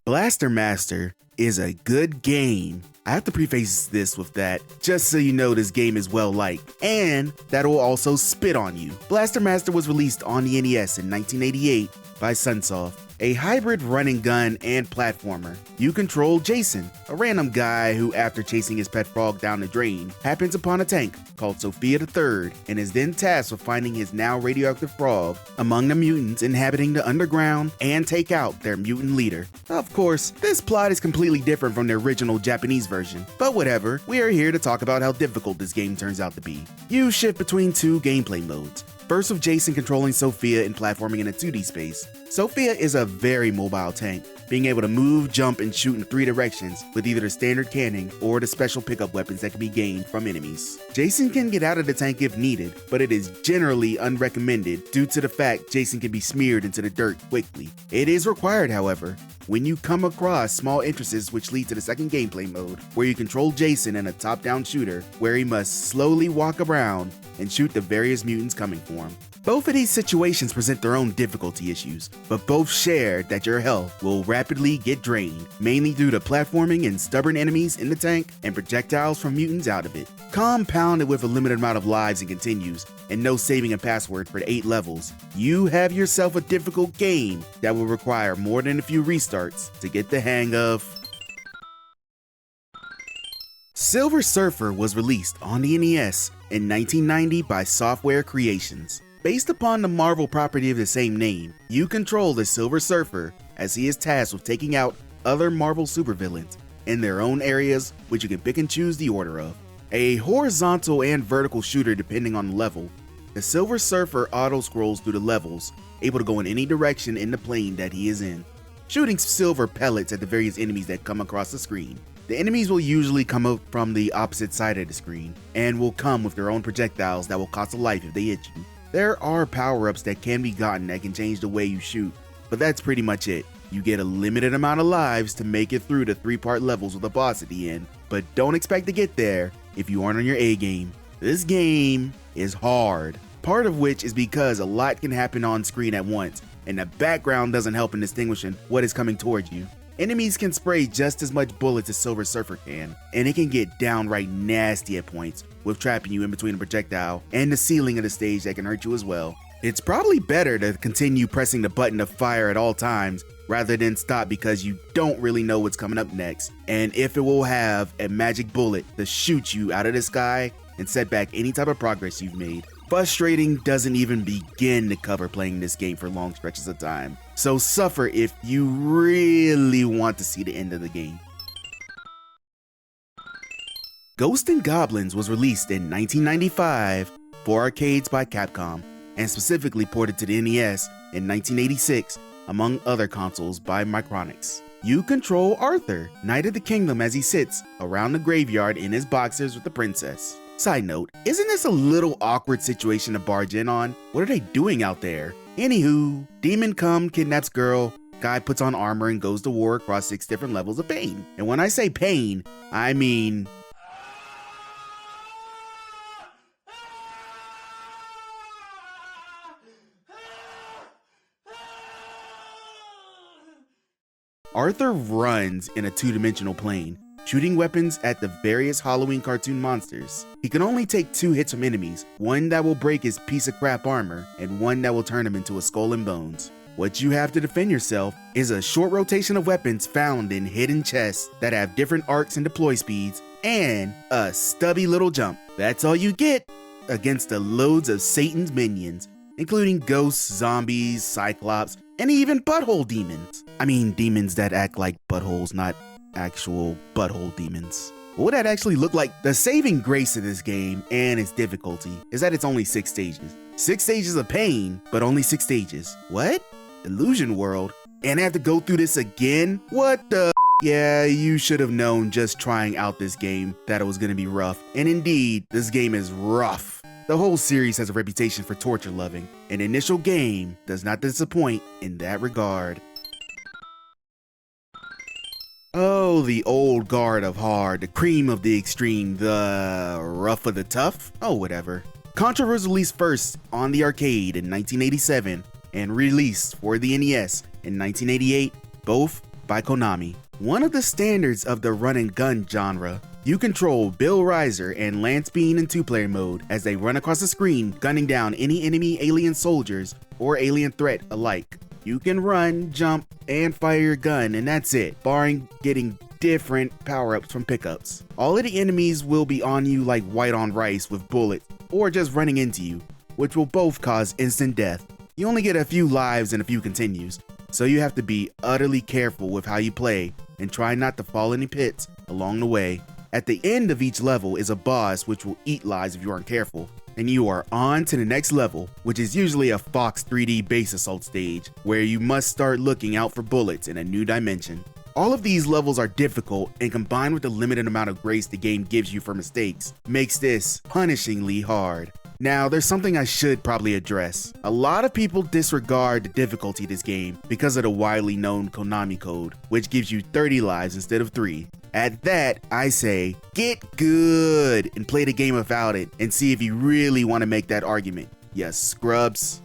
Blaster Master is a good game. I have to preface this with that, just so you know this game is well liked, and that it will also spit on you. Blaster Master was released on the NES in 1988 by Sunsoft, a hybrid run and gun and platformer. You control Jason, a random guy who, after chasing his pet frog down the drain, happens upon a tank called Sophia III and is then tasked with finding his now radioactive frog among the mutants inhabiting the underground and take out their mutant leader. Of course, this plot is completely different from the original Japanese version, but whatever, we are here to talk about how difficult this game turns out to be. You shift between two gameplay modes. First, with Jason controlling Sophia and platforming in a 2D space. Sophia is a very mobile tank, being able to move, jump, and shoot in 3 directions with either the standard cannon or the special pickup weapons that can be gained from enemies. Jason can get out of the tank if needed, but it is generally unrecommended due to the fact Jason can be smeared into the dirt quickly. It is required, however, when you come across small entrances which lead to the second gameplay mode, where you control Jason in a top-down shooter, where he must slowly walk around and shoot the various mutants coming for him. Both of these situations present their own difficulty issues, but both share that your health will rapidly get drained, mainly due to platforming and stubborn enemies in the tank and projectiles from mutants out of it. Compounded with a limited amount of lives and continues, and no saving a password for the 8 levels, you have yourself a difficult game that will require more than a few restarts to get the hang of. Silver Surfer was released on the NES in 1990 by Software Creations. Based upon the Marvel property of the same name, you control the Silver Surfer as he is tasked with taking out other Marvel supervillains in their own areas, which you can pick and choose the order of. A horizontal and vertical shooter depending on the level, the Silver Surfer auto-scrolls through the levels, able to go in any direction in the plane that he is in, shooting silver pellets at the various enemies that come across the screen. The enemies will usually come up from the opposite side of the screen, and will come with their own projectiles that will cost a life if they hit you. There are power-ups that can be gotten that can change the way you shoot, but that's pretty much it. You get a limited amount of lives to make it through the 3-part levels with a boss at the end, but don't expect to get there if you aren't on your A game. This game is hard, part of which is because a lot can happen on screen at once, and the background doesn't help in distinguishing what is coming towards you. Enemies can spray just as much bullets as Silver Surfer can, and it can get downright nasty at points, with trapping you in between a projectile and the ceiling of the stage that can hurt you as well. It's probably better to continue pressing the button of fire at all times rather than stop because you don't really know what's coming up next, and if it will have a magic bullet to shoot you out of the sky and set back any type of progress you've made. Frustrating doesn't even begin to cover playing this game for long stretches of time, so suffer if you really want to see the end of the game. Ghosts 'n Goblins was released in 1995 for arcades by Capcom, and specifically ported to the NES in 1986, among other consoles by Micronix. You control Arthur, Knight of the Kingdom, as he sits around the graveyard in his boxers with the princess. Side note, isn't this a little awkward situation to barge in on? What are they doing out there? Anywho, demon come, kidnaps girl, guy puts on armor and goes to war across 6 different levels of pain. And when I say pain, I mean... Arthur runs in a 2-dimensional plane, shooting weapons at the various Halloween cartoon monsters. He can only take 2 hits from enemies, one that will break his piece of crap armor, and one that will turn him into a skull and bones. What you have to defend yourself is a short rotation of weapons found in hidden chests that have different arcs and deploy speeds, and a stubby little jump. That's all you get against the loads of Satan's minions, including ghosts, zombies, cyclops, and even butthole demons. I mean, demons that act like buttholes, not actual butthole demons. What would that actually look like? The saving grace of this game and its difficulty is that it's only 6 stages. 6 stages of pain, but only 6 stages. What? Illusion World? And I have to go through this again? What the? Yeah, you should have known just trying out this game that it was gonna be rough. And indeed, this game is rough. The whole series has a reputation for torture loving. An initial game does not disappoint in that regard. Oh, the old guard of hard, the cream of the extreme, the rough of the tough? Oh, whatever. Contra was released first on the arcade in 1987 and released for the NES in 1988, both by Konami. One of the standards of the run and gun genre, you control Bill Riser and Lance Bean in 2-player mode as they run across the screen, gunning down any enemy alien soldiers or alien threat alike. You can run, jump, and fire your gun, and that's it, barring getting different power-ups from pickups. All of the enemies will be on you like white on rice with bullets, or just running into you, which will both cause instant death. You only get a few lives and a few continues, so you have to be utterly careful with how you play and try not to fall in any pits along the way. At the end of each level is a boss which will eat lives if you aren't careful, and you are on to the next level, which is usually a Fox 3D base assault stage, where you must start looking out for bullets in a new dimension. All of these levels are difficult, and combined with the limited amount of grace the game gives you for mistakes, makes this punishingly hard. Now, there's something I should probably address. A lot of people disregard the difficulty of this game because of the widely known Konami code, which gives you 30 lives instead of 3. At that, I say, get good and play the game without it and see if you really want to make that argument. Yes, scrubs.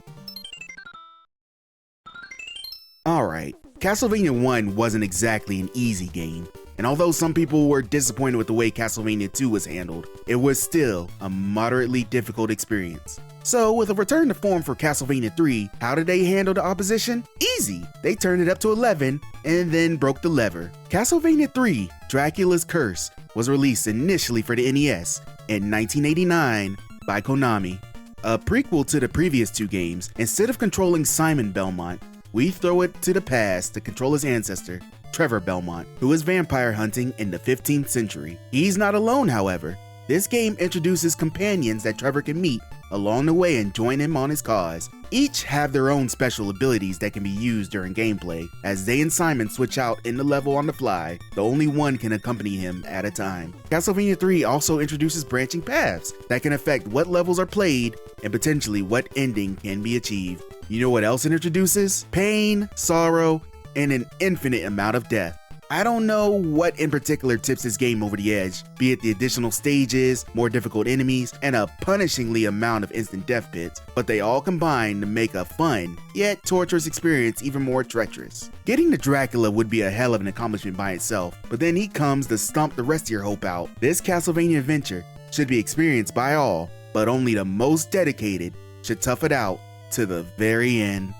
Alright, Castlevania 1 wasn't exactly an easy game, and although some people were disappointed with the way Castlevania 2 was handled, it was still a moderately difficult experience. So with a return to form for Castlevania 3, how did they handle the opposition? Easy! They turned it up to 11 and then broke the lever. Castlevania 3, Dracula's Curse, was released initially for the NES in 1989 by Konami. A prequel to the previous 2 games, instead of controlling Simon Belmont, we throw it to the past to control his ancestor, Trevor Belmont, who is vampire hunting in the 15th century. He's not alone, however. This game introduces companions that Trevor can meet along the way and join him on his cause. Each have their own special abilities that can be used during gameplay, as they and Simon switch out in the level on the fly, though only one can accompany him at a time. Castlevania 3 also introduces branching paths that can affect what levels are played and potentially what ending can be achieved. You know what else it introduces? Pain, sorrow, and an infinite amount of death. I don't know what in particular tips this game over the edge, be it the additional stages, more difficult enemies, and a punishingly amount of instant death pits, but they all combine to make a fun, yet torturous experience even more treacherous. Getting to Dracula would be a hell of an accomplishment by itself, but then he comes to stomp the rest of your hope out. This Castlevania adventure should be experienced by all, but only the most dedicated should tough it out to the very end.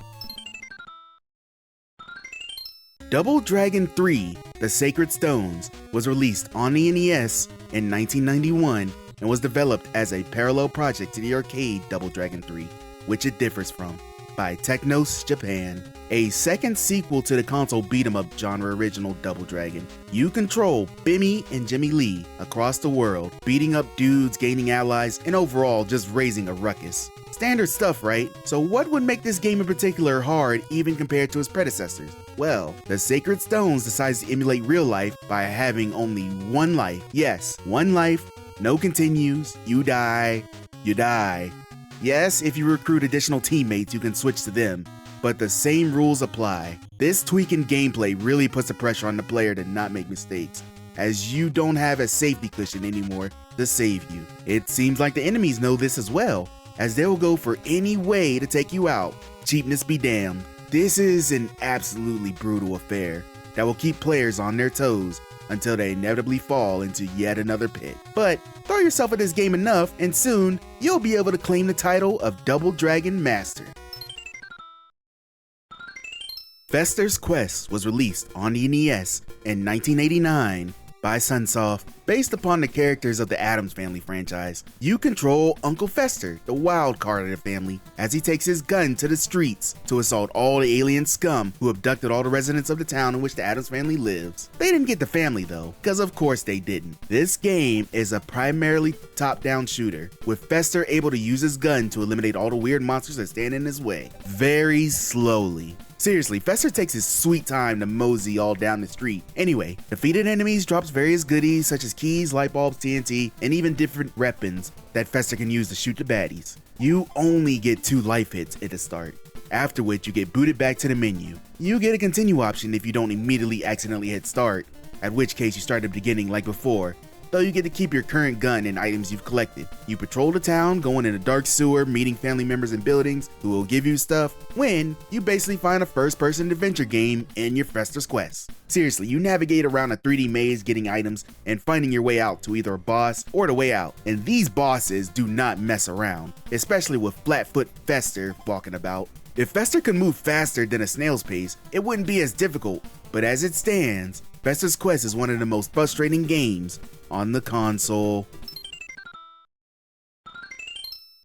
Double Dragon 3: The Sacred Stones was released on the NES in 1991 and was developed as a parallel project to the arcade Double Dragon 3, which it differs from, by Technos Japan. A second sequel to the console beat-em-up genre original Double Dragon. You control Bimmy and Jimmy Lee across the world, beating up dudes, gaining allies, and overall just raising a ruckus. Standard stuff, right? So what would make this game in particular hard even compared to its predecessors? Well, the Sacred Stones decides to emulate real life by having only one life. Yes, one life, no continues, you die, you die. Yes, if you recruit additional teammates, you can switch to them, but the same rules apply. This tweak in gameplay really puts the pressure on the player to not make mistakes, as you don't have a safety cushion anymore to save you. It seems like the enemies know this as well, as they will go for any way to take you out. Cheapness be damned. This is an absolutely brutal affair that will keep players on their toes until they inevitably fall into yet another pit. But throw yourself at this game enough and soon you'll be able to claim the title of Double Dragon Master. Fester's Quest was released on the NES in 1989 by Sunsoft. Based upon the characters of the Addams Family franchise, you control Uncle Fester, the wild card of the family, as he takes his gun to the streets to assault all the alien scum who abducted all the residents of the town in which the Addams Family lives. They didn't get the family though, because of course they didn't. This game is a primarily top-down shooter, with Fester able to use his gun to eliminate all the weird monsters that stand in his way, very slowly. Seriously, Fester takes his sweet time to mosey all down the street. Anyway, defeated enemies drops various goodies such as keys, light bulbs, TNT, and even different weapons that Fester can use to shoot the baddies. You only get 2 life hits at the start, after which you get booted back to the menu. You get a continue option if you don't immediately accidentally hit start, at which case you start at the beginning like before, though you get to keep your current gun and items you've collected. You patrol the town, going in a dark sewer, meeting family members in buildings who will give you stuff, when you basically find a first-person adventure game in your Fester's Quest. Seriously, you navigate around a 3D maze getting items and finding your way out to either a boss or the way out. And these bosses do not mess around, especially with Flatfoot Fester walking about. If Fester could move faster than a snail's pace, it wouldn't be as difficult, but as it stands, Fester's Quest is one of the most frustrating games on the console.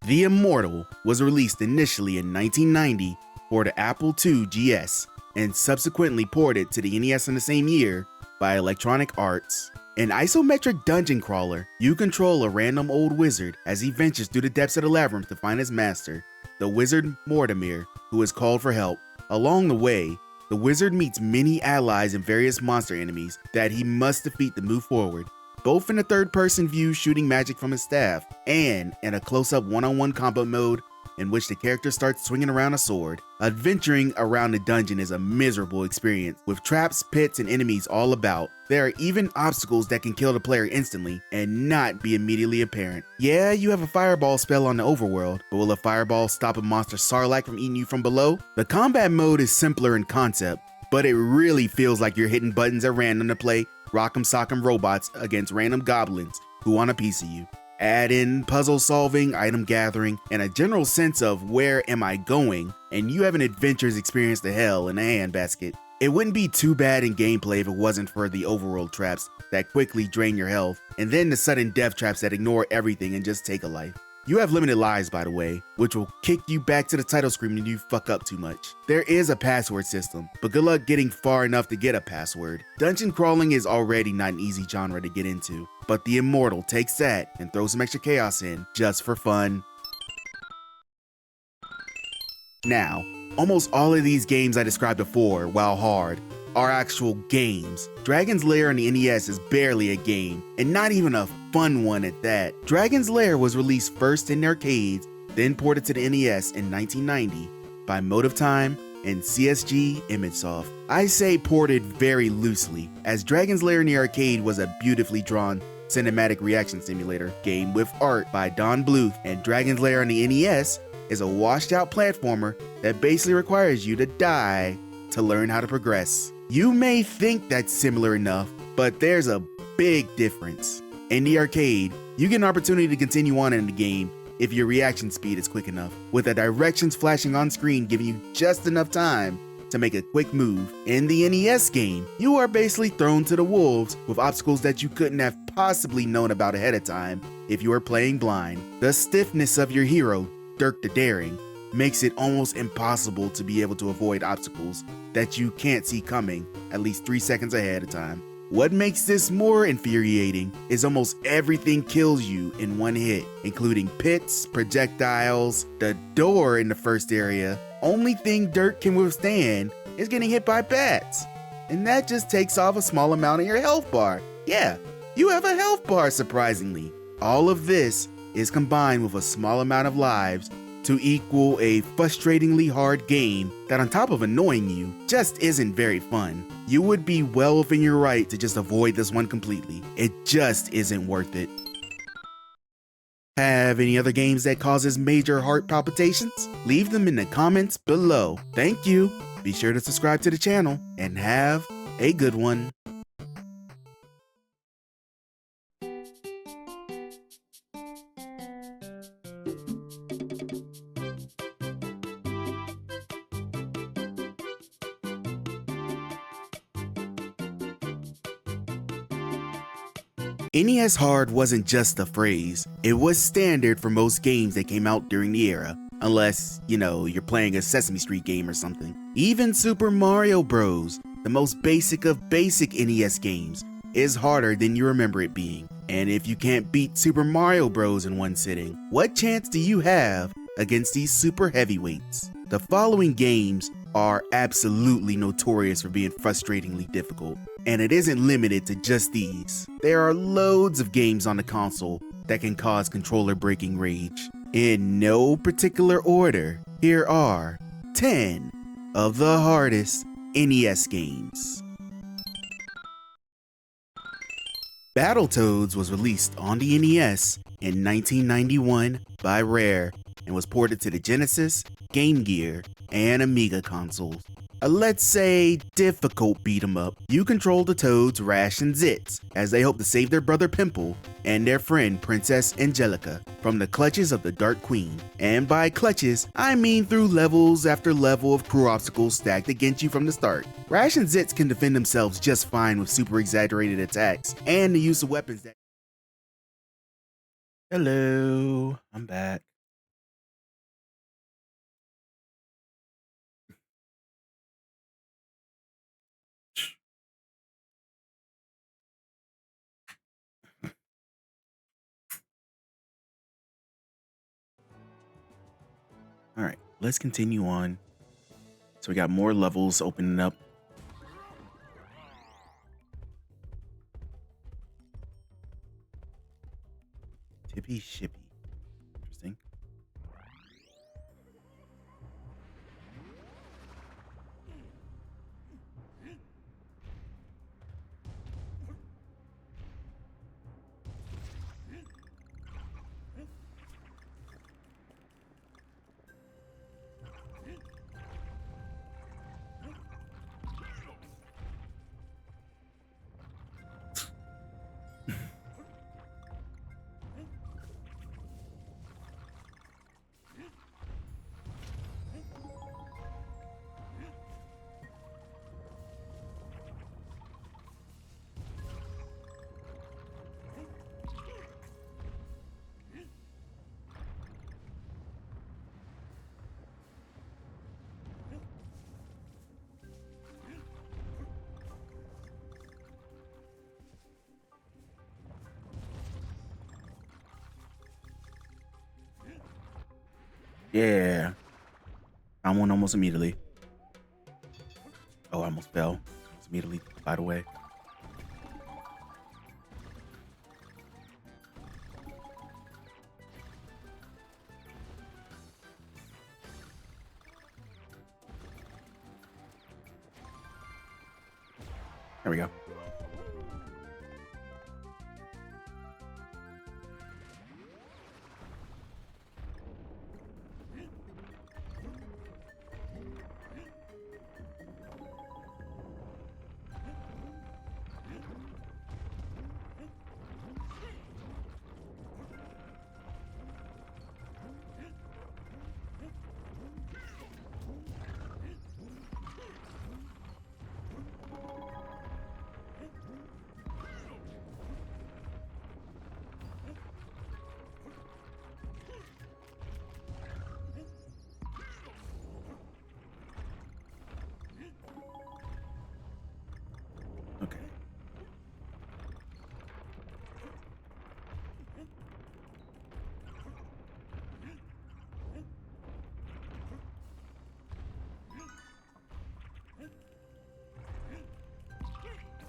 The Immortal was released initially in 1990 for the Apple II GS and subsequently ported to the NES in the same year by Electronic Arts. An isometric dungeon crawler, you control a random old wizard as he ventures through the depths of the labyrinth to find his master, the wizard Mortimer, who is called for help. Along the way, the wizard meets many allies and various monster enemies that he must defeat to move forward, both in a third-person view shooting magic from his staff, and in a close-up one-on-one combat mode in which the character starts swinging around a sword. Adventuring around the dungeon is a miserable experience, with traps, pits, and enemies all about. There are even obstacles that can kill the player instantly and not be immediately apparent. Yeah, you have a fireball spell on the overworld, but will a fireball stop a monster Sarlacc from eating you from below? The combat mode is simpler in concept, but it really feels like you're hitting buttons at random to play Rock'em Sock'em robots against random goblins who want a piece of you. Add in puzzle solving, item gathering, and a general sense of where am I going, and you have an adventurous experience to hell in a handbasket. It wouldn't be too bad in gameplay if it wasn't for the overworld traps that quickly drain your health, and then the sudden death traps that ignore everything and just take a life. You have limited lives, by the way, which will kick you back to the title screen when you fuck up too much. There is a password system, but good luck getting far enough to get a password. Dungeon crawling is already not an easy genre to get into, but the Immortal takes that and throws some extra chaos in, just for fun. Now, almost all of these games I described before, while hard, are actual games. Dragon's Lair on the NES is barely a game, and not even a fun one at that. Dragon's Lair was released first in arcades, then ported to the NES in 1990 by Motive Time and CSG ImageSoft. I say ported very loosely, as Dragon's Lair in the arcade was a beautifully drawn cinematic reaction simulator game with art by Don Bluth, and Dragon's Lair on the NES is a washed out platformer that basically requires you to die to learn how to progress. You may think that's similar enough, but there's a big difference. In the arcade, you get an opportunity to continue on in the game if your reaction speed is quick enough, with the directions flashing on screen giving you just enough time to make a quick move. In the NES game, you are basically thrown to the wolves with obstacles that you couldn't have possibly known about ahead of time if you were playing blind. The stiffness of your hero, Dirk the Daring, makes it almost impossible to be able to avoid obstacles that you can't see coming at least 3 seconds ahead of time. What makes this more infuriating is almost everything kills you in one hit, including pits, projectiles, the door in the first area. Only thing Dirk can withstand is getting hit by bats, and that just takes off a small amount of your health bar. Yeah, you have a health bar surprisingly. All of this is combined with a small amount of lives to equal a frustratingly hard game that, on top of annoying you, just isn't very fun. You would be well within your right to just avoid this one completely. It just isn't worth it. Have any other games that causes major heart palpitations? Leave them in the comments below. Thank you. Be sure to subscribe to the channel and have a good one. NES Hard wasn't just a phrase, it was standard for most games that came out during the era, unless, you're playing a Sesame Street game or something. Even Super Mario Bros., the most basic of basic NES games, is harder than you remember it being. And if you can't beat Super Mario Bros. In one sitting, what chance do you have against these super heavyweights? The following games are absolutely notorious for being frustratingly difficult, and it isn't limited to just these. There are loads of games on the console that can cause controller breaking rage. In no particular order, here are 10 of the hardest NES games. Battletoads was released on the NES in 1991 by Rare and was ported to the Genesis, Game Gear, and Amiga consoles. A, let's say, difficult beat 'em up. You control the Toads Rash and Zitz as they hope to save their brother Pimple and their friend Princess Angelica from the clutches of the Dark Queen. And by clutches, I mean through levels after level of crew obstacles stacked against you from the start. Rash and Zitz can defend themselves just fine with super exaggerated attacks and the use of weapons that... Hello, I'm back. All right, let's continue on. So we got more levels opening up. Tippy Shippy. Interesting. Yeah. I won almost immediately. Oh, I almost fell. Almost immediately, by the way. There we go. Okay.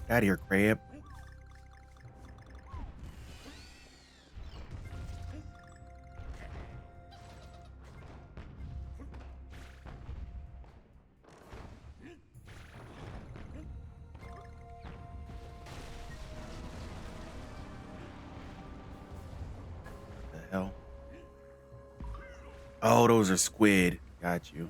Get out of here, crab. The hell? Oh, those are squid. Got you.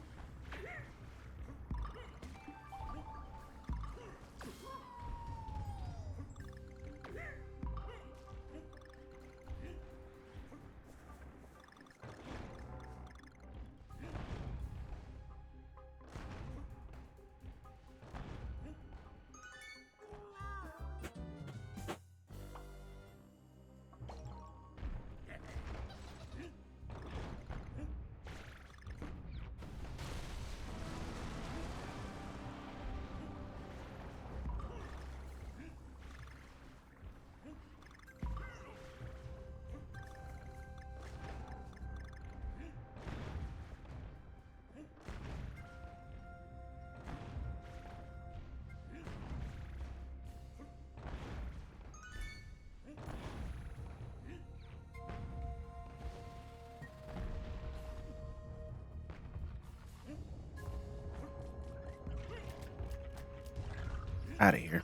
Out of here.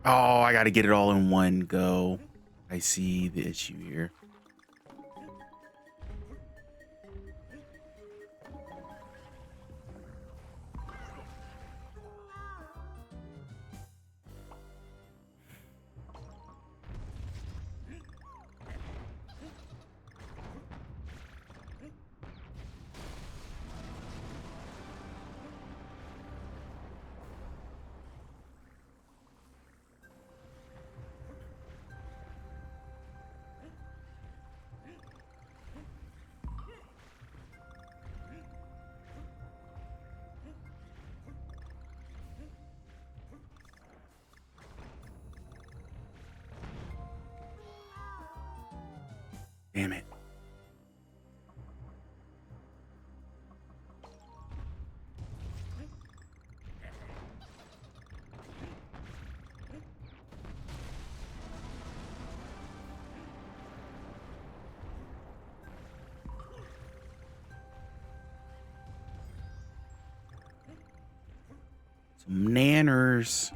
Oh, I got to get it all in one go. I see the issue here. Damn it. Some nanners.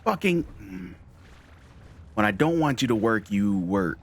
Fucking. When I don't want you to work, you work.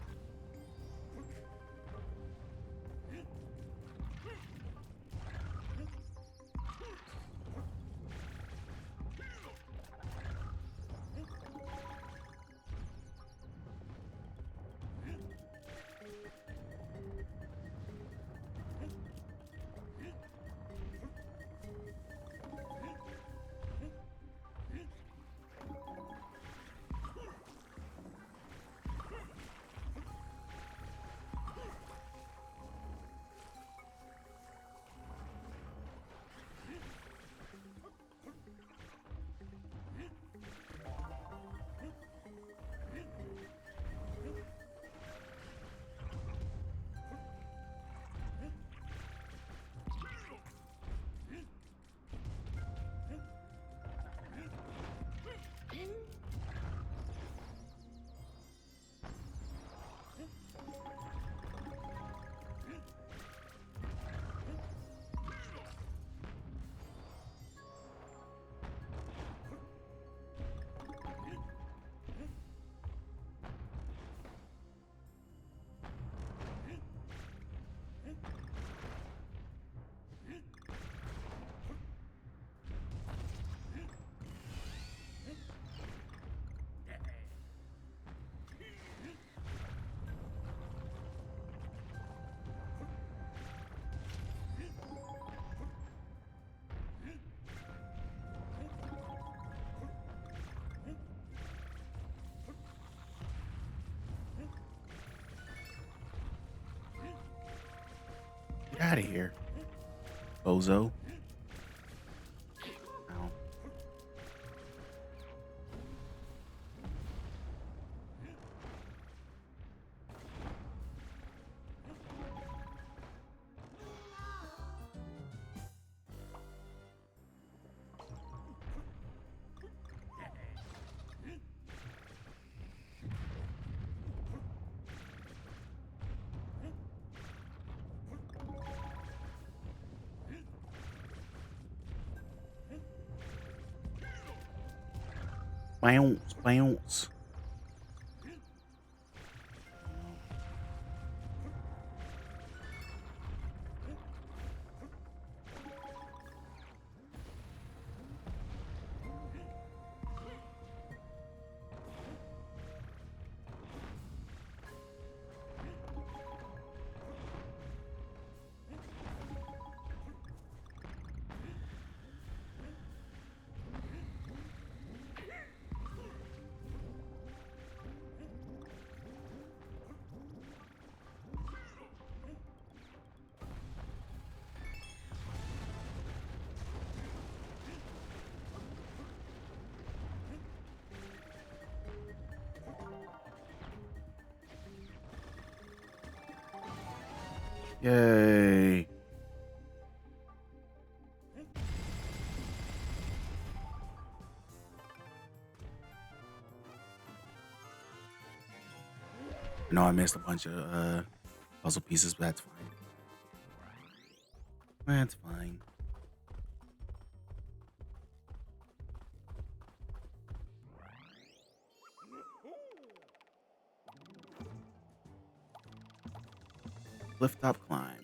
Get out of here, bozo. Ow. Bounce, bounce. Yay. No, I missed a bunch of puzzle pieces, but that's fine. That's fine. Cliff top climb.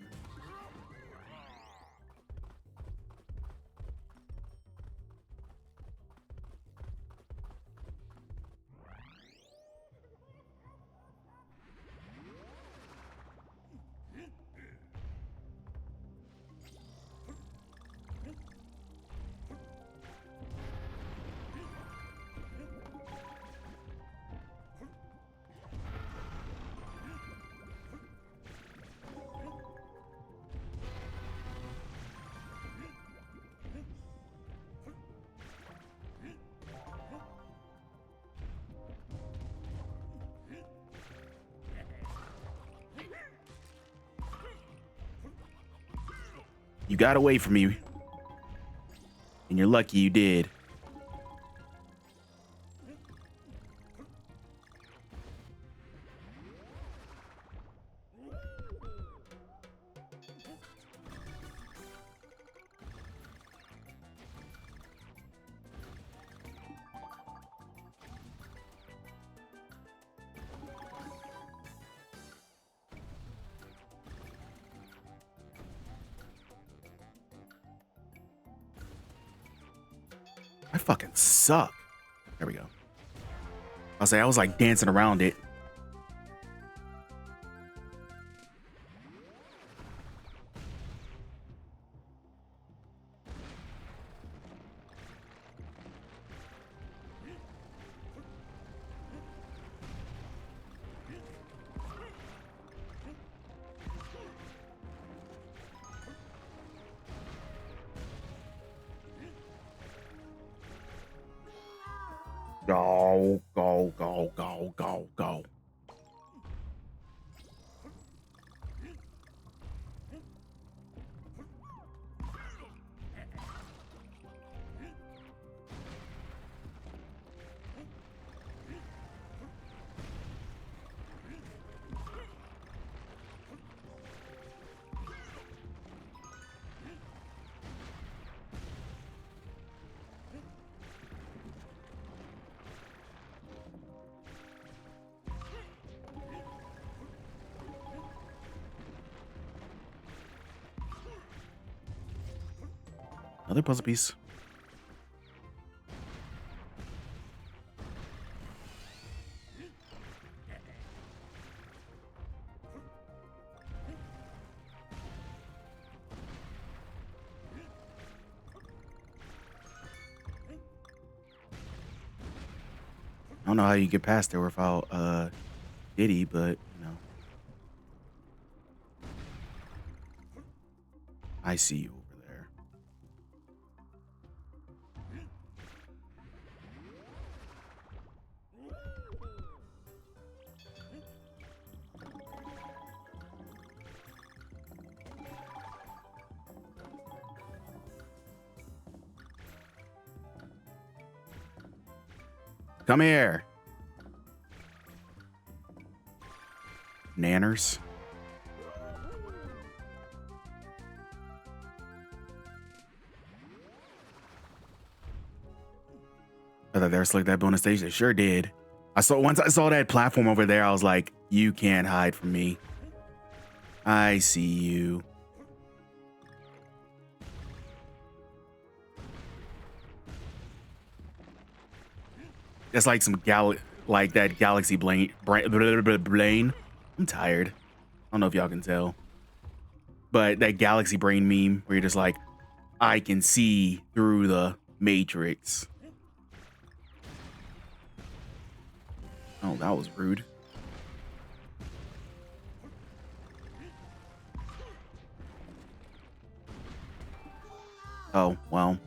You got away from me. And you're lucky you did. I fucking suck. There we go. I'll say I was like dancing around it. Go, go, go, go, go, go. Another puzzle piece. I don't know how you get past there without Diddy, but you know. I see you over there. Come here. Nanners. I thought they were slick that bonus stage. They sure did. Once I saw that platform over there, I was like, you can't hide from me. I see you. It's like some like that galaxy brain. I'm tired. I don't know if y'all can tell, but that galaxy brain meme where you're just like, I can see through the matrix. Oh, that was rude. Oh, well.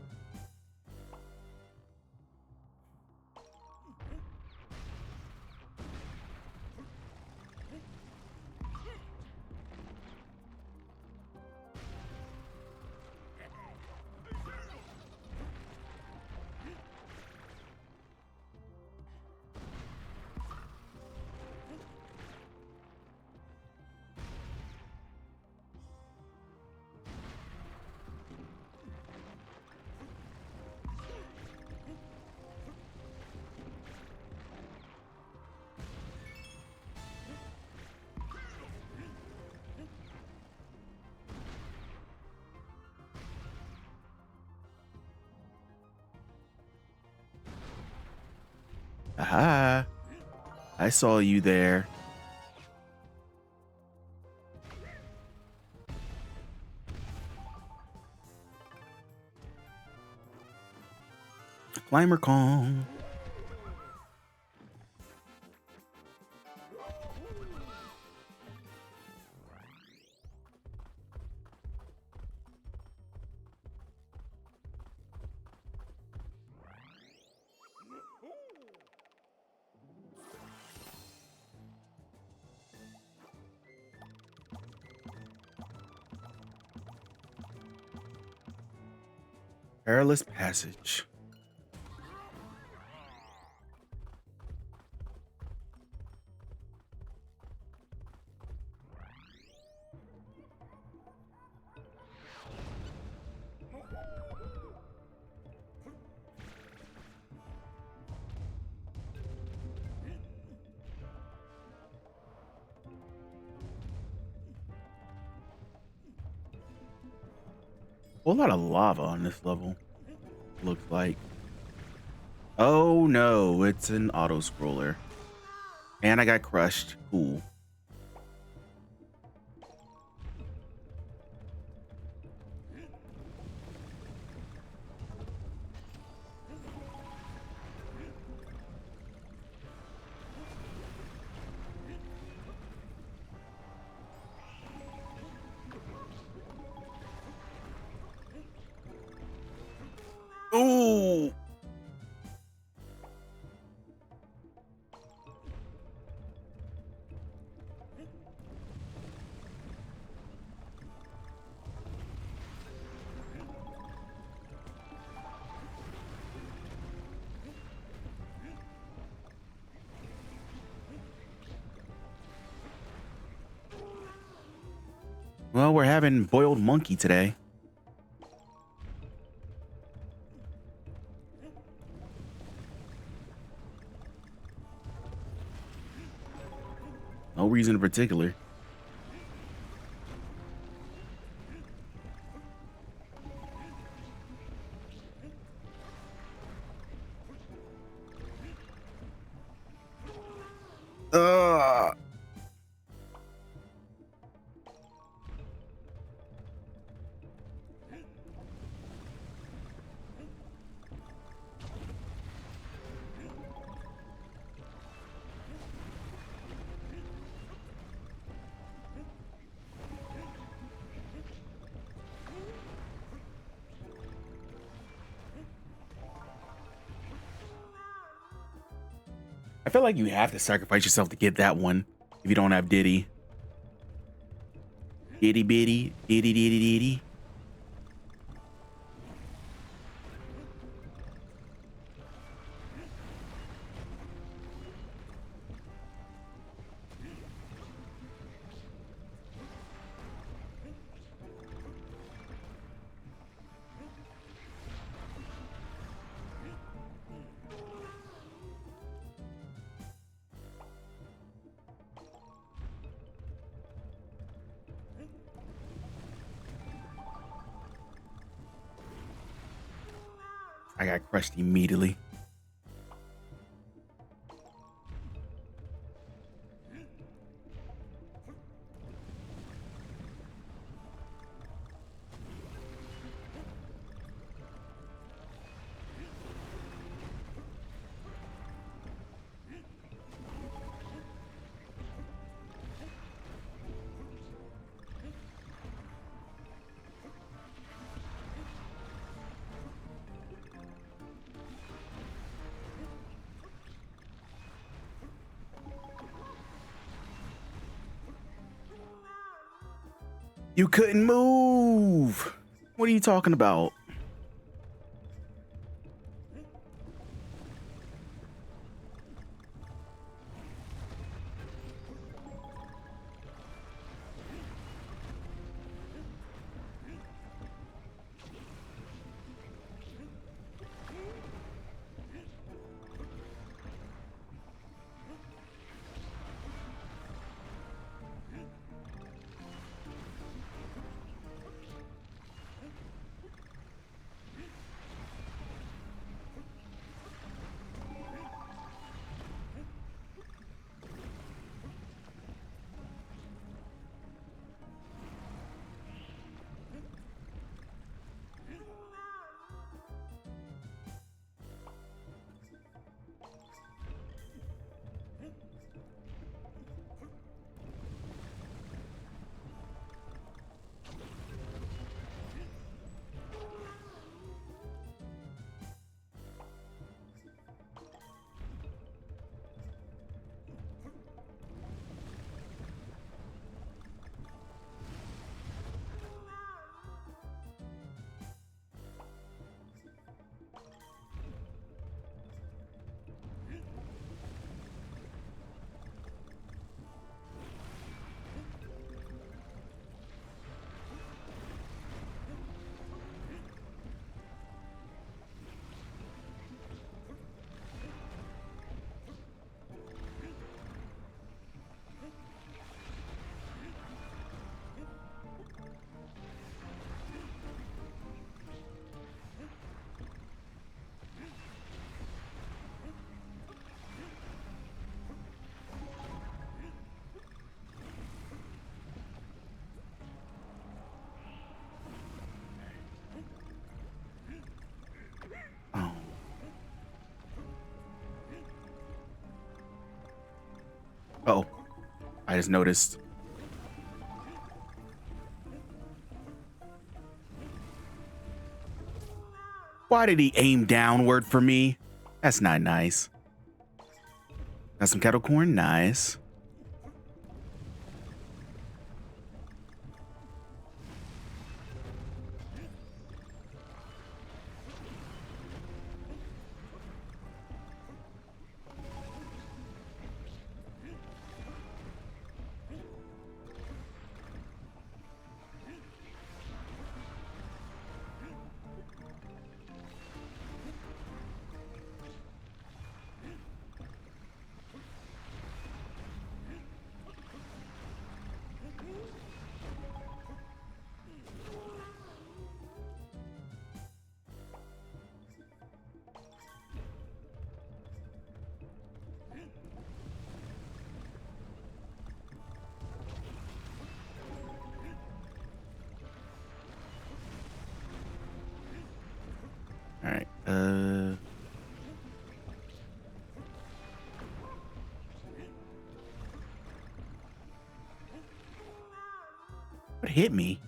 Aha. I saw you there. Climber Kong. Perilous passage. Whole lot of lava on this level. Looks like. Oh no, it's an auto scroller. And I got crushed. Cool. Ooh. Well, we're having boiled monkey today. No reason in particular. Uh. I feel like you have to sacrifice yourself to get that one if you don't have Diddy. Diddy bitty, diddy diddy diddy. I got crushed immediately. You couldn't move. What are you talking about? Oh, I just noticed. Why did he aim downward for me? That's not nice. Got some kettle corn. Nice. All right. What hit me?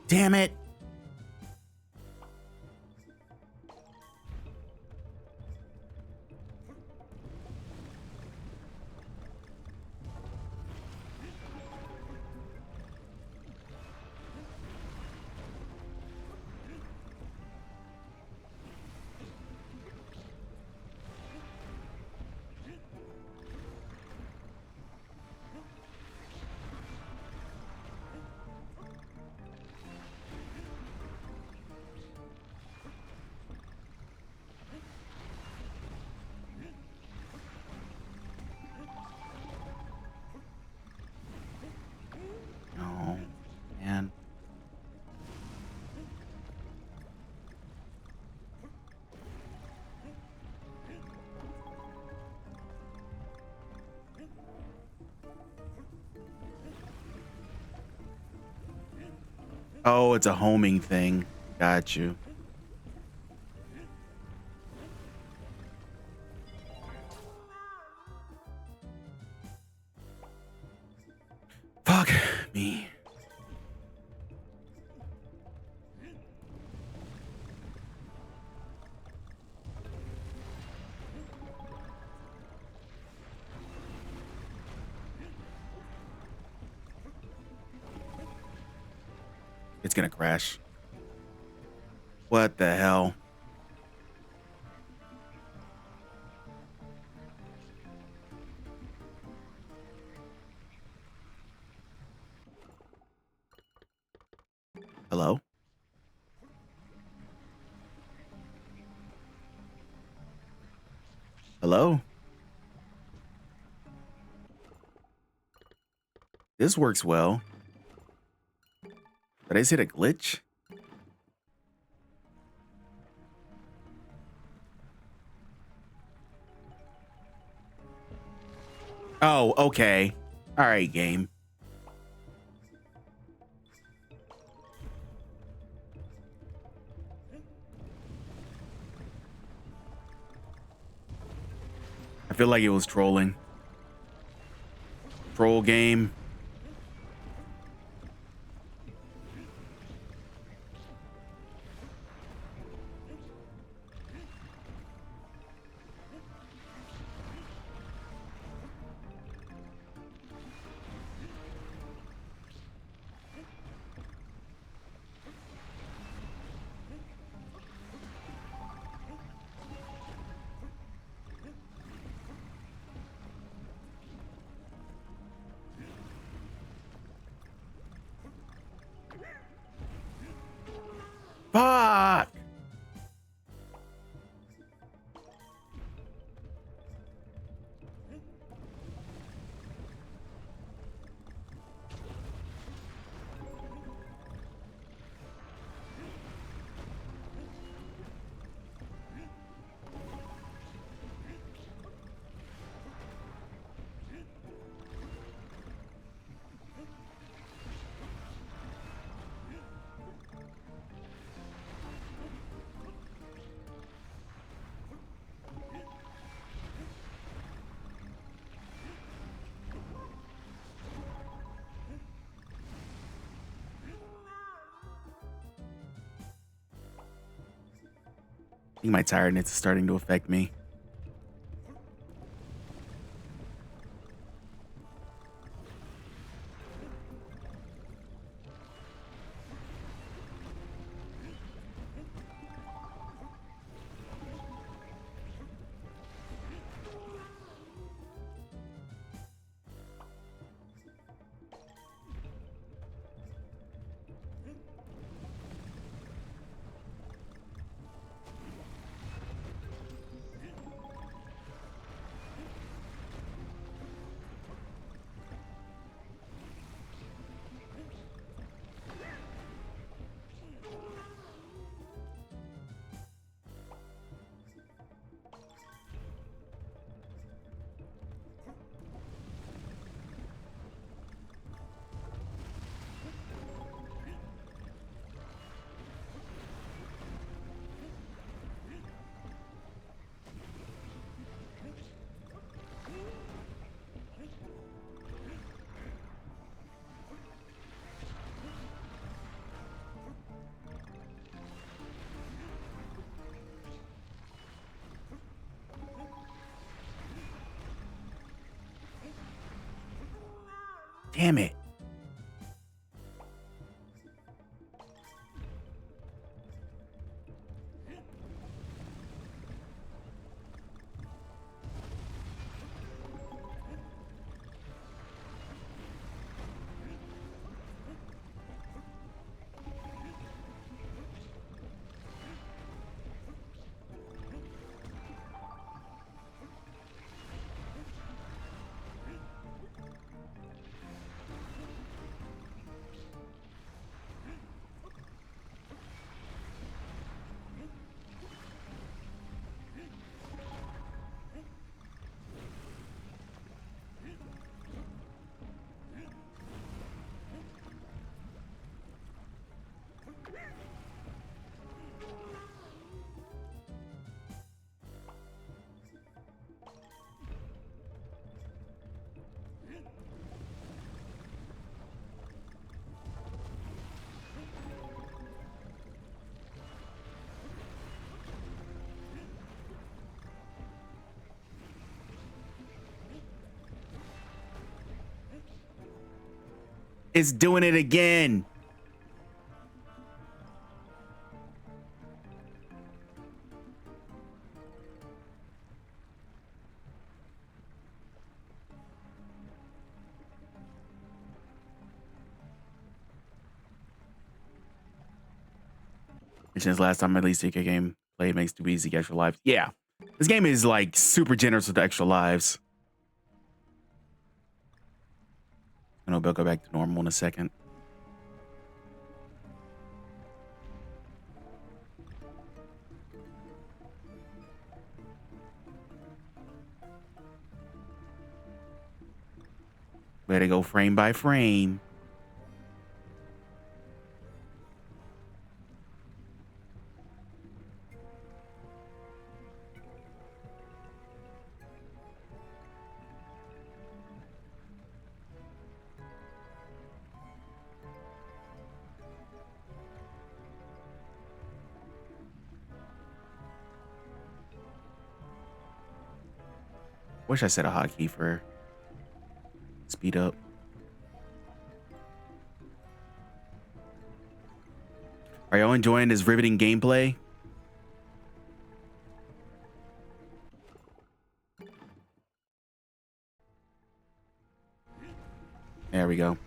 Damn it. Oh, man. Oh, it's a homing thing. Got you. Fuck me. It's gonna crash. What the hell? Hello? Hello? This works well. Did I just hit a glitch? Oh, okay. All right, game. I feel like it was trolling. Troll game. Fuck! think my tiredness is starting to affect me. Damn it. It's doing it again. Since last time I released a game play, it makes it too easy to get extra lives. Yeah, this game is like super generous with the extra lives. I know they'll go back to normal in a second. Way to go frame by frame. Wish I set a hotkey for speed up. Are y'all enjoying this riveting gameplay? There we go.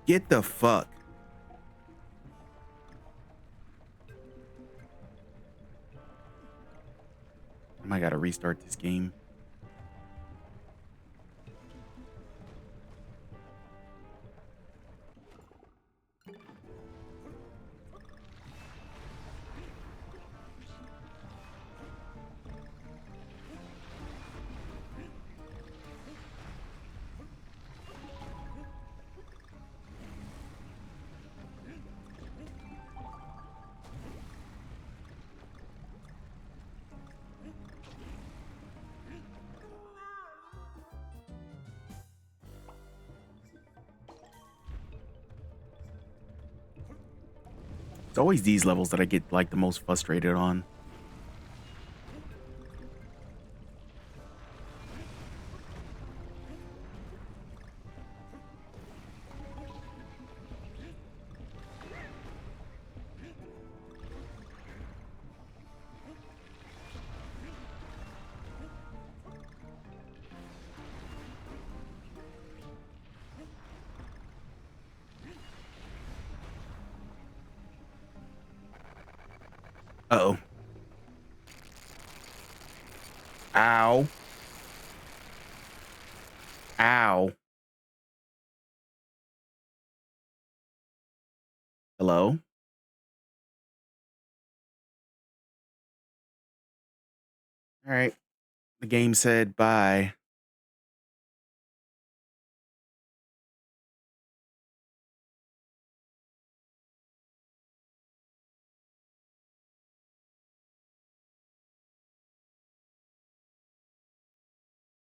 Get the fuck. I might gotta restart this game. It's always these levels that I get like the most frustrated on. Uh-oh. Ow. Ow. Hello? All right. The game said bye.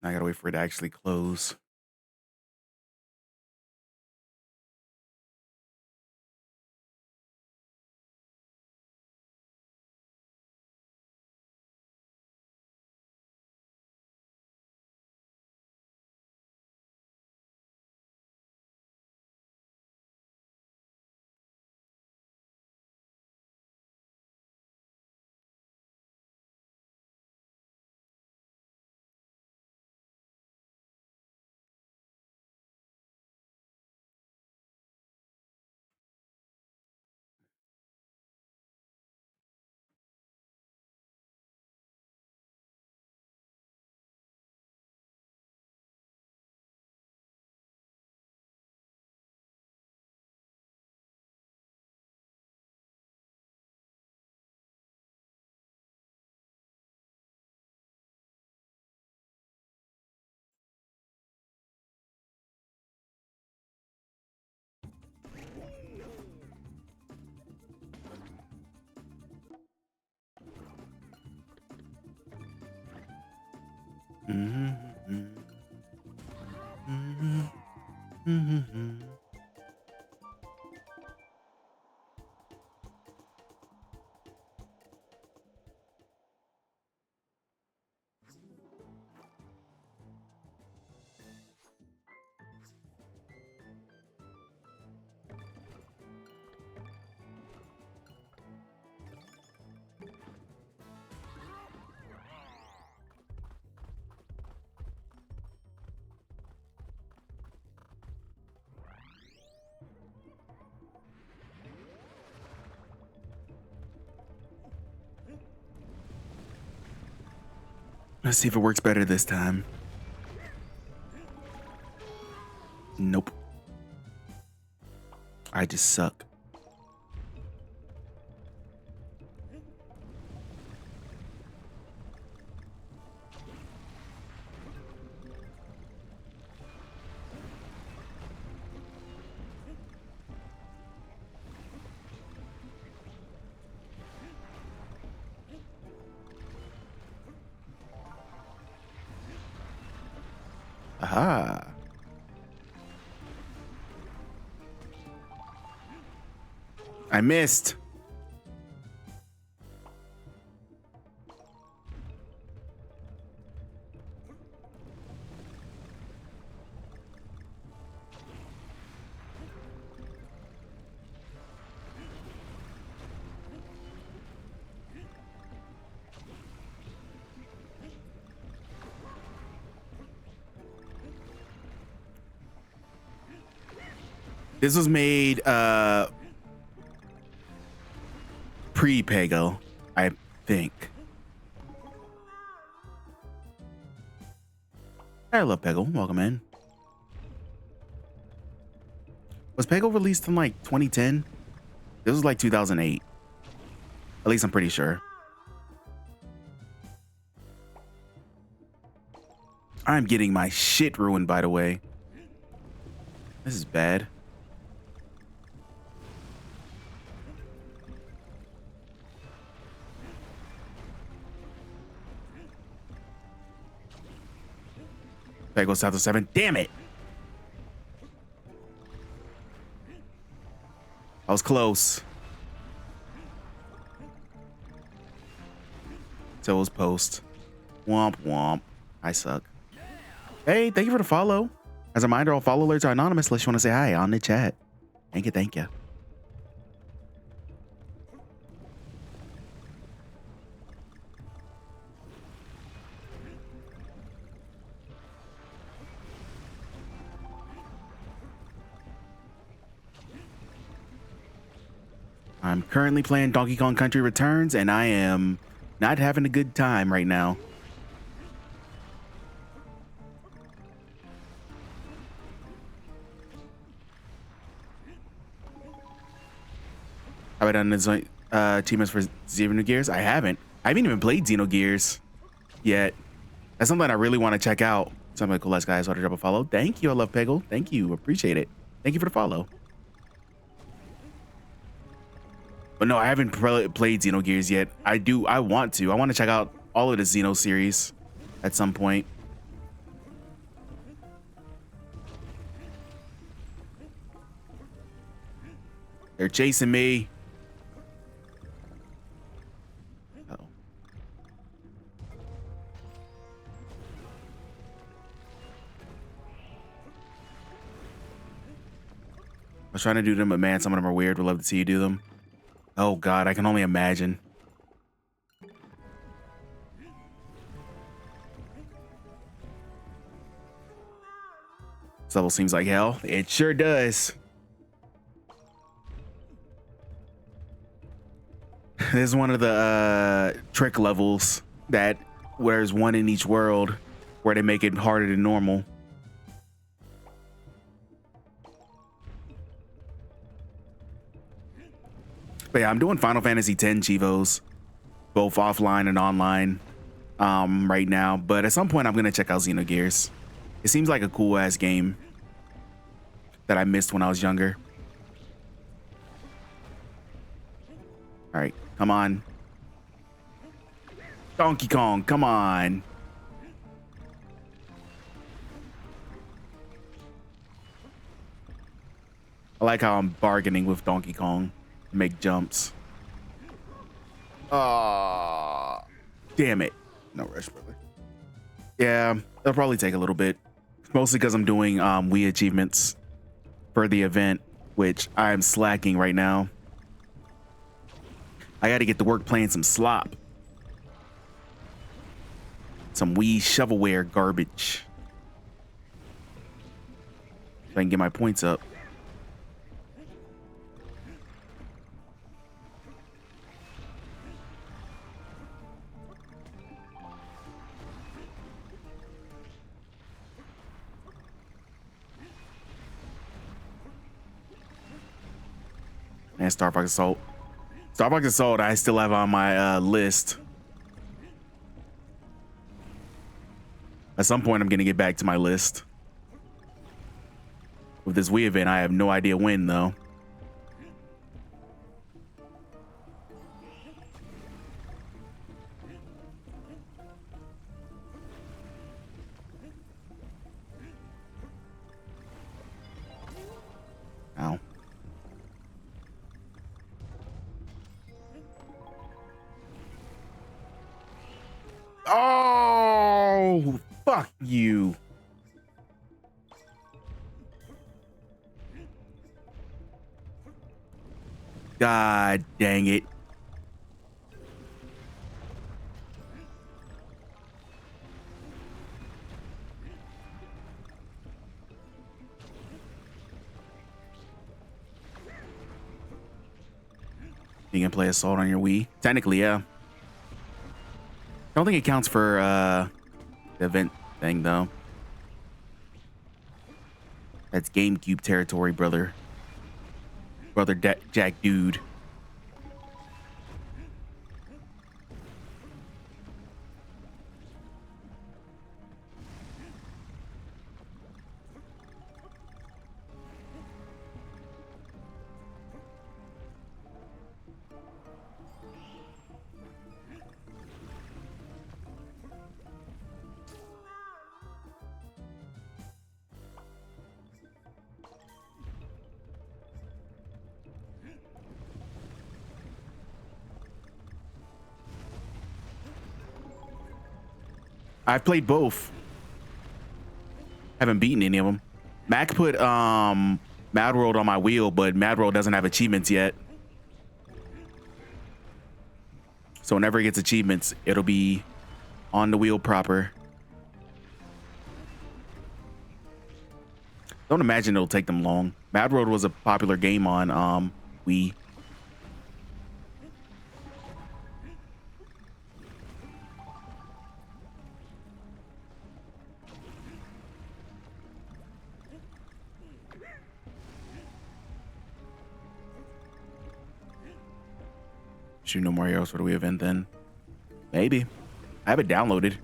I gotta wait for it to actually close. Mm-hmm. Mm-hmm. Mm-hmm. Let's see if it works better this time. Nope. I just suck. Aha. I missed. This was made pre-Pego, I think. I love Pego. Welcome in. Was Pego released in like 2010? This was like 2008. At least I'm pretty sure. I'm getting my shit ruined, by the way. This is bad. There goes south of 7. Damn it. I was close. So was Post. Womp womp. I suck. Hey, thank you for the follow. As a reminder, all follow alerts are anonymous unless you want to say hi on the chat. Thank you, thank you. I'm currently playing Donkey Kong Country Returns, and I am not having a good time right now. Have I done this achievements for Xenogears? I haven't. I haven't even played Xenogears yet. That's something I really want to check out. Something cool, guys. Want to drop a follow? Thank you. I love Peggle. Thank you. Appreciate it. Thank you for the follow. But no, I haven't played Xenogears yet. I want to. I want to check out all of the Xeno series at some point. They're chasing me. Uh-oh. I was trying to do them, but man, some of them are weird. Would love to see you do them. Oh God, I can only imagine. This level seems like hell. It sure does. This is one of the trick levels that where there's one in each world where they make it harder than normal. But yeah, I'm doing Final Fantasy X Chivos, both offline and online right now. But at some point, I'm going to check out Xenogears. It seems like a cool ass game that I missed when I was younger. All right, come on. Donkey Kong, come on. I like how I'm bargaining with Donkey Kong to make jumps. Damn it. No rush, brother. Yeah, it'll probably take a little bit. Mostly because I'm doing Wii achievements for the event, which I'm slacking right now. I got to get to work playing some slop. Some Wii shovelware garbage. So I can get my points up. And Star Fox Assault. Star Fox Assault I still have on my list. At some point I'm gonna get back to my list. With this Wii event, I have no idea when though. Ow. Oh, fuck you. God dang it. You can play Assault on your Wii? Technically, yeah. I don't think it counts for the event thing though. That's GameCube territory, brother. Brother Jack dude. I've played both. Haven't beaten any of them. Mac put Mad World on my wheel, but Mad World doesn't have achievements yet. So whenever it gets achievements, it'll be on the wheel proper. Don't imagine it'll take them long. Mad World was a popular game on Wii. Shoot, no more heroes for the Wii event then. Maybe. I have it downloaded.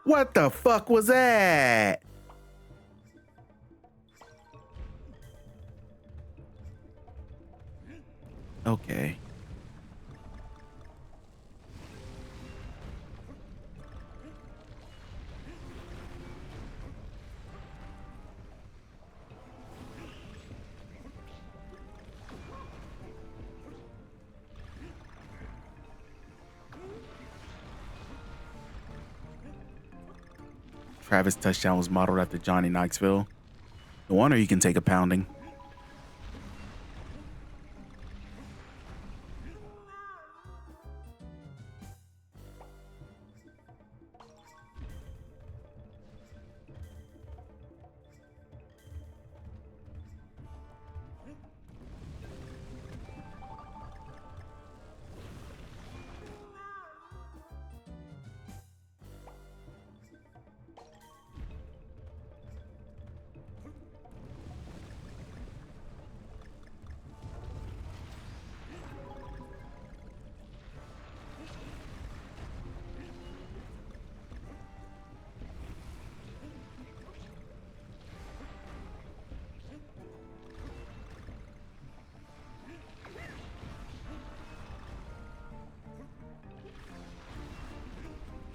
What the fuck was that? Okay. Travis' touchdown was modeled after Johnny Knoxville. No wonder he can take a pounding.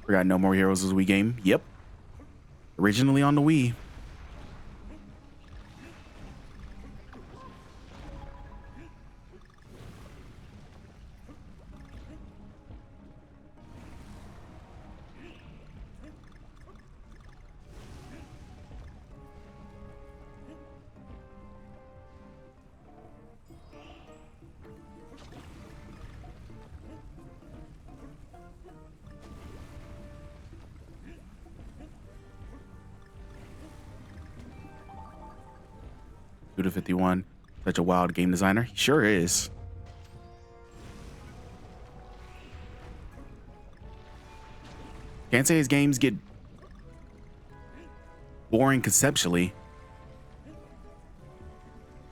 Forgot No More Heroes is a Wii game. Yep. Originally on the Wii. Suda 51, such a wild game designer. He sure is. Can't say his games get boring conceptually.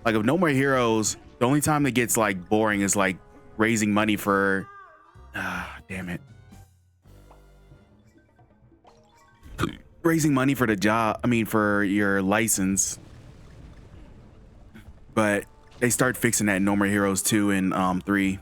Like, of No More Heroes, the only time that gets like boring is like raising money for damn it. Raising money for the job, I mean for your license. But they start fixing that in No More Heroes 2 and 3.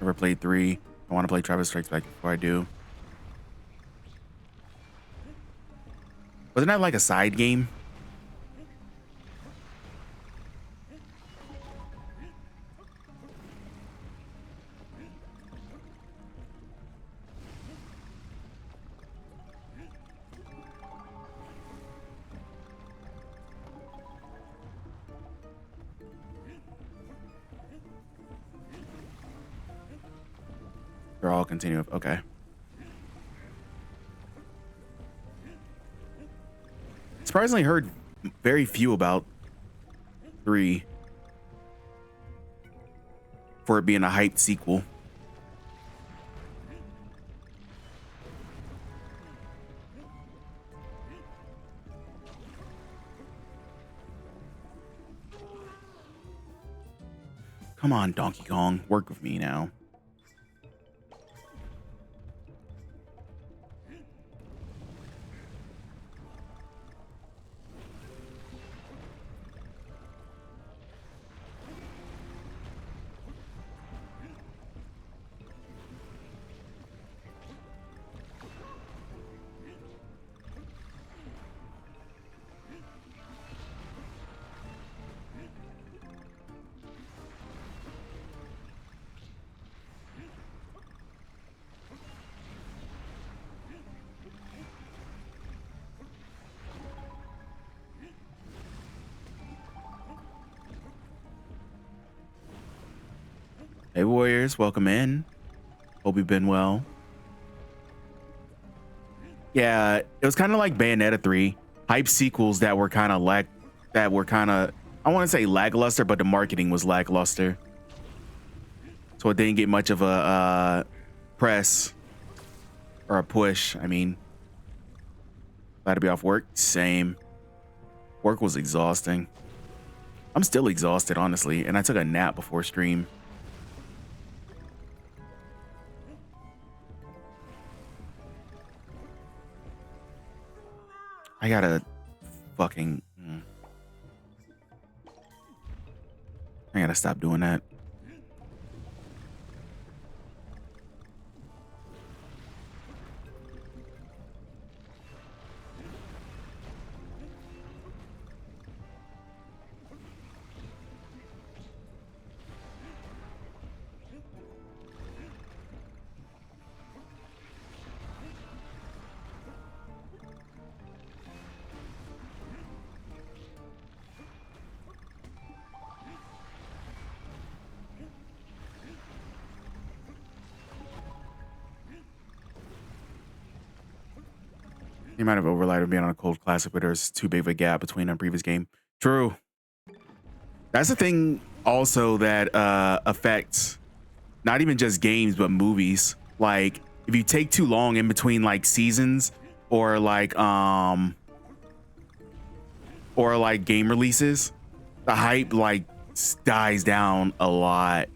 Never played 3. I want to play Travis Strikes Back before I do. Wasn't that like a side game? They're all continuing. Okay. Surprisingly heard very few about 3. for it being a hyped sequel. Come on, Donkey Kong, work with me now. Hey Warriors, welcome in. Hope you've been well. Yeah, it was kind of like Bayonetta 3, hype sequels that were kind of I want to say lackluster, but the marketing was lackluster. So it didn't get much of a press or a push. I mean, glad to be off work. Same. Work was exhausting. I'm still exhausted, honestly, and I took a nap before stream. I gotta fucking... I gotta stop doing that. The amount of overlap of being on a cold classic, but there's too big of a gap between a previous game. True. That's the thing also that affects not even just games, but movies. Like if you take too long in between like seasons or like game releases, the hype like dies down a lot.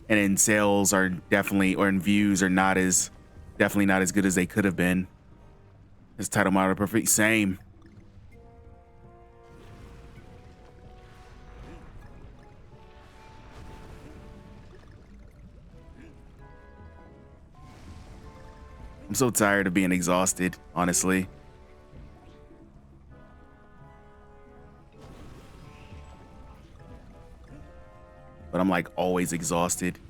And then sales are definitely, or in views are definitely not as good as they could have been. This title model perfect same. I'm so tired of being exhausted, honestly. But I'm like always exhausted.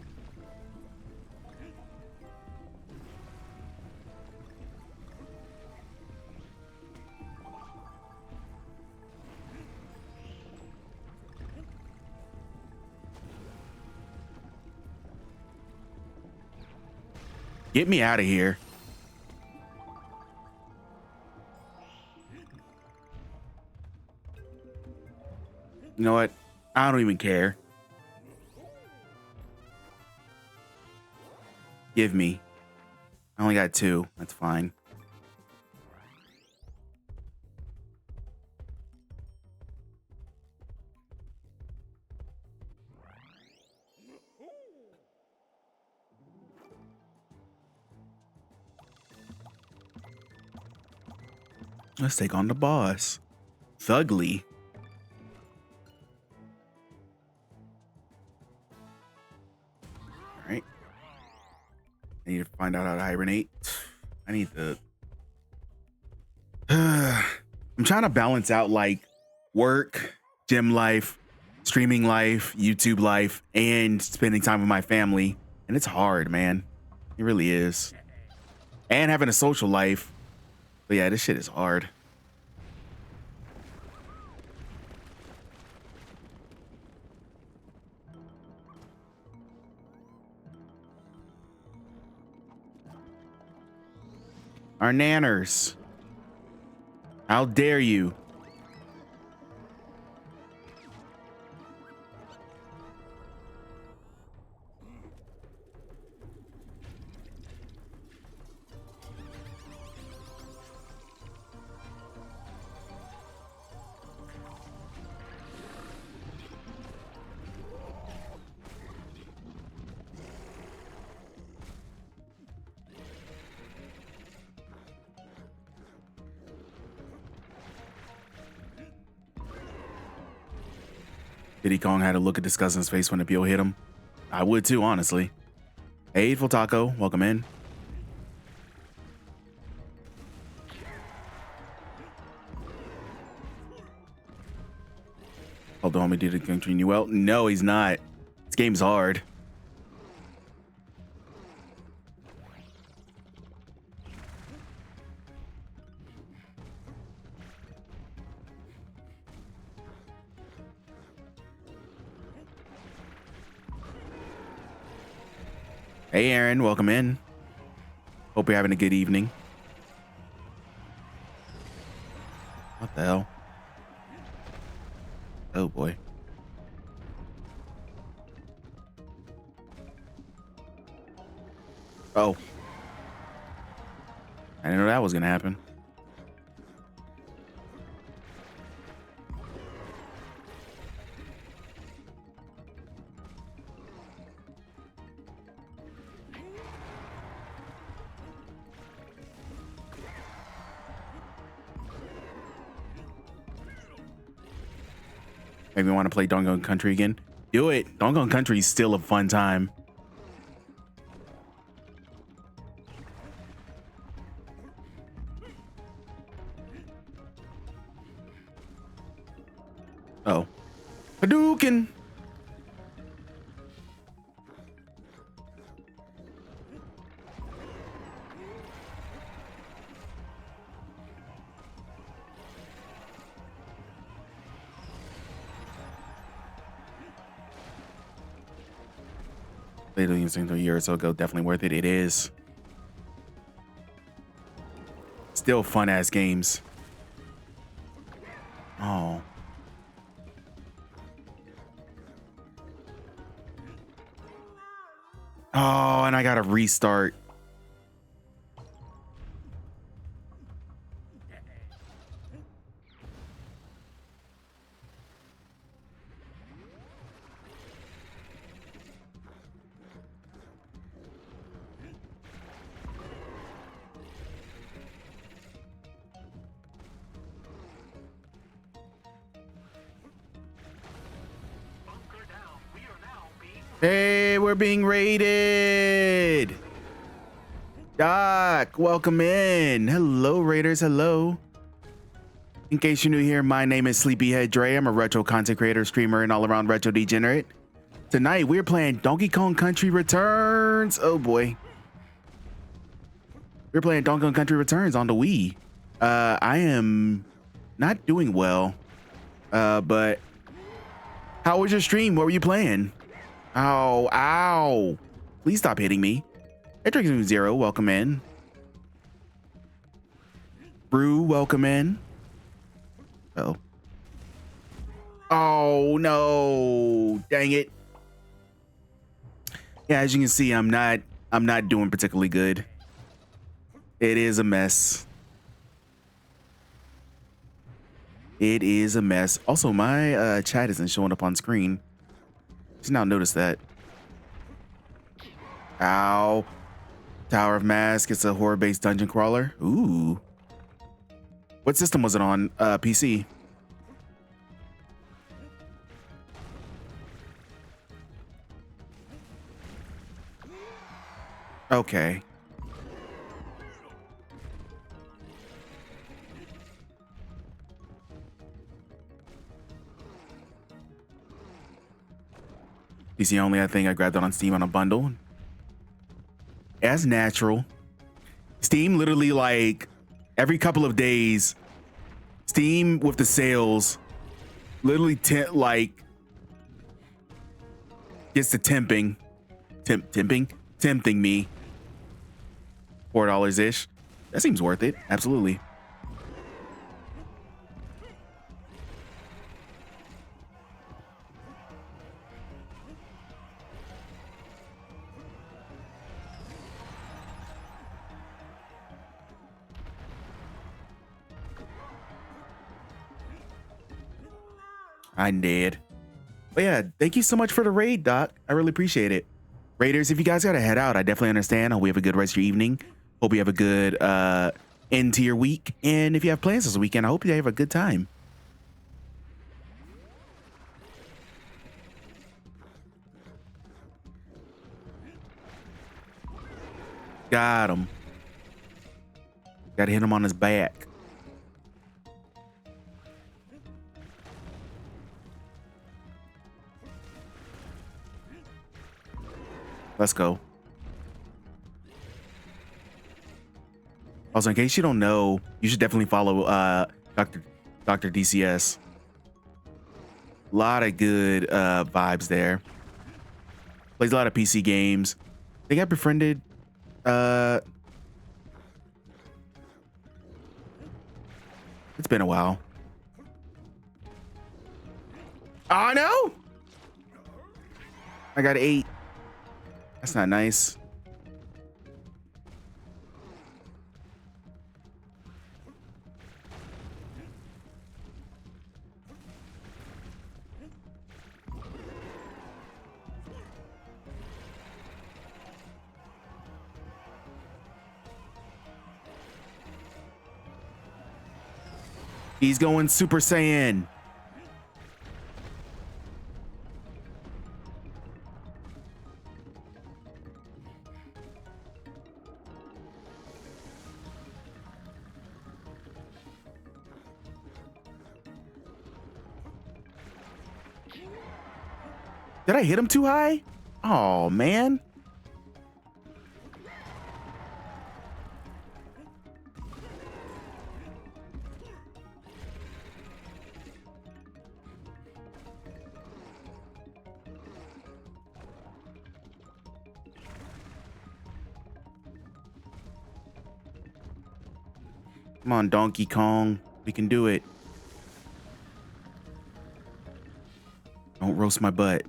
Get me out of here. You know what? I don't even care. Give me. I only got 2. That's fine. Let's take on the boss. Thugly. All right. I need to find out how to hibernate. I need to... I'm trying to balance out like work, gym life, streaming life, YouTube life, and spending time with my family. And it's hard, man. It really is. And having a social life. But yeah, this shit is hard. Our nanners. How dare you? Diddy Kong had a look of disgust on his face when the PO hit him. I would too, honestly. Hey, Full Taco, welcome in. Hold on, we did it continue well. No, he's not. This game's hard. Hey, Aaron, welcome in. Hope you're having a good evening. What the hell? Oh boy. Oh. I didn't know that was gonna happen. Maybe want to play Donkey Kong Country again. Do it. Donkey Kong Country is still a fun time. Oh. Hadouken! Played these things a year or so ago. Definitely worth it. It is. Still fun ass games. Oh. Oh, and I gotta restart. Hey, we're being raided. Doc, welcome in. Hello, Raiders. Hello. In case you're new here, my name is Sleepyhead Dre. I'm a retro content creator, streamer, and all-around retro degenerate. Tonight, we're playing Donkey Kong Country Returns. Oh, boy. We're playing Donkey Kong Country Returns on the Wii. I am not doing well. But how was your stream? What were you playing? Ow, ow. Please stop hitting me. Hey, Drinking Zero, welcome in. Brew, welcome in. Oh. Oh, no. Dang it. Yeah, as you can see, I'm not doing particularly good. It is a mess. It is a mess. Also, my chat isn't showing up on screen. Just now noticed that. Ow. Tower of Mask. It's a horror-based dungeon crawler. Ooh. What system was it on? PC. Okay. PC only, I think I grabbed it on Steam on a bundle. As natural. Steam literally like every couple of days, Steam with the sales literally gets to tempting me. $4 ish. That seems worth it. Absolutely. I did. But yeah, thank you so much for the raid, Doc. I really appreciate it. Raiders, if you guys gotta head out, I definitely understand. I hope you have a good rest of your evening. Hope you have a good end to your week. And if you have plans this weekend, I hope you have a good time. Got him. Gotta hit him on his back. Let's go. Also, in case you don't know, you should definitely follow Dr. DCS. A lot of good vibes there. Plays a lot of PC games. They got befriended. It's been a while. Oh no! I got 8. That's not nice. He's going Super Saiyan. Did I hit him too high? Oh, man. Come on, Donkey Kong. We can do it. Don't roast my butt.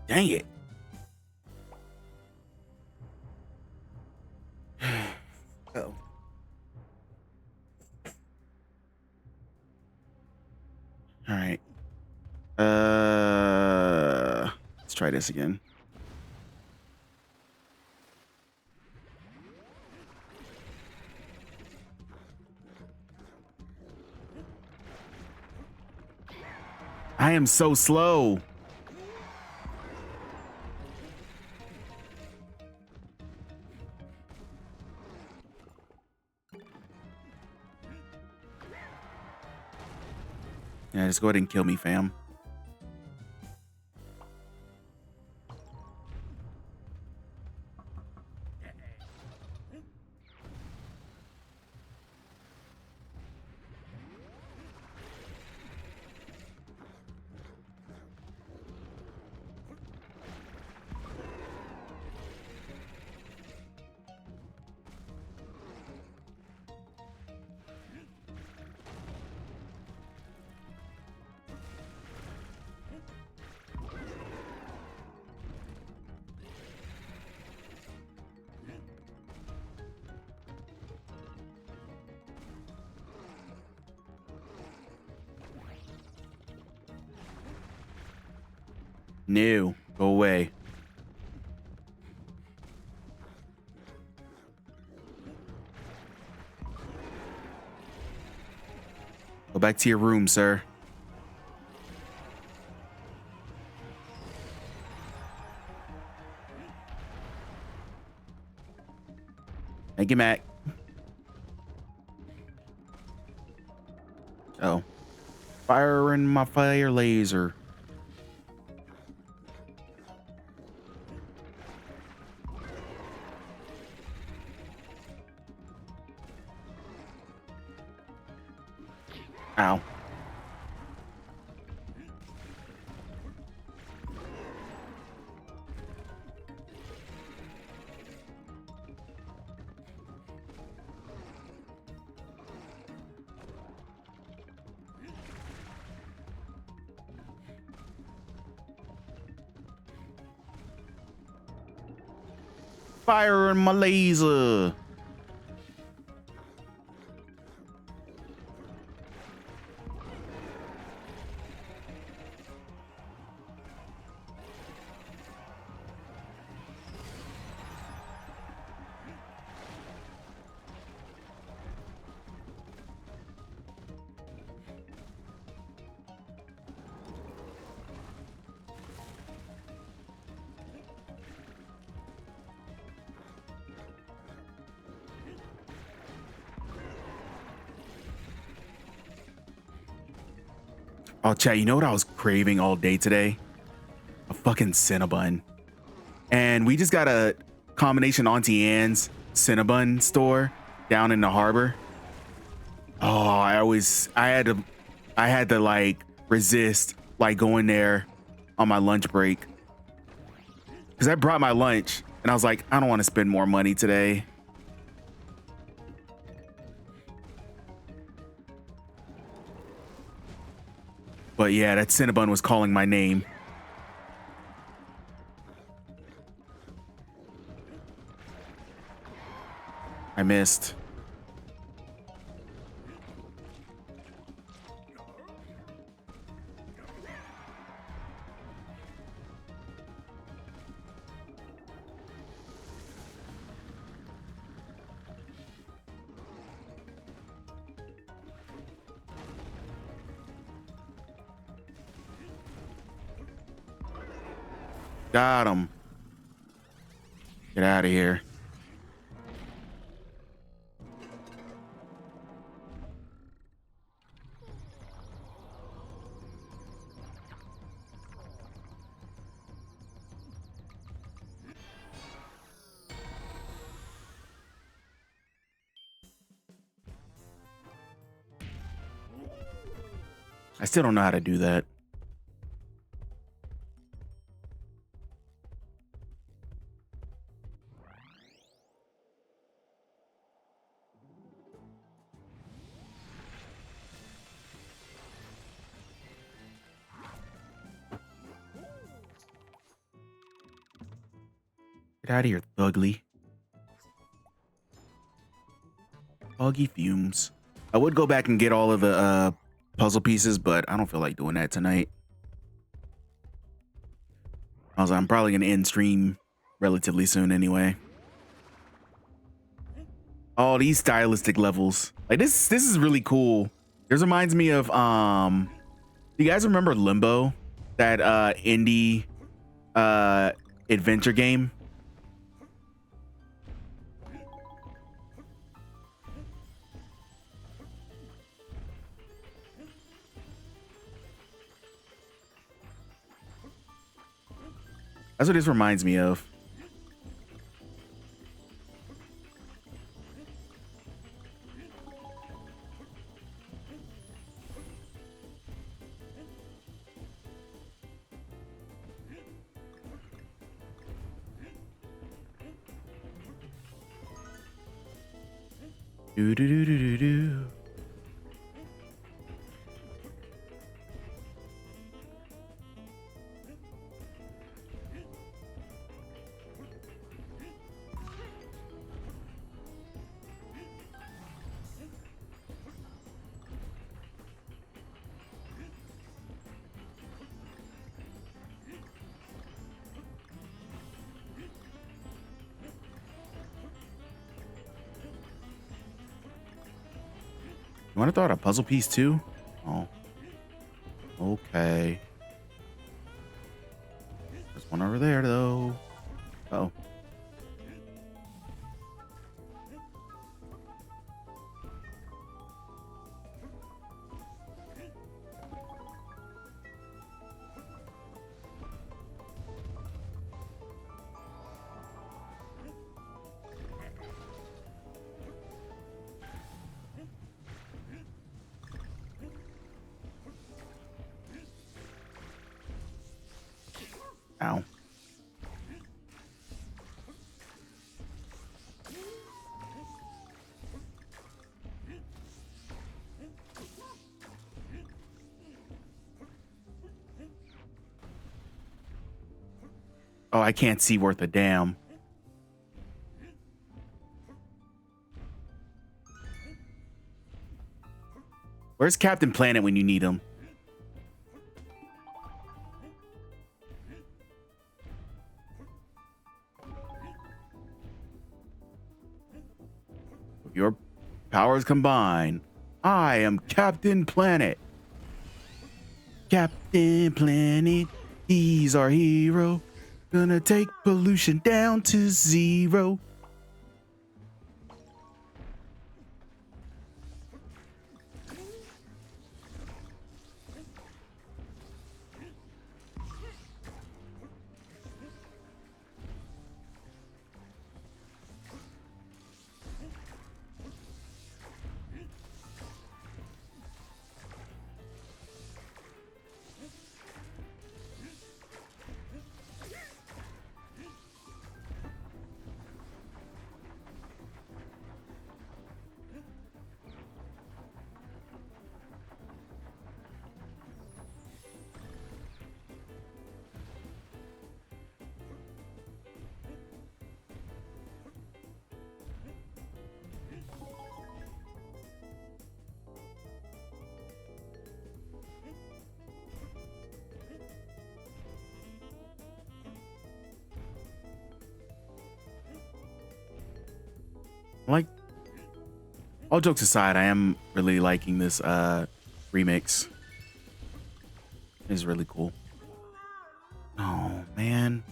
Dang it. Oh. All right. Let's try this again. I am so slow. Yeah, just go ahead and kill me, fam. No, go away. Go back to your room, sir. Thank you, Mac. Oh. Fire in my fire laser. Ow. Fire in my laser. Oh, chat, you know what I was craving all day today? A fucking Cinnabon. And we just got a combination Auntie Anne's Cinnabon store down in the harbor. Oh, I had to like resist like going there on my lunch break. Cause I brought my lunch and I was like, I don't want to spend more money today. But yeah, that Cinnabon was calling my name. I missed. Got him. Get out of here. I still don't know how to do that. Get out of here, Thugly. Foggy fumes. I would go back and get all of the puzzle pieces, but I don't feel like doing that tonight. Also, I'm probably gonna end stream relatively soon anyway. All these stylistic levels. Like this is really cool. This reminds me of do you guys remember Limbo? That indie adventure game? That's what this reminds me of. Do do do do do do. You want to throw out a puzzle piece too? Oh. Okay. There's one over there though. Oh. Ow. Oh, I can't see worth a damn. Where's Captain Planet when you need him? With your powers combined, I am Captain Planet. Captain Planet, he's our hero. Gonna take pollution down to zero. Like, all jokes aside, I am really liking this remix. It's really cool. Oh man.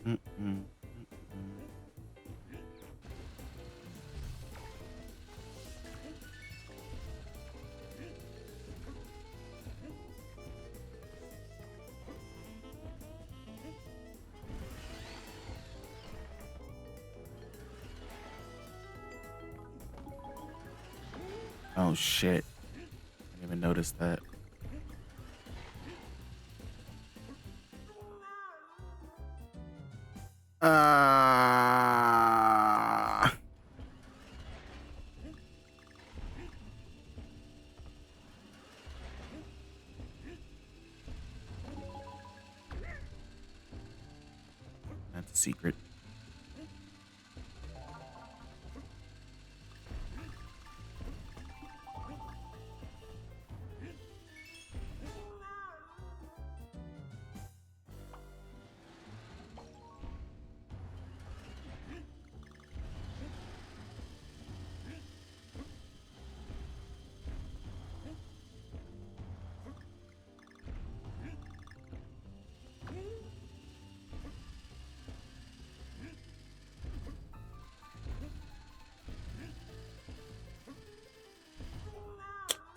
Mm-mm. Oh shit. I didn't even notice that. Uh That's a secret.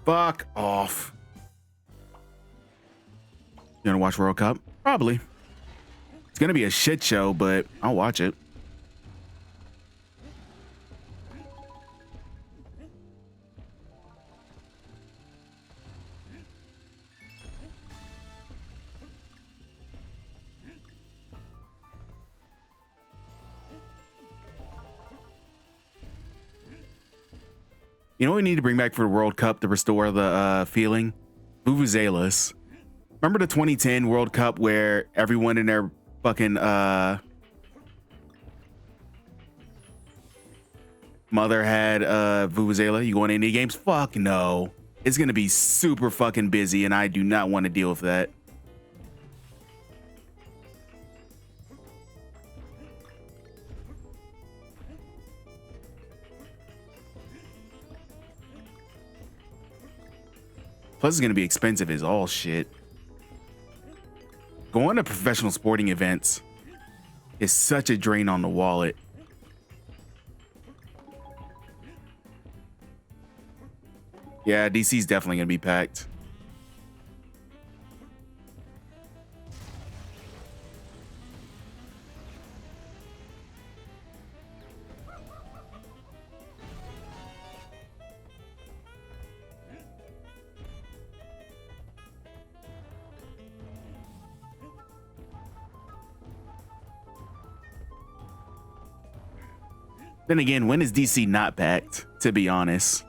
Fuck off. You gonna watch World Cup? Probably. It's gonna be a shit show, but I'll watch it. You know what we need to bring back for the World Cup to restore the feeling? Vuvuzelas. Remember the 2010 World Cup where everyone in their fucking mother had Vuvuzela? You going to any games? Fuck no. It's gonna be super fucking busy and I do not want to deal with that. Plus, it's going to be expensive as all shit. Going to professional sporting events is such a drain on the wallet. Yeah, DC's definitely going to be packed. Then again, when is DC not packed, to be honest?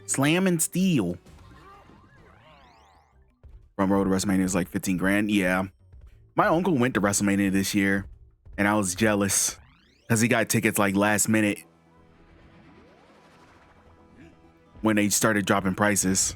Slam and Steel. From road to WrestleMania is like 15 grand. Yeah. My uncle went to WrestleMania this year and I was jealous because he got tickets like last minute when they started dropping prices.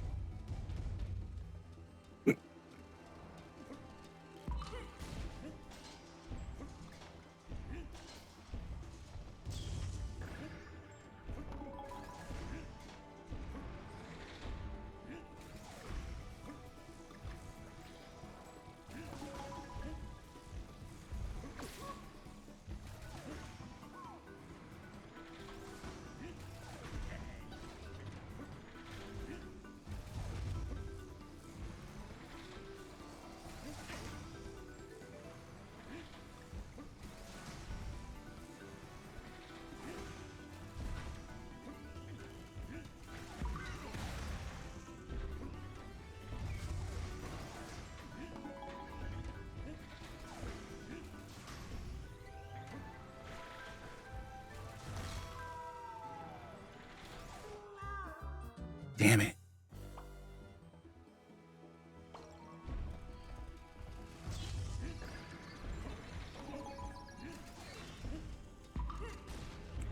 Damn it.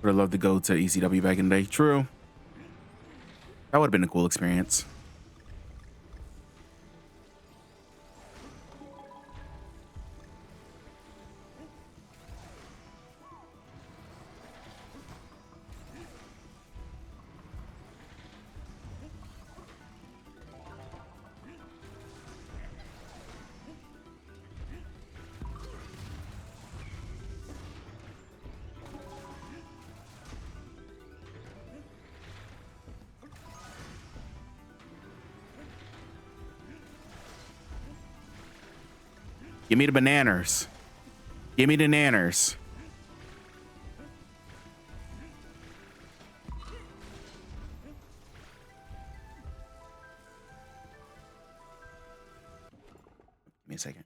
Would have loved to go to ECW back in the day. True. That would have been a cool experience. Give me the bananas. Give me the nanners. Give me a second.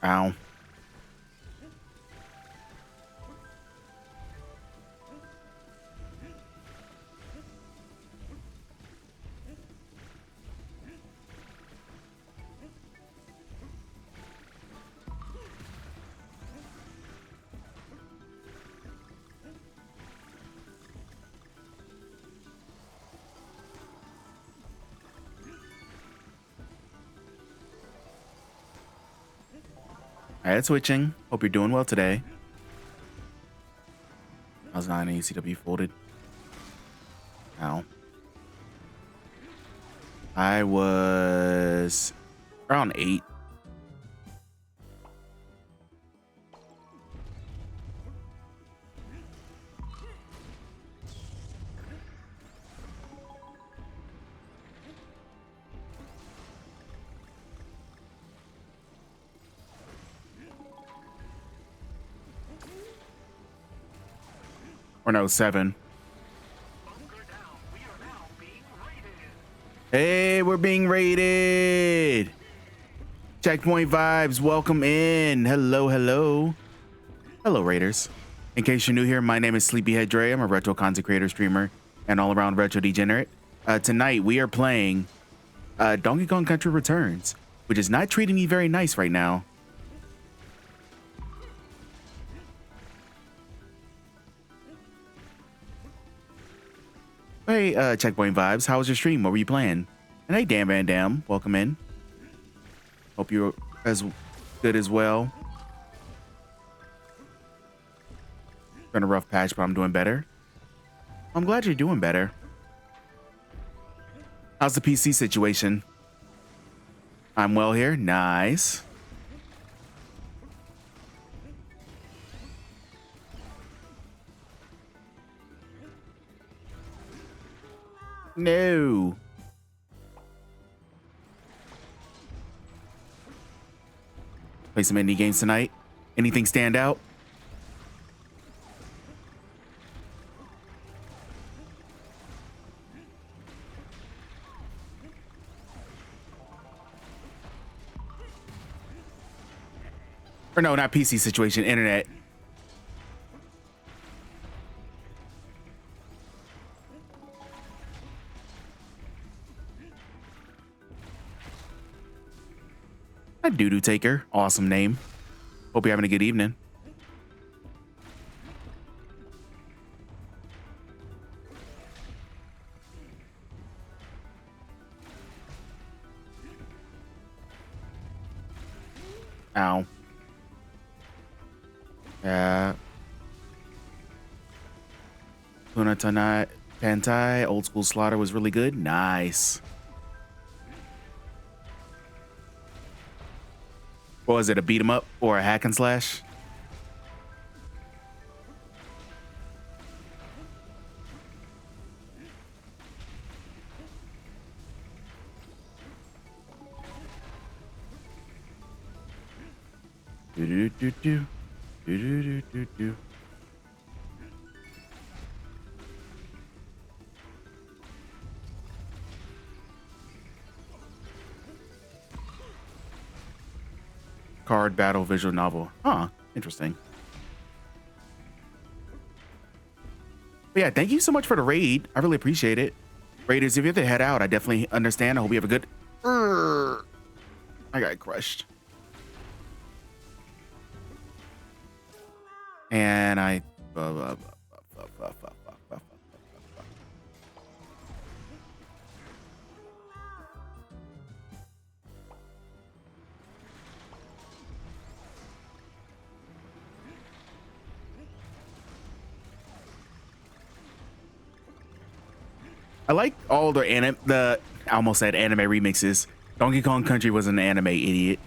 Ow. All right, switching. Hope you're doing well today. I was not in ECW folded. Ow. I was around 8. Or no, 7. Hey, we're being raided. Checkpoint vibes, welcome in. Hello, hello. Hello, Raiders. In case you're new here, my name is Sleepyhead Dre. I'm a retro content creator, streamer, and all-around retro degenerate. Tonight, we are playing Donkey Kong Country Returns, which is not treating me very nice right now. Hey, Checkpoint Vibes, how was your stream? What were you playing? And hey, Dan Van Dam, welcome in. Hope you're as good as well. Been a rough patch, but I'm doing better. I'm glad you're doing better. How's the PC situation? I'm well here. Nice. No. Play some indie games tonight. Anything stand out? Or no, not PC situation, internet. A Doo-Doo Taker. Awesome name. Hope you're having a good evening. Ow. Yeah. Tuna Tanai Pantai, Old School Slaughter was really good. Nice. What was it, a beat 'em up or a hack and slash? Do do do do do do do do do. card battle visual novel. Huh. Interesting. But yeah, thank you so much for the raid. I really appreciate it. Raiders, if you have to head out, I definitely understand. I hope you have a good... I got crushed. And I... I like all I almost said anime remixes. Donkey Kong Country was an anime, idiot.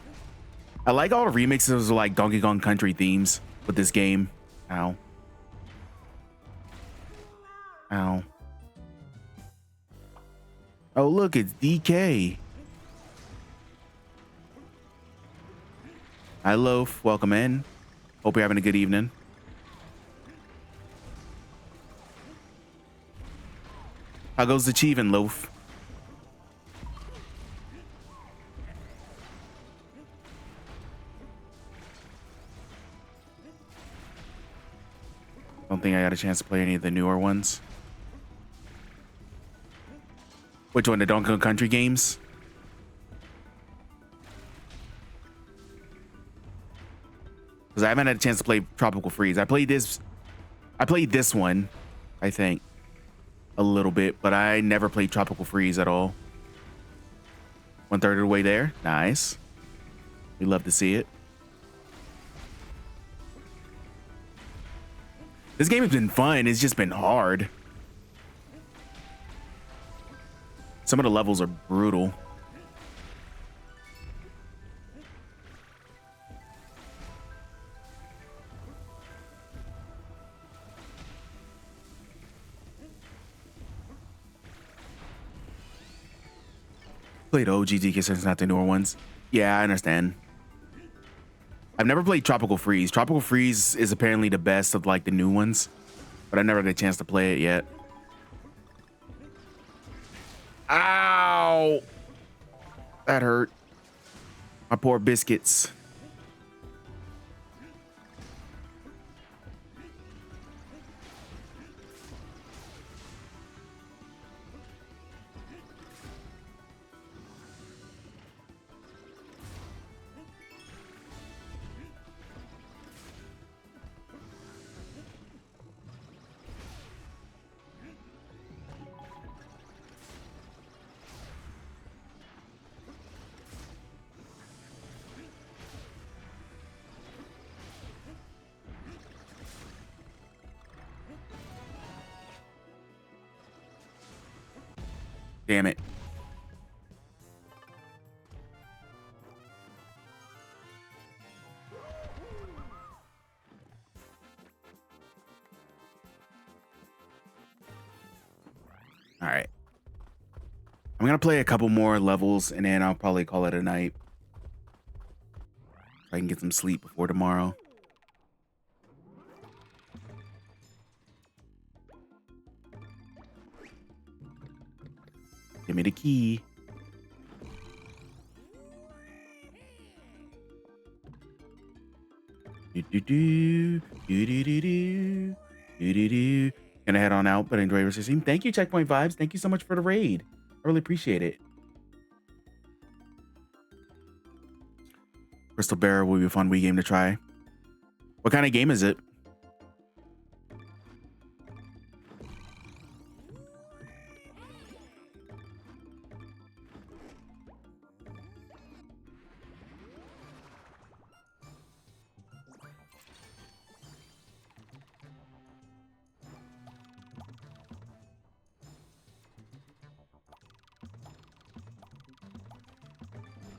I like all the remixes of like Donkey Kong Country themes with this game. Ow. Ow. Oh, look, it's DK. Hi, Loaf. Welcome in. Hope you're having a good evening. How goes achieving, Loaf? Don't think I got a chance to play any of the newer ones. Which one? The Donkey Kong Country games? Because I haven't had a chance to play Tropical Freeze. I played this one, I think, a little bit, but I never played Tropical Freeze at all. 1/3 of the way there. Nice. We love to see it. This game has been fun. It's just been hard. Some of the levels are brutal. Played OG DK since not the newer ones. Yeah, I understand. I've never played Tropical Freeze. Tropical Freeze is apparently the best of like the new ones, but I never had a chance to play it yet. Ow! That hurt. My poor biscuits. Damn it. All right. I'm going to play a couple more levels and then I'll probably call it a night. So I can get some sleep before tomorrow. Give me the key. Gonna head on out, but enjoy your stream. Thank you, Checkpoint Vibes. Thank you so much for the raid. I really appreciate it. Crystal Bear will be a fun Wii game to try. What kind of game is it?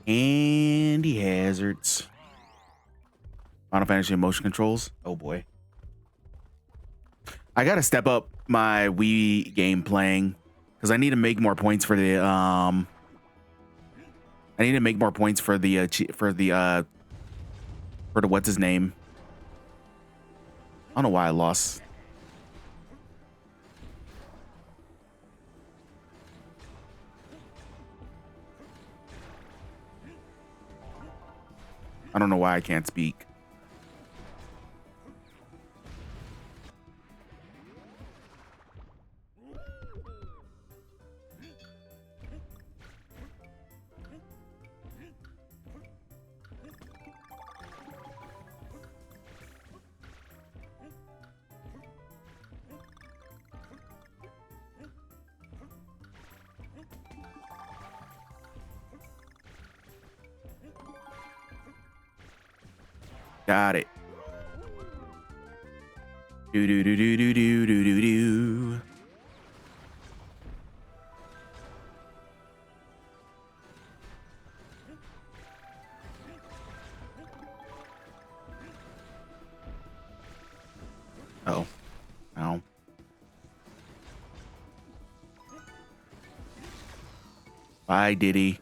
Andy Hazards. Final Fantasy motion controls. Oh boy. I gotta step up my Wii game playing because I need to make more points for the I need to make more points for the what's his name. I don't know why I lost. I don't know why I can't speak. Got it. Do do do do do do do do do. Oh, no. Bye, Diddy.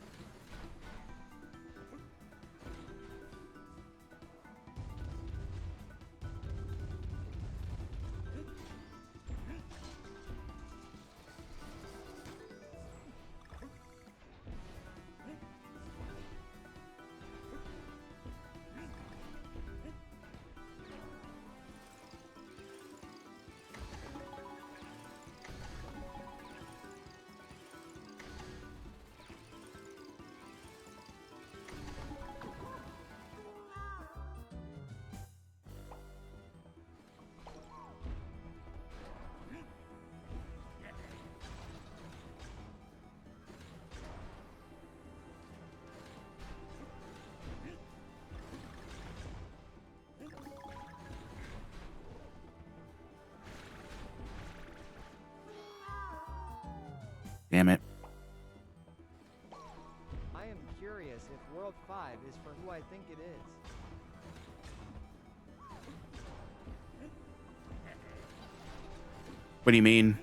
Damn it. I am curious if World 5 is for who I think it is. What do you mean?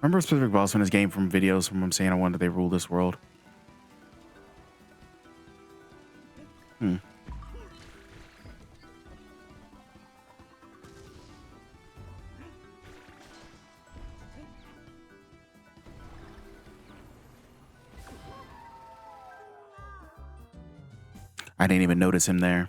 Remember a specific boss in this game from videos from him saying I wanted they rule this world? Hmm. I didn't even notice him there.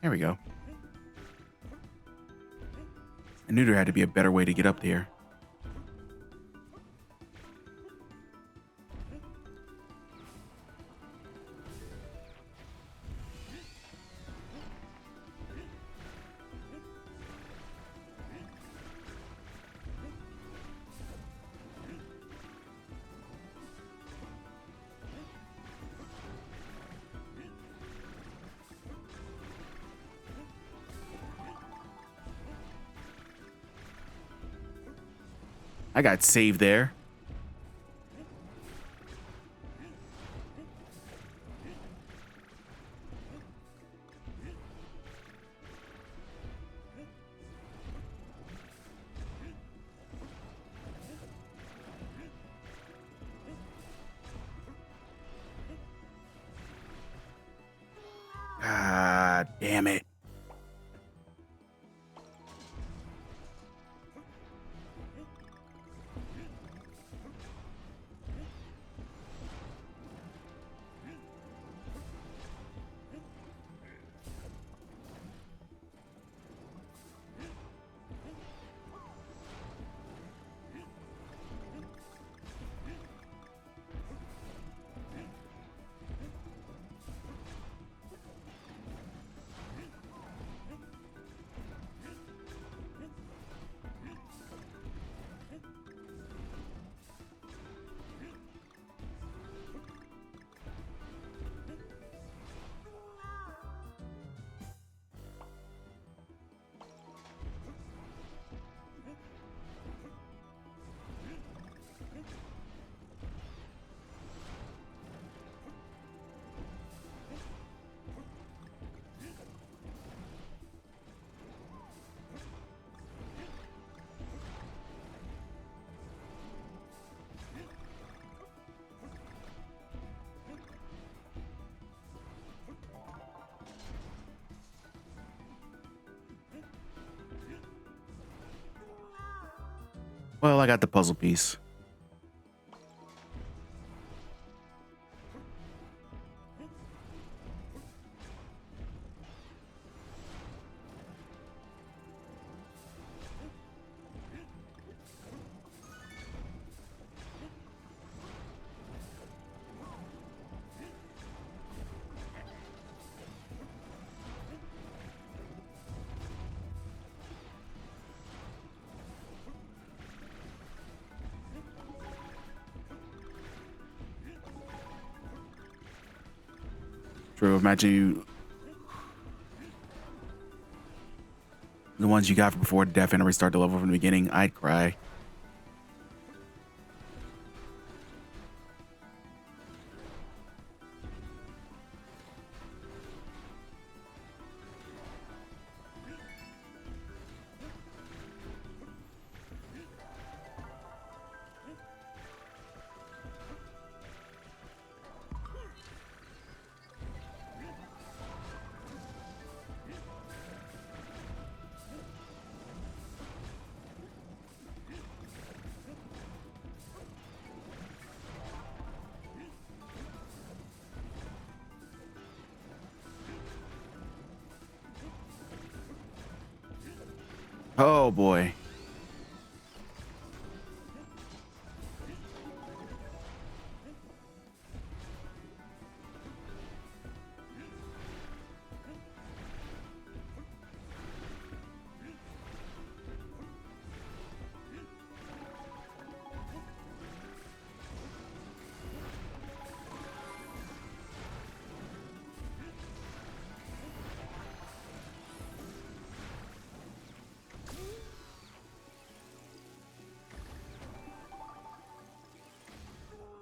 There we go. I knew there had to be a better way to get up there. I got saved there. God damn it. Well, I got the puzzle piece. True, imagine you the ones you got before death and restart the level from the beginning. I'd cry. Oh boy.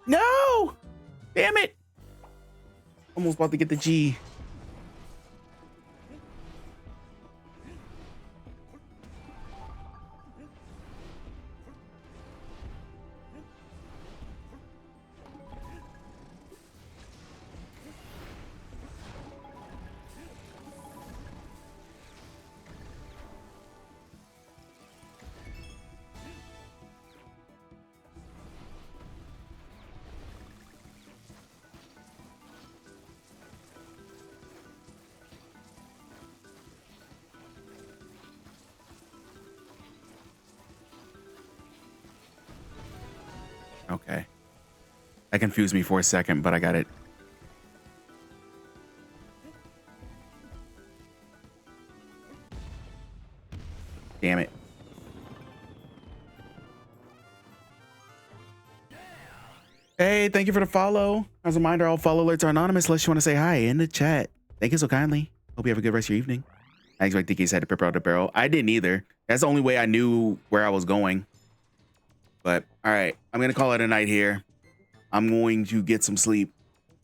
No! Damn it! Almost about to get the G. Okay. That confused me for a second, but I got it. Damn it. Hey, thank you for the follow. As a reminder, all follow alerts are anonymous unless you want to say hi in the chat. Thank you so kindly. Hope you have a good rest of your evening. I expect DK said to prepare out the barrel. I didn't either. That's the only way I knew where I was going. But all right, I'm gonna call it a night here. I'm going to get some sleep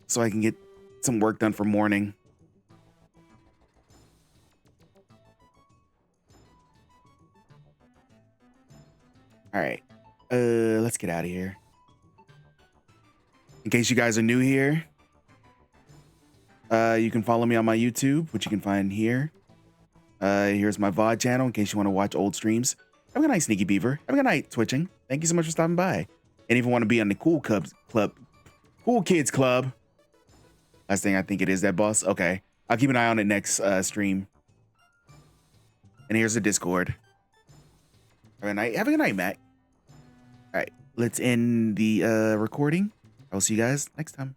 so I can get some work done for morning. All right, let's get out of here. In case you guys are new here, you can follow me on my YouTube, which you can find here. Here's my VOD channel in case you want to watch old streams. Have a good night, Sneaky Beaver. Have a good night, Twitching. Thank you so much for stopping by. And if you want to be on the Cool Kids Club. Last thing I think it is that boss. Okay, I'll keep an eye on it next stream. And here's the Discord. Have a good night, Matt. All right, let's end the recording. I'll see you guys next time.